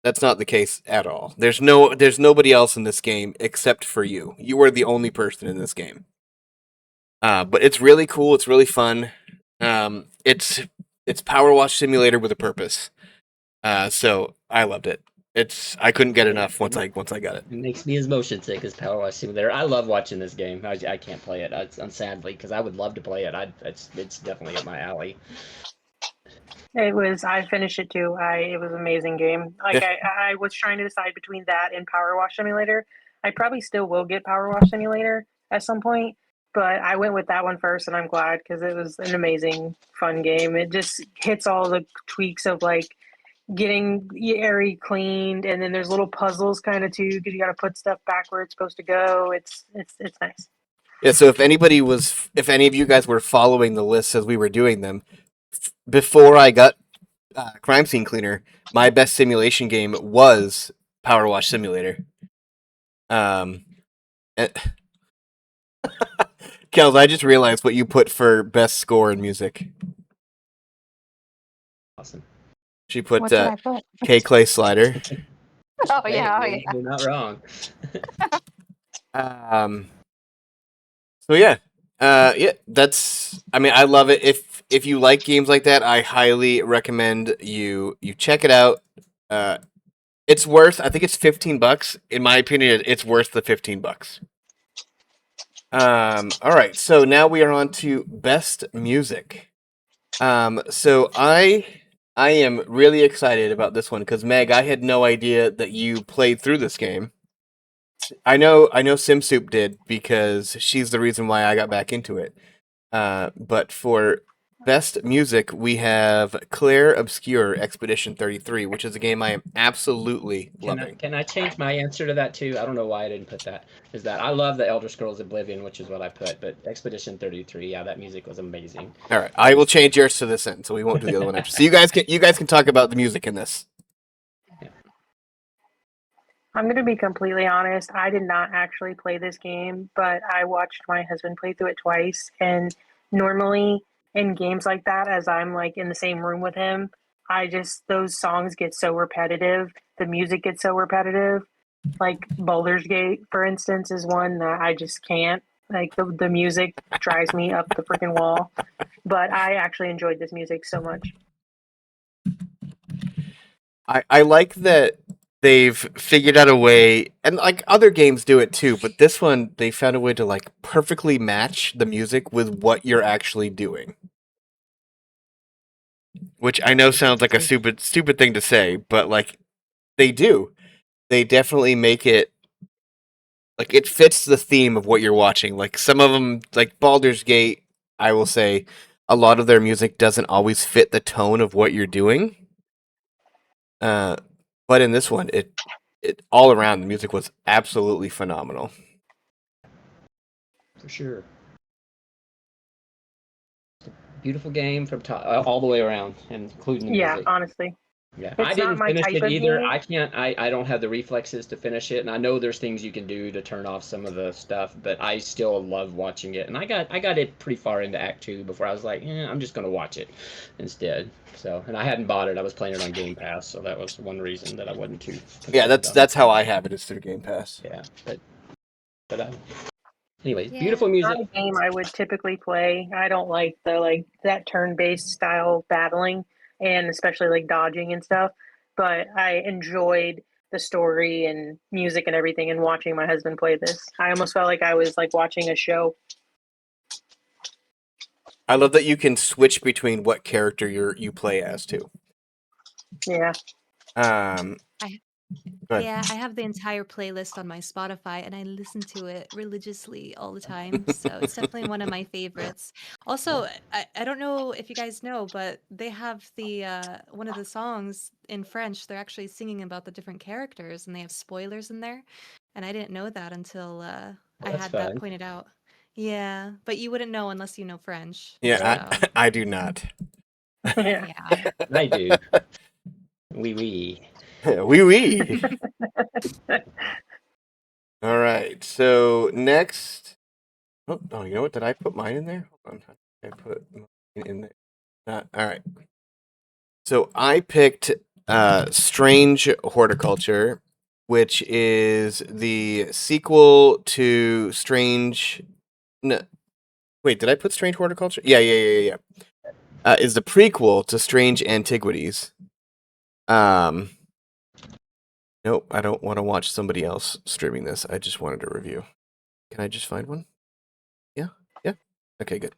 Speaker 3: That's not the case at all. There's nobody else in this game except for you. You are the only person in this game. But it's really cool. It's really fun. It's Power Wash Simulator with a purpose. So I loved it. I couldn't get enough once I got it.
Speaker 6: It makes me as motion sick as Power Wash Simulator. I love watching this game. I can't play it, sadly, because I would love to play it. It's definitely up my alley.
Speaker 7: I finished it too. It was an amazing game. Like I was trying to decide between that and Power Wash Simulator. I probably still will get Power Wash Simulator at some point, but I went with that one first, and I'm glad, because it was an amazing, fun game. It just hits all the tweaks of like getting the area cleaned, and then there's little puzzles kind of too, because you got to put stuff back where it's supposed to go. It's nice.
Speaker 3: Yeah. So if any of you guys were following the lists as we were doing them, before I got Crime Scene Cleaner, my best simulation game was Power Wash Simulator. Kels, I just realized what you put for best score in music.
Speaker 6: Awesome.
Speaker 3: She put
Speaker 9: What did I put?
Speaker 3: K Clay Slider.
Speaker 9: Oh
Speaker 6: Hey,
Speaker 9: yeah, oh
Speaker 6: you're,
Speaker 9: yeah.
Speaker 6: you're not wrong.
Speaker 3: So yeah, yeah. That's. I mean, I love it. If you like games like that, I highly recommend you check it out. It's worth. I think it's $15. In my opinion, it's worth the $15. All right. So now we are on to best music. So I am really excited about this one because Meg, I had no idea that you played through this game. I know SimSoup did because she's the reason why I got back into it. But for best music, we have Claire Obscure Expedition 33, which is a game I am absolutely loving.
Speaker 6: Can I change my answer to that too? I don't know why I didn't put that. Is that I love the Elder Scrolls Oblivion, which is what I put, but Expedition 33, yeah, that music was amazing.
Speaker 3: All right, I will change yours to this end, so we won't do the other one after. So you guys can talk about the music in this.
Speaker 7: I'm going to be completely honest. I did not actually play this game, but I watched my husband play through it twice. And normally in games like that, as I'm like in the same room with him, those songs get so repetitive. The music gets so repetitive. Like Baldur's Gate, for instance, is one that I just can't. Like the music drives me up the freaking wall. But I actually enjoyed this music so much.
Speaker 3: I like that they've figured out a way, and like other games do it too, but this one they found a way to like perfectly match the music with what you're actually doing. Which I know sounds like a stupid thing to say, but like they do. They definitely make it like it fits the theme of what you're watching. Like some of them, like Baldur's Gate, I will say a lot of their music doesn't always fit the tone of what you're doing. But in this one, it all around the music was absolutely phenomenal.
Speaker 6: For sure. Beautiful game from top, all the way around, including the music.
Speaker 7: Honestly.
Speaker 6: Yeah,
Speaker 7: It's
Speaker 6: I didn't
Speaker 7: not my
Speaker 6: finish
Speaker 7: type
Speaker 6: it
Speaker 7: of
Speaker 6: either.
Speaker 7: game.
Speaker 6: I don't have the reflexes to finish it, and I know there's things you can do to turn off some of the stuff, but I still love watching it. And I got it pretty far into Act 2 before I was like, I'm just gonna watch it instead. So, and I hadn't bought it. I was playing it on Game Pass, so that was one reason that I wasn't too.
Speaker 3: Yeah, that's how I have it. Is through Game Pass.
Speaker 6: Yeah, but anyways,
Speaker 5: Yeah.
Speaker 6: beautiful music.
Speaker 7: Not a game I would typically play. I don't like that turn-based style battling, and especially like dodging and stuff. But I enjoyed the story and music and everything, and watching my husband play this. I almost felt like I was like watching a show.
Speaker 3: I love that you can switch between what character you play as too.
Speaker 7: Yeah.
Speaker 5: Yeah, I have the entire playlist on my Spotify and I listen to it religiously all the time. So it's definitely one of my favorites. Also, I don't know if you guys know, but they have the one of the songs in French, they're actually singing about the different characters and they have spoilers in there. And I didn't know that until I
Speaker 6: that's
Speaker 5: had that
Speaker 6: fun.
Speaker 5: pointed out. Yeah, but you wouldn't know unless you know French.
Speaker 3: Yeah,
Speaker 5: So,
Speaker 3: I do not.
Speaker 7: Yeah.
Speaker 5: yeah.
Speaker 6: I do. Oui.
Speaker 3: Wee wee. All right. So next. Oh, you know what? Did I put mine in there? Hold on. I put mine in there. All right. So I picked Strange Horticulture, which is the sequel to Strange. No, wait. Did I put Strange Horticulture? Yeah. Is the prequel to Strange Antiquities. Nope, I don't want to watch somebody else streaming this. I just wanted to review. Can I just find one? Yeah. Okay, good.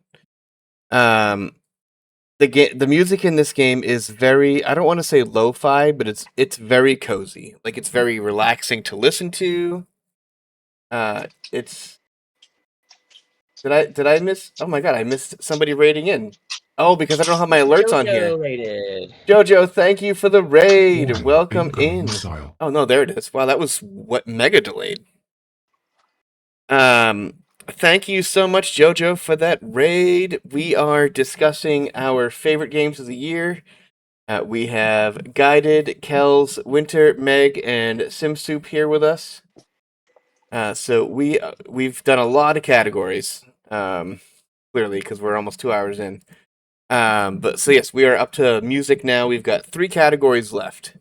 Speaker 3: The music in this game is very, I don't want to say lo-fi, but it's very cozy. Like it's very relaxing to listen to. It's Did I miss? Oh my god, I missed somebody raiding in. Oh, because I don't have my alerts on here.
Speaker 6: Rated.
Speaker 3: Jojo, thank you for the raid.
Speaker 10: Warning,
Speaker 3: Welcome
Speaker 10: incoming
Speaker 3: in.
Speaker 10: missile.
Speaker 3: Oh no, there it is. Wow, that was mega delayed. Thank you so much, Jojo, for that raid. We are discussing our favorite games of the year. We have Guided, Kells, Winter, Meg, and SimSoup here with us. So we've done a lot of categories. Clearly, because we're almost 2 hours in. But so yes, we are up to music now. We've got 3 categories left.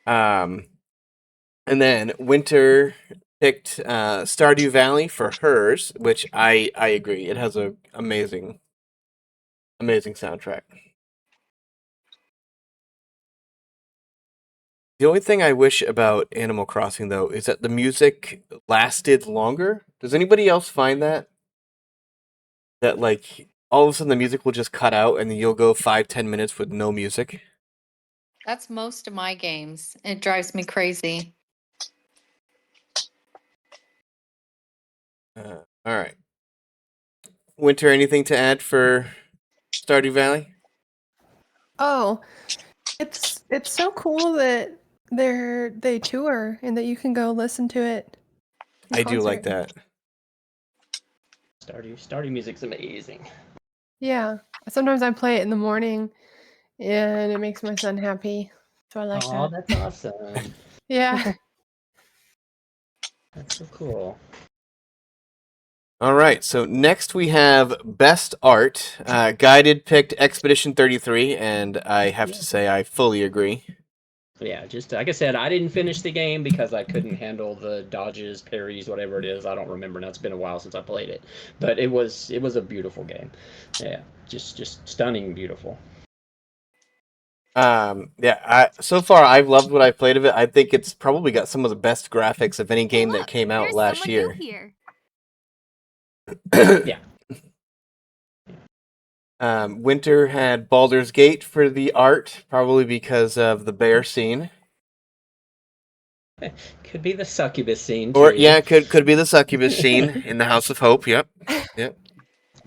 Speaker 3: And then Winter picked Stardew Valley for hers, which I agree. It has a amazing soundtrack. The only thing I wish about Animal Crossing though is that the music lasted longer. Does anybody else find that? That like all of a sudden the music will just cut out and then you'll go 5-10 minutes with no music?
Speaker 9: That's most of my games. It drives me crazy.
Speaker 3: All right. Winter, anything to add for Stardew Valley?
Speaker 8: Oh, it's so cool that they tour and that you can go listen to it. in
Speaker 3: I do like
Speaker 8: concert.
Speaker 3: that.
Speaker 6: Stardew music's amazing.
Speaker 8: Yeah. Sometimes I play it in the morning and it makes my son happy. So I like
Speaker 6: Oh,
Speaker 8: that.
Speaker 6: that's awesome.
Speaker 8: Yeah.
Speaker 6: That's so cool.
Speaker 3: All right, so next we have Best Art. Guided picked Expedition 33, and I have to say I fully agree.
Speaker 6: Yeah, just like I said, I didn't finish the game because I couldn't handle the dodges, parries, whatever it is. I don't remember now. It's been a while since I played it, but it was a beautiful game. Yeah, just stunning, beautiful.
Speaker 3: So far I've loved what I've played of it. I think it's probably got some of the best graphics of any game that came out last year.
Speaker 4: Here.
Speaker 6: Yeah.
Speaker 3: Winter had Baldur's Gate for the art, probably because of the bear scene.
Speaker 6: Could be the succubus scene.
Speaker 3: Or
Speaker 6: too.
Speaker 3: yeah, could be the succubus scene in the House of Hope. Yep.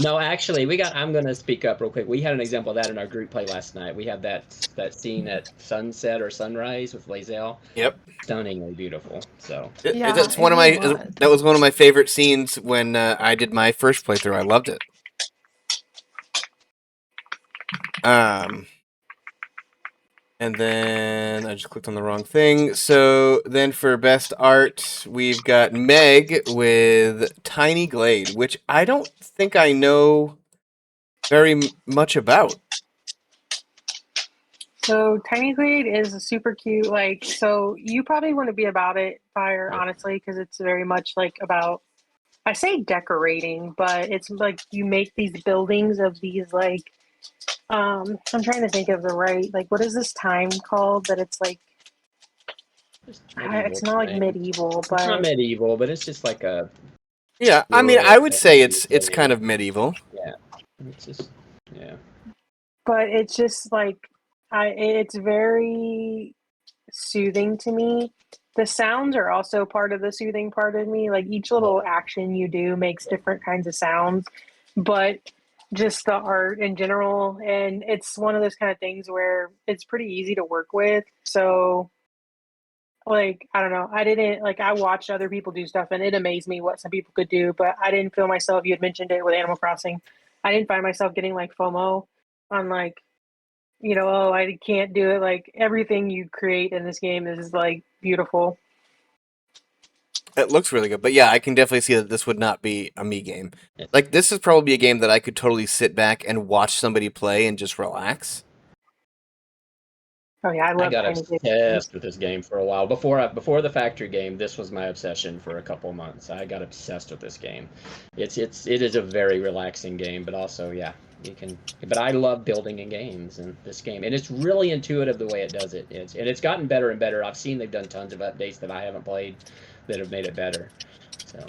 Speaker 6: No, actually, I'm going to speak up real quick. We had an example of that in our group play last night. We had that scene at sunset or sunrise with Lae'zel.
Speaker 3: Yep.
Speaker 6: Stunningly beautiful. So
Speaker 8: Yeah,
Speaker 3: that's
Speaker 8: it
Speaker 3: one of my
Speaker 8: really was.
Speaker 3: that was one of my favorite scenes when I did my first playthrough. I loved it. And then I just clicked on the wrong thing. So then for best art, we've got Meg with Tiny Glade, which I don't think I know very much about.
Speaker 7: So Tiny Glade is a super cute, like, so you probably wouldn't be about it, Fire, honestly, because it's very much like about, I say decorating, but it's like you make these buildings of these like, I'm trying to think of the right, like, what is this time called that it's like, it's not like medieval,
Speaker 6: It's not
Speaker 7: but
Speaker 6: medieval, but it's just like a.
Speaker 3: Yeah, I mean, I would say it's kind of medieval.
Speaker 6: Yeah, it's just
Speaker 7: but it's just like, it's very soothing to me. The sounds are also part of the soothing part of me. Like each little action you do makes different kinds of sounds, but just the art in general, and it's one of those kind of things where it's pretty easy to work with. So like, I don't know, I watched other people do stuff and it amazed me what some people could do, but I didn't feel myself, you had mentioned it with Animal Crossing, I didn't find myself getting like FOMO on like, oh, I can't do it. Like everything you create in this game is like beautiful.
Speaker 3: It looks really good, but yeah, I can definitely see that this would not be a me game. Like this is probably a game that I could totally sit back and watch somebody play and just relax.
Speaker 7: Oh yeah, I
Speaker 6: got obsessed with this game for a while. Before the factory game, this was my obsession for a couple months. I got obsessed with this game. It is a very relaxing game, but also you can. But I love building in games, and this game, and it's really intuitive the way it does it. It's gotten better and better. I've seen they've done tons of updates that I haven't played that have made it better. So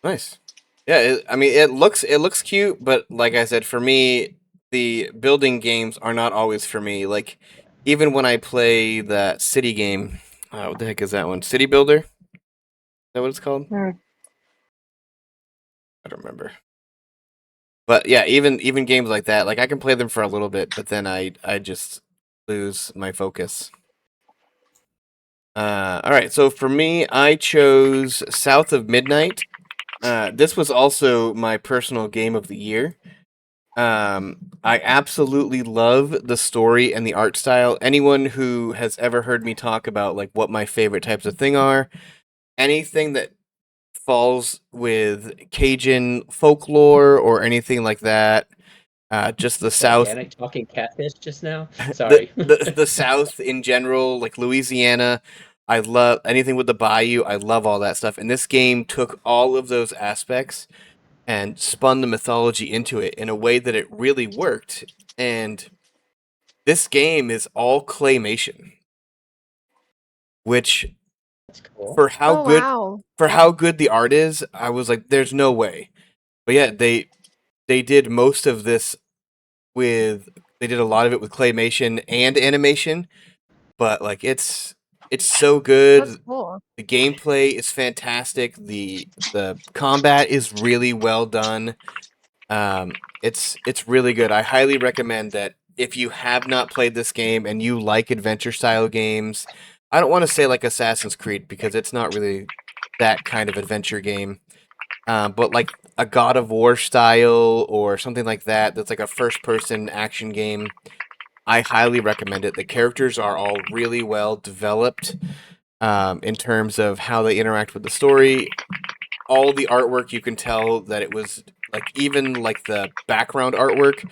Speaker 3: nice. Yeah, I mean it looks cute, but like I said, for me, the building games are not always for me. Like even when I play that city game, what the heck is that one? City Builder? Is that what it's called? I don't remember. But yeah, even games like that, like I can play them for a little bit, but then I just lose my focus. All right, so for me, I chose South of Midnight. This was also my personal game of the year. I absolutely love the story and the art style. Anyone who has ever heard me talk about like what my favorite types of thing are, anything that falls with Cajun folklore or anything like that, Just the South,
Speaker 6: Organic talking catfish just now. Sorry.
Speaker 3: the South in general, like Louisiana. I love anything with the bayou. I love all that stuff. And this game took all of those aspects and spun the mythology into it in a way that it really worked. And this game is all claymation, which
Speaker 6: That's cool.
Speaker 3: for how
Speaker 8: Oh
Speaker 3: good
Speaker 8: wow.
Speaker 3: for how good the art is, I was like, "There's no way." But yeah, they did most of this they did a lot of it with claymation and animation. But like it's so good.
Speaker 8: That's cool.
Speaker 3: The gameplay is fantastic. The combat is really well done. It's really good. I highly recommend that if you have not played this game and you like adventure style games. I don't want to say like Assassin's Creed because it's not really that kind of adventure game. But like a God of War style or something like that, that's like a first person action game. I highly recommend it. The characters are all really well developed in terms of how they interact with the story. All the artwork, you can tell that it was like even like the background artwork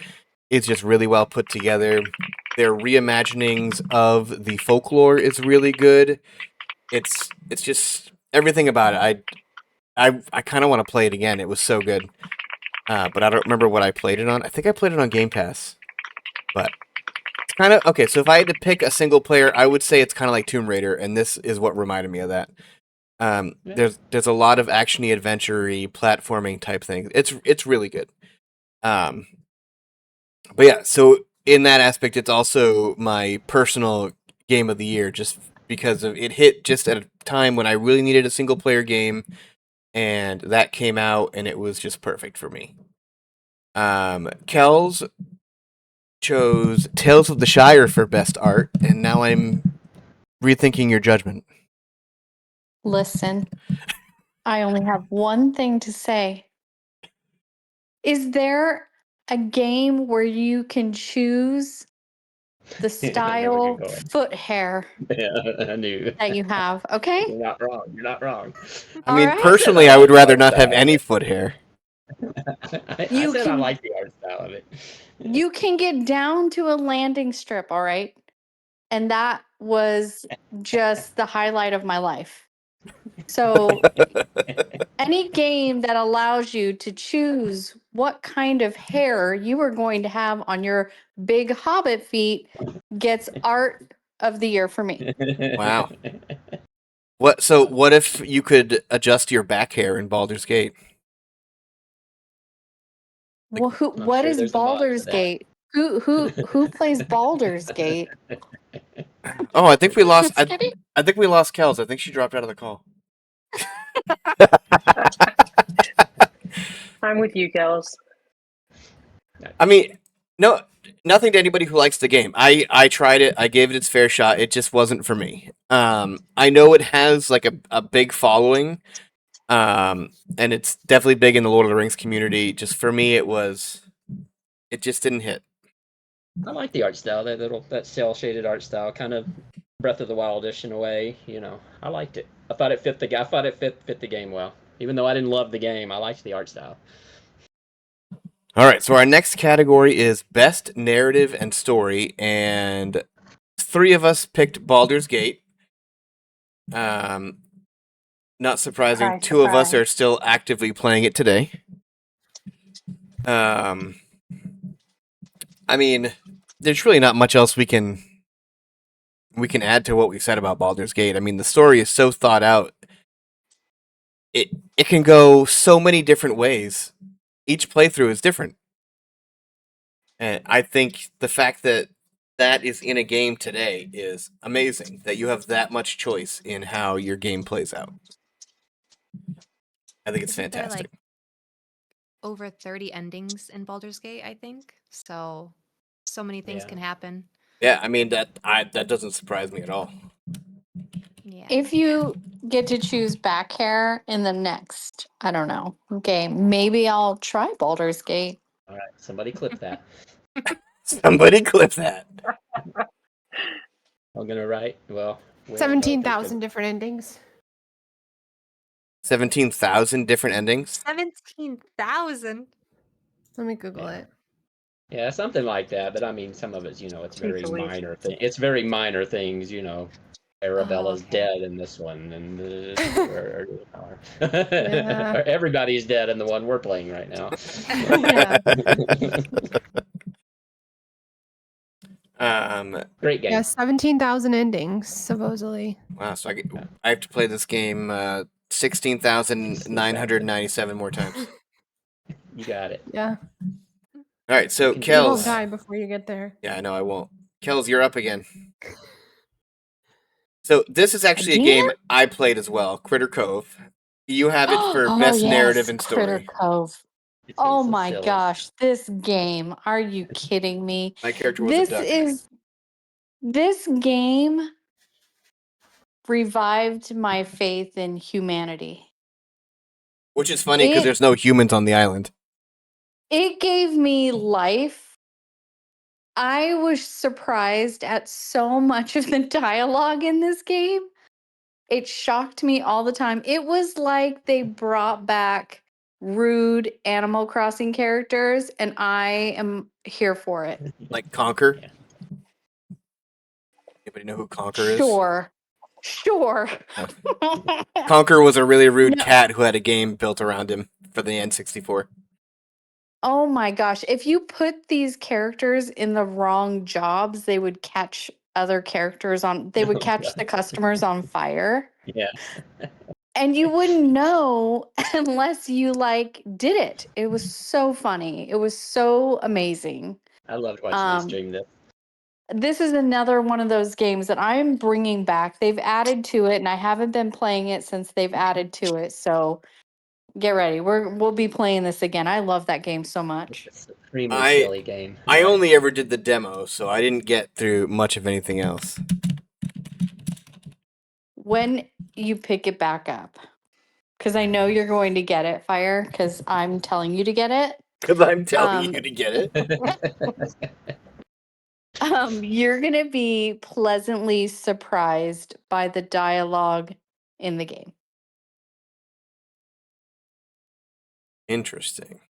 Speaker 3: is just really well put together. Their reimaginings of the folklore is really good. It's just everything about it. I kind of want to play it again. It was so good. But I don't remember what I played it on. I think I played it on Game Pass. But it's kind of okay. So if I had to pick a single player, I would say it's kind of like Tomb Raider, and this is what reminded me of that.
Speaker 6: Yeah.
Speaker 3: There's a lot of actiony, adventure-y, platforming type things. It's really good. But yeah, so in that aspect, it's also my personal game of the year, just because of it hit just at a time when I really needed a single player game, and that came out, and it was just perfect for me. Kells chose Tales of the Shire for best art, and now I'm rethinking your judgment.
Speaker 9: Listen, I only have one thing to say. Is there a game where you can choose the
Speaker 6: I know where
Speaker 9: style
Speaker 6: you're going.
Speaker 9: foot hair
Speaker 6: Yeah, I knew.
Speaker 9: that you have? Okay.
Speaker 6: You're not wrong. You're not wrong.
Speaker 3: I
Speaker 9: All
Speaker 3: mean,
Speaker 9: right.
Speaker 3: personally, I would rather not have any foot hair.
Speaker 6: I
Speaker 9: You
Speaker 6: said I
Speaker 9: can-
Speaker 6: like the art style of it.
Speaker 9: You can get down to a landing strip, all right? And that was just the highlight of my life. So, any game that allows you to choose what kind of hair you are going to have on your big hobbit feet gets art of the year for me.
Speaker 3: Wow. What if you could adjust your back hair in Baldur's Gate?
Speaker 9: Well,
Speaker 6: I'm
Speaker 9: what
Speaker 6: sure
Speaker 9: is
Speaker 6: there's a mod for
Speaker 9: Baldur's
Speaker 6: that.
Speaker 9: Gate? Who plays Baldur's Gate?
Speaker 3: Oh, I think we lost.
Speaker 9: Skitty?
Speaker 3: I think we lost Kels. I think she dropped out of the call.
Speaker 7: I'm with you, Gels.
Speaker 3: I mean, no, nothing to anybody who likes the game. I tried it. I gave it its fair shot. It just wasn't for me. I know it has like a big following, and it's definitely big in the Lord of the Rings community. Just for me, it just didn't hit.
Speaker 6: I like the art style, that cell shaded art style, kind of Breath of the Wildish in a way. I liked it. I thought it fit the game well. Even though I didn't love the game, I liked the art style.
Speaker 3: All right, so our next category is Best Narrative and Story, and 3 of us picked Baldur's Gate. Not surprising,
Speaker 7: Surprise,
Speaker 3: 2 of us
Speaker 7: surprise.
Speaker 3: are still actively playing it today. I mean, there's really not much else we can add to what we said about Baldur's Gate. I mean, the story is so thought out. It can go so many different ways. Each playthrough is different. And I think the fact that is in a game today is amazing, that you have that much choice in how your game plays out. I think it's
Speaker 5: Isn't there,
Speaker 3: fantastic.
Speaker 5: like, over 30 endings in Baldur's Gate, I think. So many things
Speaker 6: Yeah.
Speaker 5: can happen.
Speaker 3: Yeah, I mean that doesn't surprise me at all.
Speaker 5: Yeah.
Speaker 9: If you get to choose back hair in the next, I don't know, game, maybe I'll try Baldur's Gate.
Speaker 6: All right, somebody clip that.
Speaker 3: Somebody clip that.
Speaker 6: I'm gonna write. Well,
Speaker 8: 17,000 different endings.
Speaker 3: 17,000 different endings.
Speaker 5: 17,000.
Speaker 8: Let me Google it.
Speaker 6: Yeah, something like that. But I mean, some of it's it's very
Speaker 7: Easily.
Speaker 6: minor thing. It's very minor things. Arabella's
Speaker 5: okay.
Speaker 6: dead in this one, and or
Speaker 8: Yeah.
Speaker 6: or everybody's dead in the one we're playing right now.
Speaker 8: Yeah.
Speaker 6: Great game.
Speaker 8: Yeah, 17,000 endings, supposedly.
Speaker 3: Wow, so I have to play this game 16,997 more times.
Speaker 6: You got it.
Speaker 8: Yeah.
Speaker 3: All right, so
Speaker 6: You can do
Speaker 8: You
Speaker 6: it.
Speaker 8: won't
Speaker 3: Kels.
Speaker 8: die before you get there.
Speaker 3: Yeah, I know I won't. Kels, you're up again. So this is actually a
Speaker 9: Again?
Speaker 3: game I played as well, Critter Cove. You have it for
Speaker 9: Oh,
Speaker 3: best narrative
Speaker 9: yes,
Speaker 3: and
Speaker 9: Critter
Speaker 3: story.
Speaker 9: Cove.
Speaker 6: It's
Speaker 9: Oh
Speaker 6: so
Speaker 9: my
Speaker 6: silly.
Speaker 9: gosh, this game. Are you kidding me?
Speaker 3: My character was a duck.
Speaker 9: This game revived my faith in humanity.
Speaker 3: Which is funny because
Speaker 9: It
Speaker 3: there's no humans on the island.
Speaker 9: it gave me life. I was surprised at so much of the dialogue in this game. It shocked me all the time. It was like they brought back rude Animal Crossing characters, and I am here for it.
Speaker 3: Like Conquer.
Speaker 6: Yeah.
Speaker 3: Anybody know who Conquer is?
Speaker 9: Sure.
Speaker 3: Conquer was a really rude
Speaker 9: No.
Speaker 3: cat who had a game built around him for the N64.
Speaker 9: Oh my gosh. If you put these characters in the wrong jobs, they would catch other characters they would catch the customers on fire.
Speaker 6: Yeah.
Speaker 9: And you wouldn't know unless you did it. It was so funny. It was so amazing.
Speaker 6: I loved watching you stream this.
Speaker 9: This is another one of those games that I'm bringing back. They've added to it, and I haven't been playing it since they've added to it. So get ready. We'll be playing this again. I love that game so much.
Speaker 6: It's a extremely silly game.
Speaker 3: I only ever did the demo, so I didn't get through much of anything else.
Speaker 9: When you pick it back up, because I know you're going to get it, Fire, because I'm telling you to get it.
Speaker 3: Because I'm telling you to get it.
Speaker 9: You're going to be pleasantly surprised by the dialogue in the game.
Speaker 3: Interesting.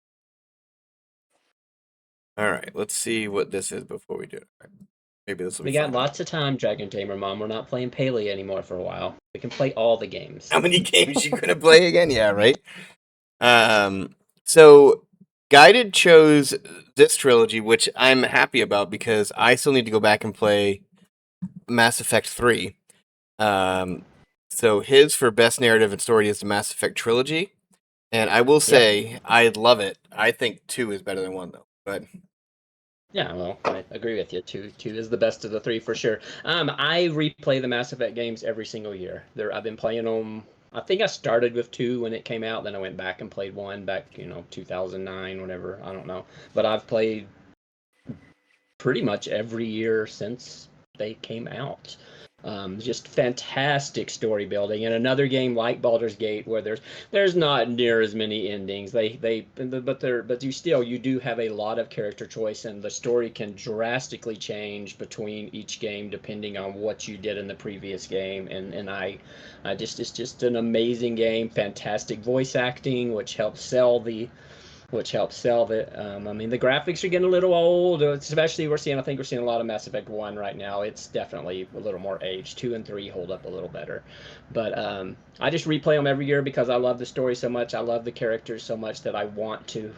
Speaker 3: All right, let's see what this is before we do it. Maybe this will be
Speaker 6: We got
Speaker 3: fun.
Speaker 6: lots of time, Dragon Tamer Mom. We're not playing Paley anymore for a while. We can play all the games.
Speaker 3: How many games you gonna play again? Yeah, right. So Guided chose this trilogy, which I'm happy about because I still need to go back and play Mass Effect 3. So his for best narrative and story is the Mass Effect trilogy, and I will say I love it. I think 2 is better than 1 though, but.
Speaker 6: Yeah, well, I agree with you. Two is the best of the 3 for sure. I replay the Mass Effect games every single year. I've been playing them. I think I started with 2 when it came out, then I went back and played 1 back, 2009, whatever. I don't know, but I've played pretty much every year since they came out. Just fantastic story building, and another game like Baldur's Gate where there's not near as many endings. But you do have a lot of character choice, and the story can drastically change between each game depending on what you did in the previous game. And it's just an amazing game. Fantastic voice acting, which helps sell it. I mean, the graphics are getting a little old, especially I think we're seeing a lot of Mass Effect 1 right now. It's definitely a little more aged. 2 and 3 hold up a little better. But I just replay them every year because I love the story so much. I love the characters so much that I want to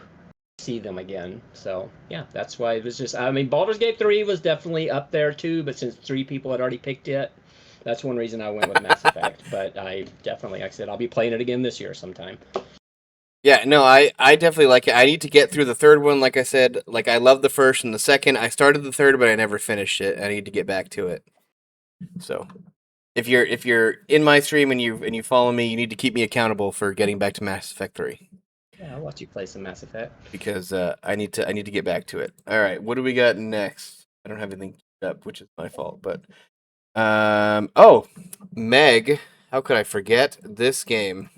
Speaker 6: see them again. So, yeah, that's why it was just... I mean, Baldur's Gate 3 was definitely up there too, but since 3 people had already picked it, that's one reason I went with Mass Effect. But I definitely, like I said, I'll be playing it again this year sometime.
Speaker 3: Yeah, no, I definitely like it. I need to get through the third one, like I said. Like, I love the first and the second. I started the third, but I never finished it. I need to get back to it. So, if you're in my stream and you follow me, you need to keep me accountable for getting back to Mass Effect 3.
Speaker 6: Yeah, I'll watch you play some Mass Effect.
Speaker 3: Because I need to get back to it. All right, what do we got next? I don't have anything up, which is my fault. But Meg, how could I forget this game?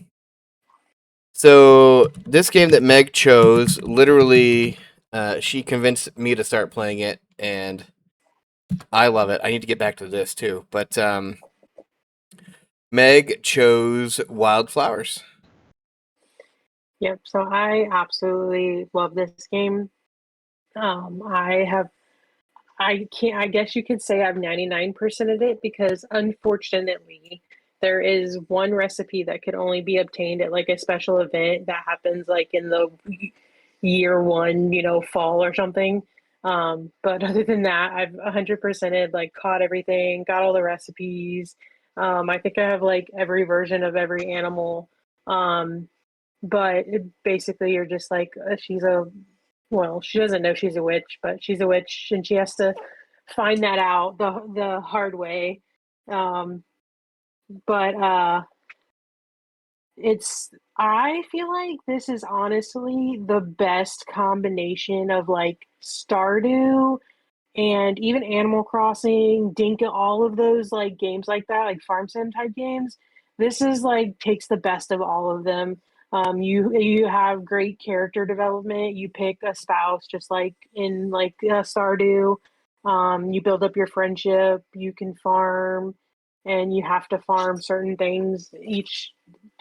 Speaker 3: So this game that Meg chose, literally, she convinced me to start playing it, and I love it. I need to get back to this too, but Meg chose Wildflowers.
Speaker 7: Yep, so I absolutely love this game. I guess you could say I've 99% of it because unfortunately there is one recipe that could only be obtained at like a special event that happens like in the year one, fall or something. But other than that, I've 100%ed, like caught everything, got all the recipes. I think I have like every version of every animal. Um, but basically, you're just like, she doesn't know she's a witch, but she's a witch and she has to find that out the hard way. Um, but it's I feel like this is honestly the best combination of like Stardew and even Animal Crossing, Dinka, all of those like games like that, like farm sim type games. This is like takes the best of all of them. You have great character development. You pick a spouse just like in like Stardew. You build up your friendship. You can farm, and you have to farm certain things each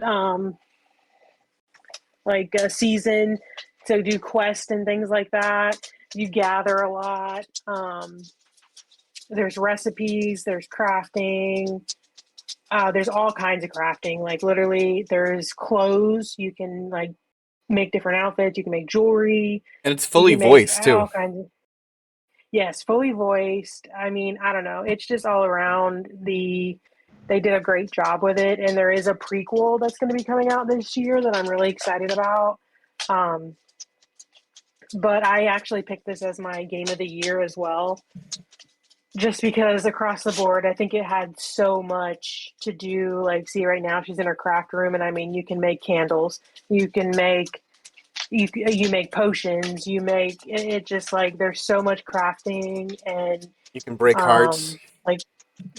Speaker 7: um, like a season to do quests and things like that. You gather a lot. There's recipes, there's crafting, there's all kinds of crafting. Like literally, there's clothes. You can like make different outfits. You can make jewelry.
Speaker 3: And it's
Speaker 7: You
Speaker 3: fully
Speaker 7: can make
Speaker 3: voiced
Speaker 7: all
Speaker 3: too.
Speaker 7: kinds of. Yes, fully voiced. I mean, I don't know. It's just all around They did a great job with it, and there is a prequel that's going to be coming out this year that I'm really excited about. Um, but I actually picked this as my game of the year as well, just because across the board, I think it had so much to do. Like, see, right now she's in her craft room, and I mean, you can make candles, you can make you make potions, you make it just like there's so much crafting and
Speaker 3: You can break hearts.
Speaker 7: like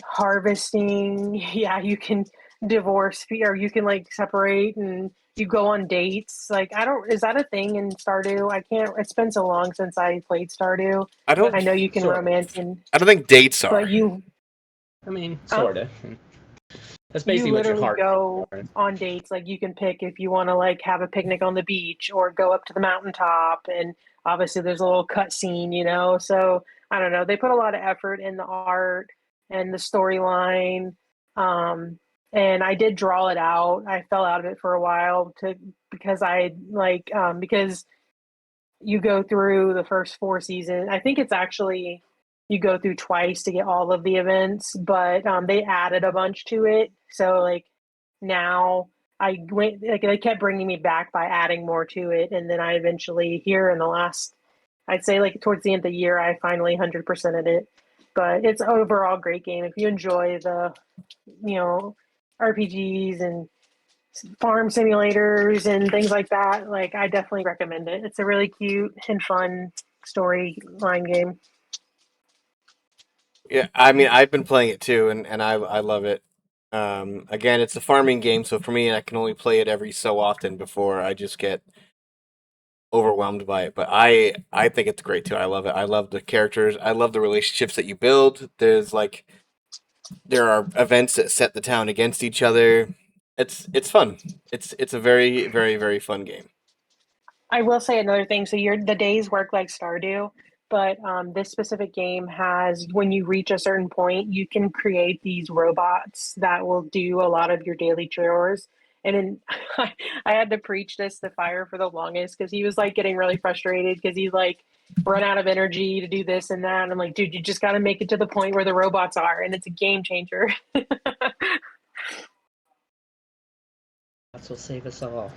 Speaker 7: harvesting. Yeah, you can divorce or you can like separate and you go on dates. Like I don't is that a thing in Stardew? I can't it's been so long since I played Stardew.
Speaker 3: I don't
Speaker 7: I know you can
Speaker 6: Sort of.
Speaker 7: romance and
Speaker 3: I don't think dates
Speaker 7: but
Speaker 3: are.
Speaker 6: I mean,
Speaker 7: uh,
Speaker 6: sort of. That's
Speaker 7: you
Speaker 6: basically what your
Speaker 7: literally
Speaker 6: heart
Speaker 7: go
Speaker 6: is.
Speaker 7: on dates. Like you can pick if you want to like have a picnic on the beach or go up to the mountaintop, and obviously there's a little cut scene, so I don't know, they put a lot of effort in the art and the storyline. And I did draw it out. I fell out of it for a while because I like because you go through the first 4 seasons. I think it's actually you go through twice to get all of the events, but they added a bunch to it. So like now I went like they kept bringing me back by adding more to it, and then I eventually here in the last, I'd say like towards the end of the year, I finally 100%ed it. But it's overall great game if you enjoy the RPGs and farm simulators and things like that. Like I definitely recommend it. It's a really cute and fun storyline game.
Speaker 3: Yeah, I mean, I've been playing it too, and I love it. Again, it's a farming game, so for me, I can only play it every so often before I just get overwhelmed by it. But I think it's great too. I love it. I love the characters. I love the relationships that you build. There are events that set the town against each other. It's fun. It's a very very very fun game.
Speaker 7: I will say another thing. So the days work like Stardew, but this specific game has when you reach a certain point, you can create these robots that will do a lot of your daily chores. And then I had to preach this to Fire for the longest because he was like getting really frustrated because he's like run out of energy to do this and that. And I'm like, dude, you just got to make it to the point where the robots are, and it's a game changer.
Speaker 6: That's what save us all.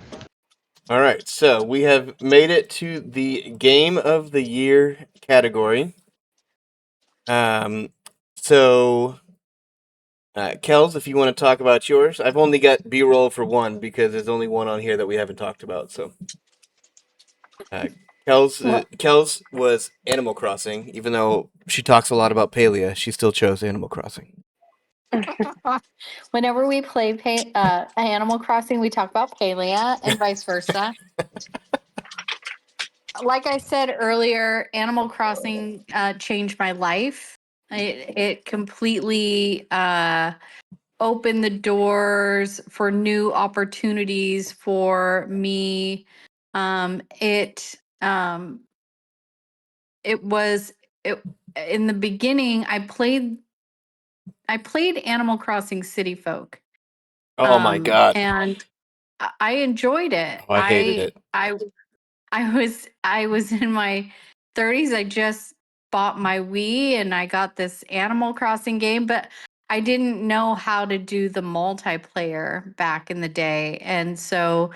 Speaker 3: All right, so we have made it to the game of the year category. So Kels, if you want to talk about yours, I've only got B-roll for one because there's only one on here that we haven't talked about. So, Kels was Animal Crossing, even though she talks a lot about Palia, she still chose Animal Crossing.
Speaker 9: Whenever we play Animal Crossing, we talk about Palia and vice versa. Like I said earlier, Animal Crossing changed my life. It completely opened the doors for new opportunities for me. It it was it in the beginning. I played Animal Crossing City Folk,
Speaker 3: Oh my god.
Speaker 9: and I enjoyed it.
Speaker 3: Oh, I hated it.
Speaker 9: I was in my 30s. I just bought my Wii and I got this Animal Crossing game, but I didn't know how to do the multiplayer back in the day. And so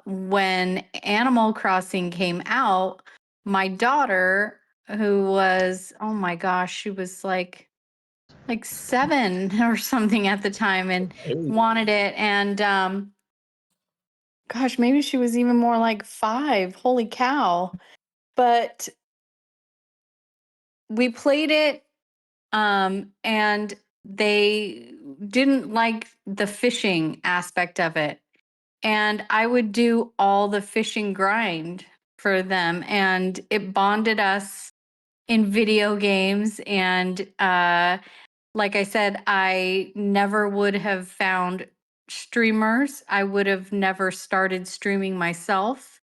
Speaker 9: when Animal Crossing came out, my daughter, who was, oh my gosh, she was like 7 or something at the time and wanted it. And gosh, maybe she was even more like 5. Holy cow. But we played it, and they didn't like the fishing aspect of it. And I would do all the fishing grind for them, and it bonded us in video games. And like I said, I never would have found streamers. I would have never started streaming myself.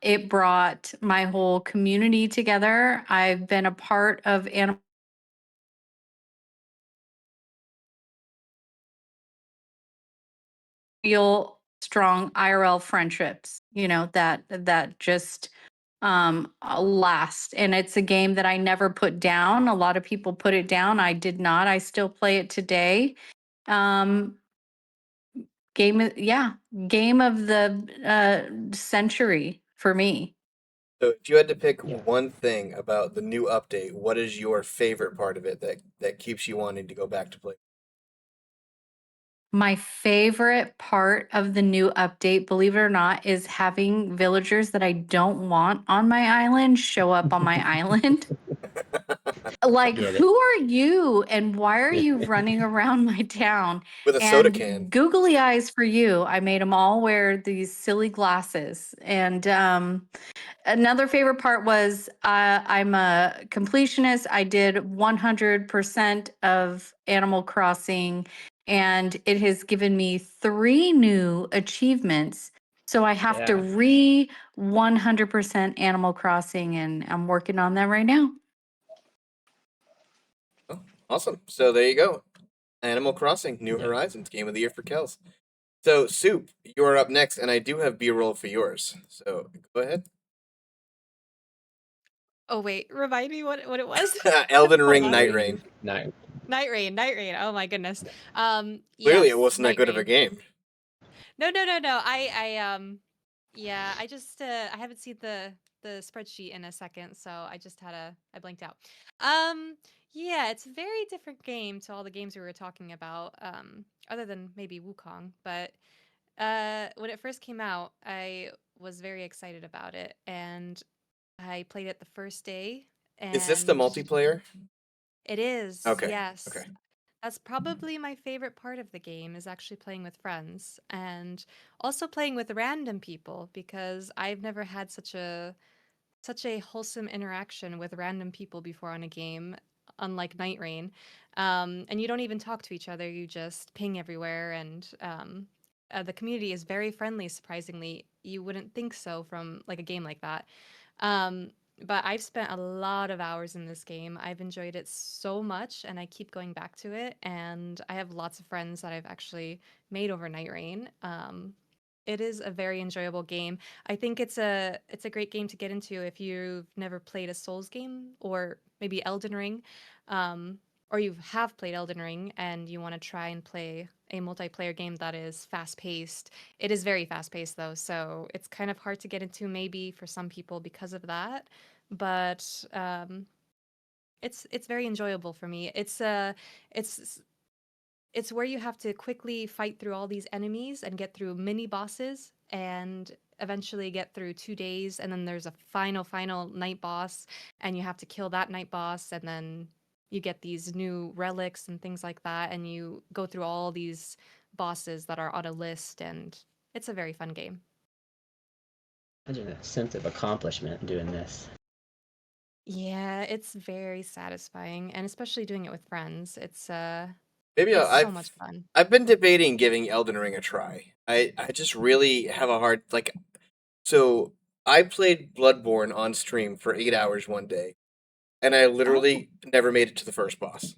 Speaker 9: It brought my whole community together. I've been a part of Animal real strong IRL friendships, that just last. And it's a game that I never put down. A lot of people put it down. I did not. I still play it today. Um, game of the century for me.
Speaker 3: So if you had to pick
Speaker 6: Yeah.
Speaker 3: one thing about the new update, what is your favorite part of it that keeps you wanting to go back to play?
Speaker 9: My favorite part of the new update, believe it or not, is having villagers that I don't want on my island show up on my island. Like,
Speaker 6: Get it.
Speaker 9: who are you and why are you running around my town?
Speaker 3: With a soda
Speaker 9: And
Speaker 3: can.
Speaker 9: googly eyes for you. I made them all wear these silly glasses. And another favorite part was I'm a completionist. I did 100% of Animal Crossing, and it has given me 3 new achievements. So I have to
Speaker 6: Yeah.
Speaker 9: 100% Animal Crossing, and I'm working on that right now.
Speaker 3: Oh, awesome. So there you go. Animal Crossing, New
Speaker 6: Yeah.
Speaker 3: Horizons, Game of the Year for Kels. So, Soup, you are up next, and I do have B-roll for yours. So, go ahead.
Speaker 5: Oh wait, remind me what it was.
Speaker 3: Elden
Speaker 5: Hold
Speaker 3: Ring
Speaker 5: on.
Speaker 3: Night Rain.
Speaker 6: No.
Speaker 5: Night Rain, Night Rain. Oh my goodness.
Speaker 3: Clearly,
Speaker 5: Yes,
Speaker 3: it wasn't that
Speaker 5: Night
Speaker 3: good of a
Speaker 5: Rain.
Speaker 3: game.
Speaker 5: No. Yeah, I just I haven't seen the spreadsheet in a second, so I just I blanked out. Yeah, it's a very different game to all the games we were talking about, other than maybe Wukong, but when it first came out, I was very excited about it, and I played it the first day,
Speaker 3: Is this the
Speaker 5: and
Speaker 3: multiplayer?
Speaker 5: it is,
Speaker 3: Okay.
Speaker 5: yes.
Speaker 3: Okay.
Speaker 5: That's probably my favorite part of the game is actually playing with friends and also playing with random people because I've never had such a wholesome interaction with random people before on a game, unlike Night Rain. And you don't even talk to each other; you just ping everywhere, and the community is very friendly. Surprisingly, you wouldn't think so from like a game like that. Um, but I've spent a lot of hours in this game. I've enjoyed it so much, and I keep going back to it. And I have lots of friends that I've actually made over Night Rain. It is a very enjoyable game. I think it's a great game to get into if you've never played a Souls game or maybe Elden Ring, or you have played Elden Ring and you want to try and play a multiplayer game that is fast paced. It is very fast paced though, so it's kind of hard to get into maybe for some people because of that. But it's very enjoyable for me. It's it's where you have to quickly fight through all these enemies and get through mini bosses and eventually get through 2 days, and then there's a final night boss and you have to kill that night boss, and then you get these new relics and things like that, and you go through all these bosses that are on a list, and it's a very fun game.
Speaker 6: Imagine a sense of accomplishment doing this.
Speaker 5: Yeah, it's very satisfying, and especially doing it with friends.
Speaker 3: Maybe
Speaker 5: It's so much fun.
Speaker 3: I've been debating giving Elden Ring a try. I just really have a hard so I played Bloodborne on stream for 8 hours one day, and I literally never made it to the first boss.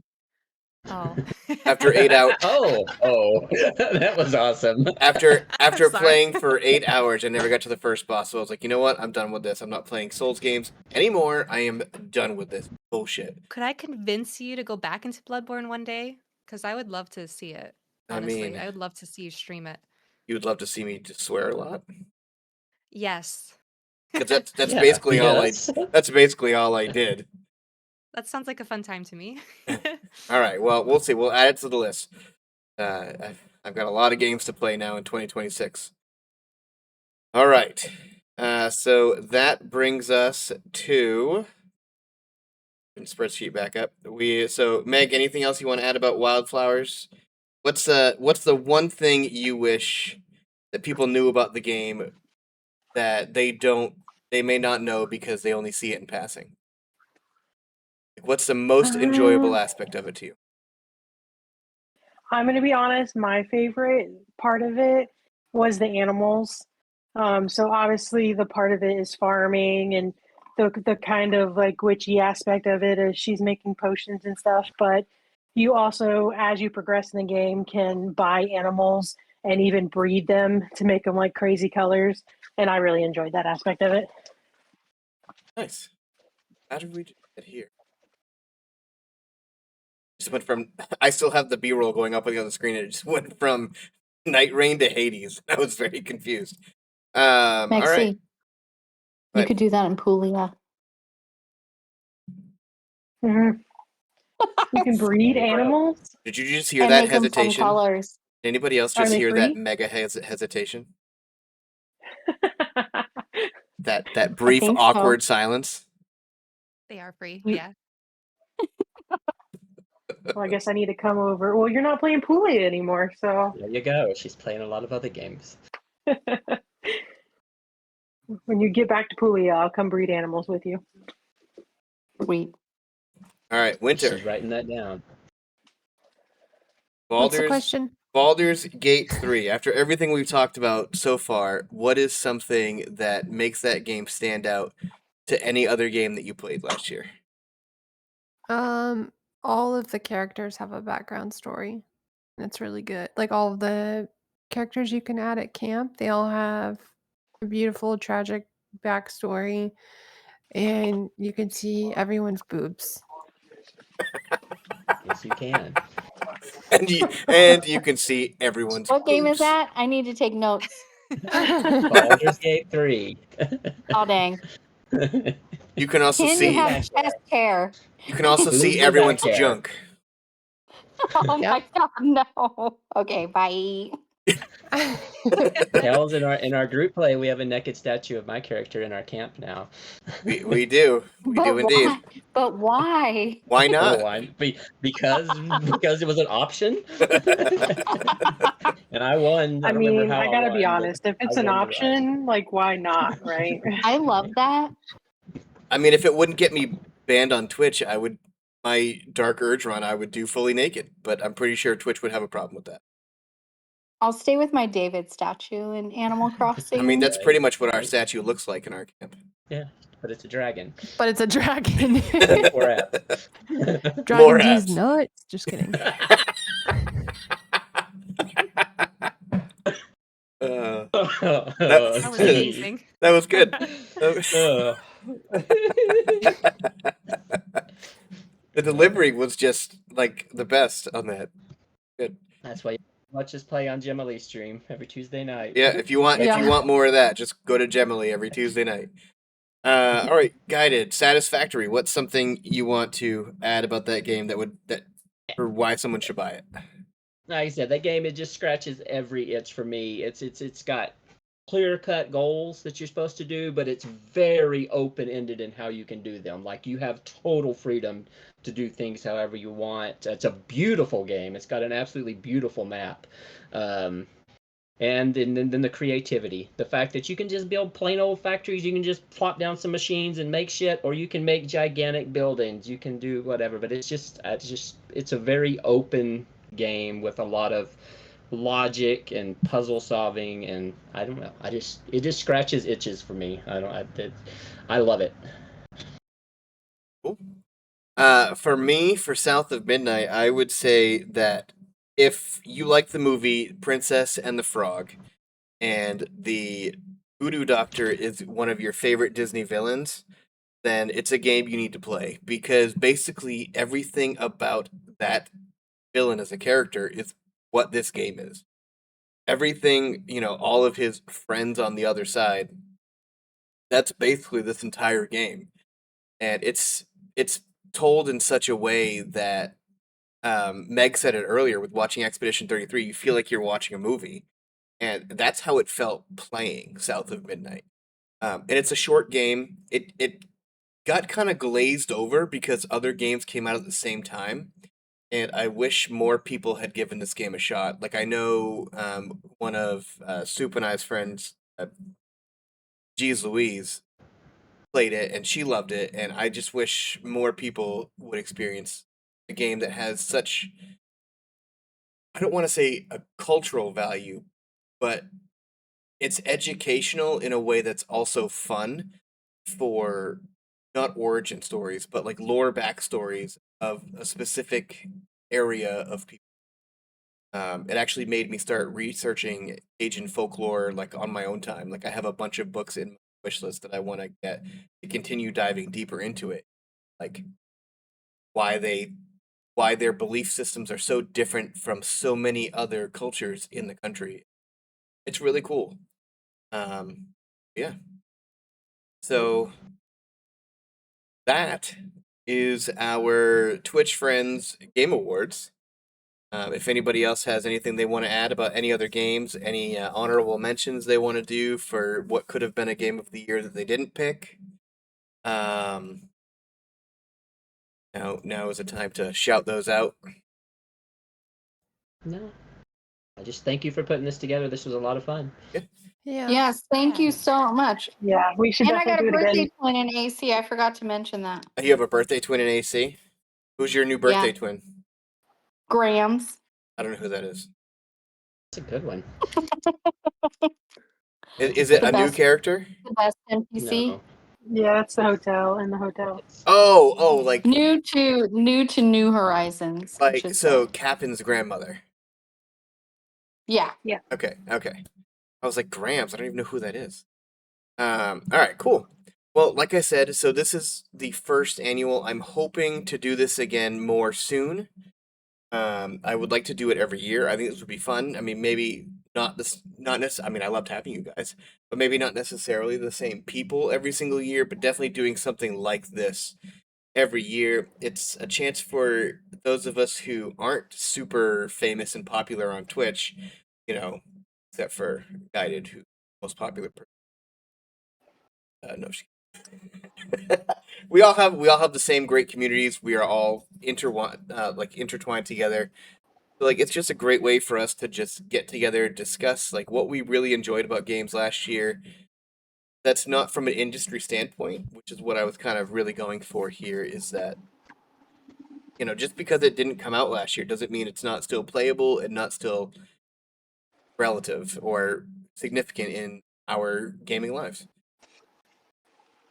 Speaker 5: Oh.
Speaker 3: After 8 hours,
Speaker 6: that was awesome.
Speaker 3: after
Speaker 5: Sorry.
Speaker 3: playing for 8 hours, I never got to the first boss. So I was like, you know what? I'm done with this. I'm not playing Souls games anymore. I am done with this bullshit.
Speaker 5: Could I convince you to go back into Bloodborne one day? Because I would love to see it. Honestly,
Speaker 3: mean-
Speaker 5: I would love to see you stream it.
Speaker 3: You would love to see me just swear a lot,
Speaker 5: Yes.
Speaker 3: because that's
Speaker 6: Yeah,
Speaker 3: basically
Speaker 6: yes.
Speaker 3: that's basically all I did.
Speaker 5: That sounds like a fun time to me.
Speaker 3: All right, well, we'll see. We'll add it to the list. I've got a lot of games to play now in 2026. All right, so that brings us to spreadsheet back up. So Meg, anything else you want to add about Wildflowers? What's the one thing you wish that people knew about the game that they may not know because they only see it in passing? What's the most enjoyable aspect of it to you?
Speaker 7: I'm going to be honest, my favorite part of it was the animals. So obviously the part of it is farming and the kind of like witchy aspect of it is she's making potions and stuff, but you also, as you progress in the game, can buy animals and even breed them to make them like crazy colors. And I really enjoyed that aspect of it.
Speaker 3: Nice. How did we do that here? Just went from I still have the B-roll going up on the other screen, and it just went from Night Rain to Hades. I was very confused. All
Speaker 9: Maxie,
Speaker 3: right.
Speaker 9: you
Speaker 3: But-
Speaker 9: could do that in Puglia.
Speaker 7: hmm You can breed animals.
Speaker 3: Did you just hear
Speaker 9: And
Speaker 3: that
Speaker 9: make them fun
Speaker 3: hesitation?
Speaker 9: colors.
Speaker 3: Did anybody else
Speaker 7: Are
Speaker 3: just
Speaker 7: they
Speaker 3: hear that
Speaker 7: free?
Speaker 3: mega hesitation? That brief
Speaker 9: think so.
Speaker 3: awkward silence.
Speaker 5: They are free.
Speaker 7: You-
Speaker 5: Yeah.
Speaker 7: Well, I guess I need to come over. Well, you're not playing Puglia anymore, so
Speaker 6: There you go. She's playing a lot of other games.
Speaker 7: when you get back to Puglia, I'll come breed animals with you.
Speaker 9: Sweet.
Speaker 3: All right, Winter.
Speaker 6: She's writing that down.
Speaker 8: What's the
Speaker 3: Baldur's
Speaker 8: question?
Speaker 3: Baldur's Gate 3. After everything we've talked about so far, what is something that makes that game stand out to any other game that you played last year?
Speaker 8: All of the characters have a background story. And it's really good. Like all of the characters you can add at camp, they all have a beautiful, tragic backstory. And you can see everyone's boobs.
Speaker 6: Yes, you can.
Speaker 3: And you can see everyone's
Speaker 9: What game is
Speaker 3: boobs.
Speaker 9: that? I need to take notes.
Speaker 6: Baldur's Gate 3.
Speaker 9: Oh, dang.
Speaker 3: You can also
Speaker 9: Can you
Speaker 3: see
Speaker 9: have chest hair?
Speaker 3: you can also
Speaker 6: Boobs
Speaker 3: see
Speaker 6: and
Speaker 3: everyone's
Speaker 6: back hair.
Speaker 3: junk.
Speaker 9: Oh my god, no. Okay, bye.
Speaker 6: Hells, in our group play, we have a naked statue of my character in our camp now.
Speaker 3: We do. We
Speaker 9: But
Speaker 3: do indeed.
Speaker 9: why? But why?
Speaker 3: Why not?
Speaker 6: Oh, because it was an option, and I won.
Speaker 7: I
Speaker 6: don't remember
Speaker 7: mean,
Speaker 6: how
Speaker 7: I gotta be
Speaker 6: won, but
Speaker 7: honest. If it's
Speaker 6: I
Speaker 7: an
Speaker 6: won the
Speaker 7: option, like why not, right?
Speaker 9: I love that.
Speaker 3: I mean, if it wouldn't get me banned on Twitch, my Dark Urge run, I would do fully naked. But I'm pretty sure Twitch would have a problem with that.
Speaker 9: I'll stay with my David statue in Animal Crossing.
Speaker 3: I mean, that's pretty much what our statue looks like in our camp.
Speaker 6: Yeah, but it's a dragon.
Speaker 8: But it's a dragon.
Speaker 6: Or app.
Speaker 3: More
Speaker 8: Dragon D's
Speaker 3: apps.
Speaker 8: nuts. Just kidding.
Speaker 5: That was amazing.
Speaker 3: That was good. The delivery was just like the best on that. Good.
Speaker 6: That's why you watch us play on Gemily stream every Tuesday night.
Speaker 3: Yeah, if you want more of that, just go to Gemily every Tuesday night. All right, Guided, Satisfactory. What's something you want to add about that game or why someone should buy it?
Speaker 6: Like I said, that game, it just scratches every itch for me. It's got clear-cut goals that you're supposed to do, but it's very open-ended in how you can do them. Like, you have total freedom to do things however you want. It's a beautiful game. It's got an absolutely beautiful map. And then the creativity. The fact that you can just build plain old factories, you can just plop down some machines and make shit, or you can make gigantic buildings. You can do whatever, but it's a very open game with a lot of logic and puzzle solving, and I don't know. It just scratches itches for me. I love it.
Speaker 3: Cool. For me, for South of Midnight, I would say that if you like the movie Princess and the Frog, and the Voodoo Doctor is one of your favorite Disney villains, then it's a game you need to play, because basically everything about that villain as a character is what this game is. Everything, all of his friends on the other side, that's basically this entire game. And it's told in such a way that Meg said it earlier with watching Expedition 33, you feel like you're watching a movie. And that's how it felt playing South of Midnight. And it's a short game. It got kind of glazed over because other games came out at the same time. And I wish more people had given this game a shot. Like, I know one of Soup and I's friends, Jeez Louise, played it and she loved it. And I just wish more people would experience a game that has such, I don't want to say a cultural value, but it's educational in a way that's also fun for not origin stories, but like lore backstories of a specific area of people. It actually made me start researching Cajun folklore like on my own time. Like I have a bunch of books in my wish list that I want to get to continue diving deeper into it. Like why their belief systems are so different from so many other cultures in the country. It's really cool. Yeah. So that is our Twitch Friends Game Awards. If anybody else has anything they want to add about any other games, any honorable mentions they want to do for what could have been a game of the year that they didn't pick, now is the time to shout those out.
Speaker 6: No, I just thank you for putting this together. This was a lot of fun.
Speaker 8: Yeah.
Speaker 9: Yes, thank you so much.
Speaker 7: Yeah, we should
Speaker 9: And I got
Speaker 7: definitely
Speaker 9: a
Speaker 7: do it
Speaker 9: birthday
Speaker 7: again.
Speaker 9: twin in AC. I forgot to mention that.
Speaker 3: You have a birthday twin in AC? Who's your new birthday twin?
Speaker 9: Grams.
Speaker 3: I don't know who that is.
Speaker 6: That's a good one.
Speaker 3: Is it
Speaker 9: The
Speaker 3: a new
Speaker 9: best.
Speaker 3: character?
Speaker 9: The best NPC.
Speaker 6: No.
Speaker 7: Yeah, it's the hotel in the hotel.
Speaker 3: Oh, like
Speaker 9: New to New Horizons. I
Speaker 3: like
Speaker 9: should
Speaker 3: so
Speaker 9: say.
Speaker 3: Captain's grandmother.
Speaker 9: Yeah.
Speaker 3: Okay. I was like, Grams, I don't even know who that is. All right, cool. Well, like I said, so this is the first annual. I'm hoping to do this again more soon. I would like to do it every year. I think this would be fun. I mean, maybe not necessarily. I mean, I loved having you guys, but maybe not necessarily the same people every single year, but definitely doing something like this every year. It's a chance for those of us who aren't super famous and popular on Twitch, except for Guided, who's the most popular person. No, we all have the same great communities. We are all intertwined together. So, it's just a great way for us to just get together, discuss what we really enjoyed about games last year. That's not from an industry standpoint, which is what I was kind of really going for here, is that just because it didn't come out last year doesn't mean it's not still playable and not still relative or significant in our gaming lives.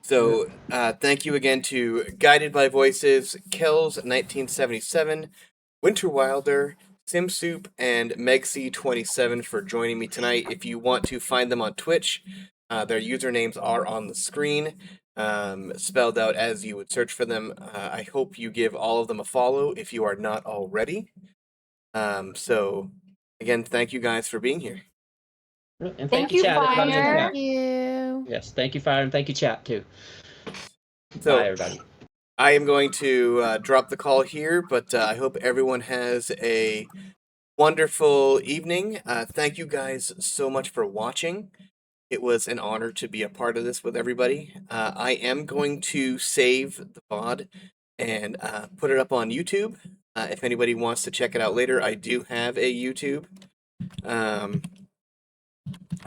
Speaker 3: So, thank you again to Guided by Voices, Kells 1977, Winter Wilder, SimSoup, and Megc27 for joining me tonight. If you want to find them on Twitch, their usernames are on the screen, spelled out as you would search for them. I hope you give all of them a follow if you are not already. So, again, thank you guys for being here.
Speaker 6: And
Speaker 9: Thank you,
Speaker 6: chat, everybody in
Speaker 9: Fire.
Speaker 6: chat.
Speaker 8: Thank you.
Speaker 6: Yes, thank you, Fire, and thank you, chat, too.
Speaker 3: So,
Speaker 6: Bye, everybody.
Speaker 3: I am going to drop the call here, but I hope everyone has a wonderful evening. Thank you guys so much for watching. It was an honor to be a part of this with everybody. I am going to save the VOD and put it up on YouTube. If anybody wants to check it out later, I do have a YouTube.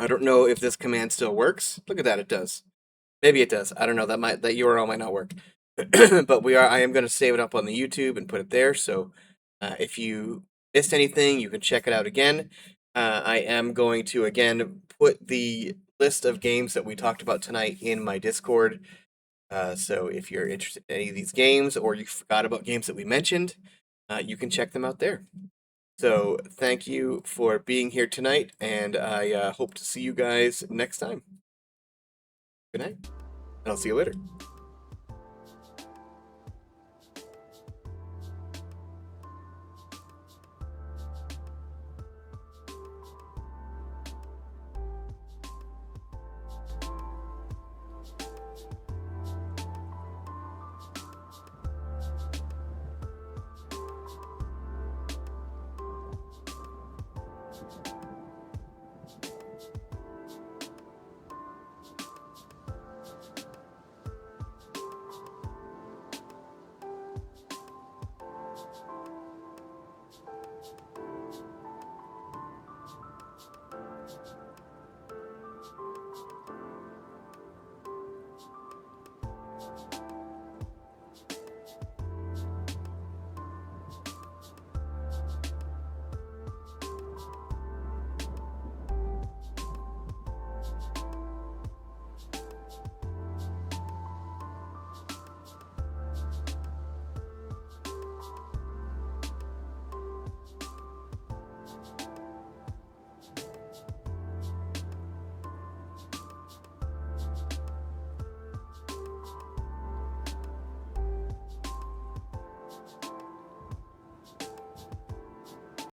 Speaker 3: I don't know if this command still works. Look at that, it does. Maybe it does. I don't know. That URL might not work. But I am going to save it up on the YouTube and put it there. So if you missed anything, you can check it out again. I am going to again put the list of games that we talked about tonight in my Discord. So if you're interested in any of these games or you forgot about games that we mentioned, you can check them out there. So thank you for being here tonight, and I hope to see you guys next time. Good night, and I'll see you later.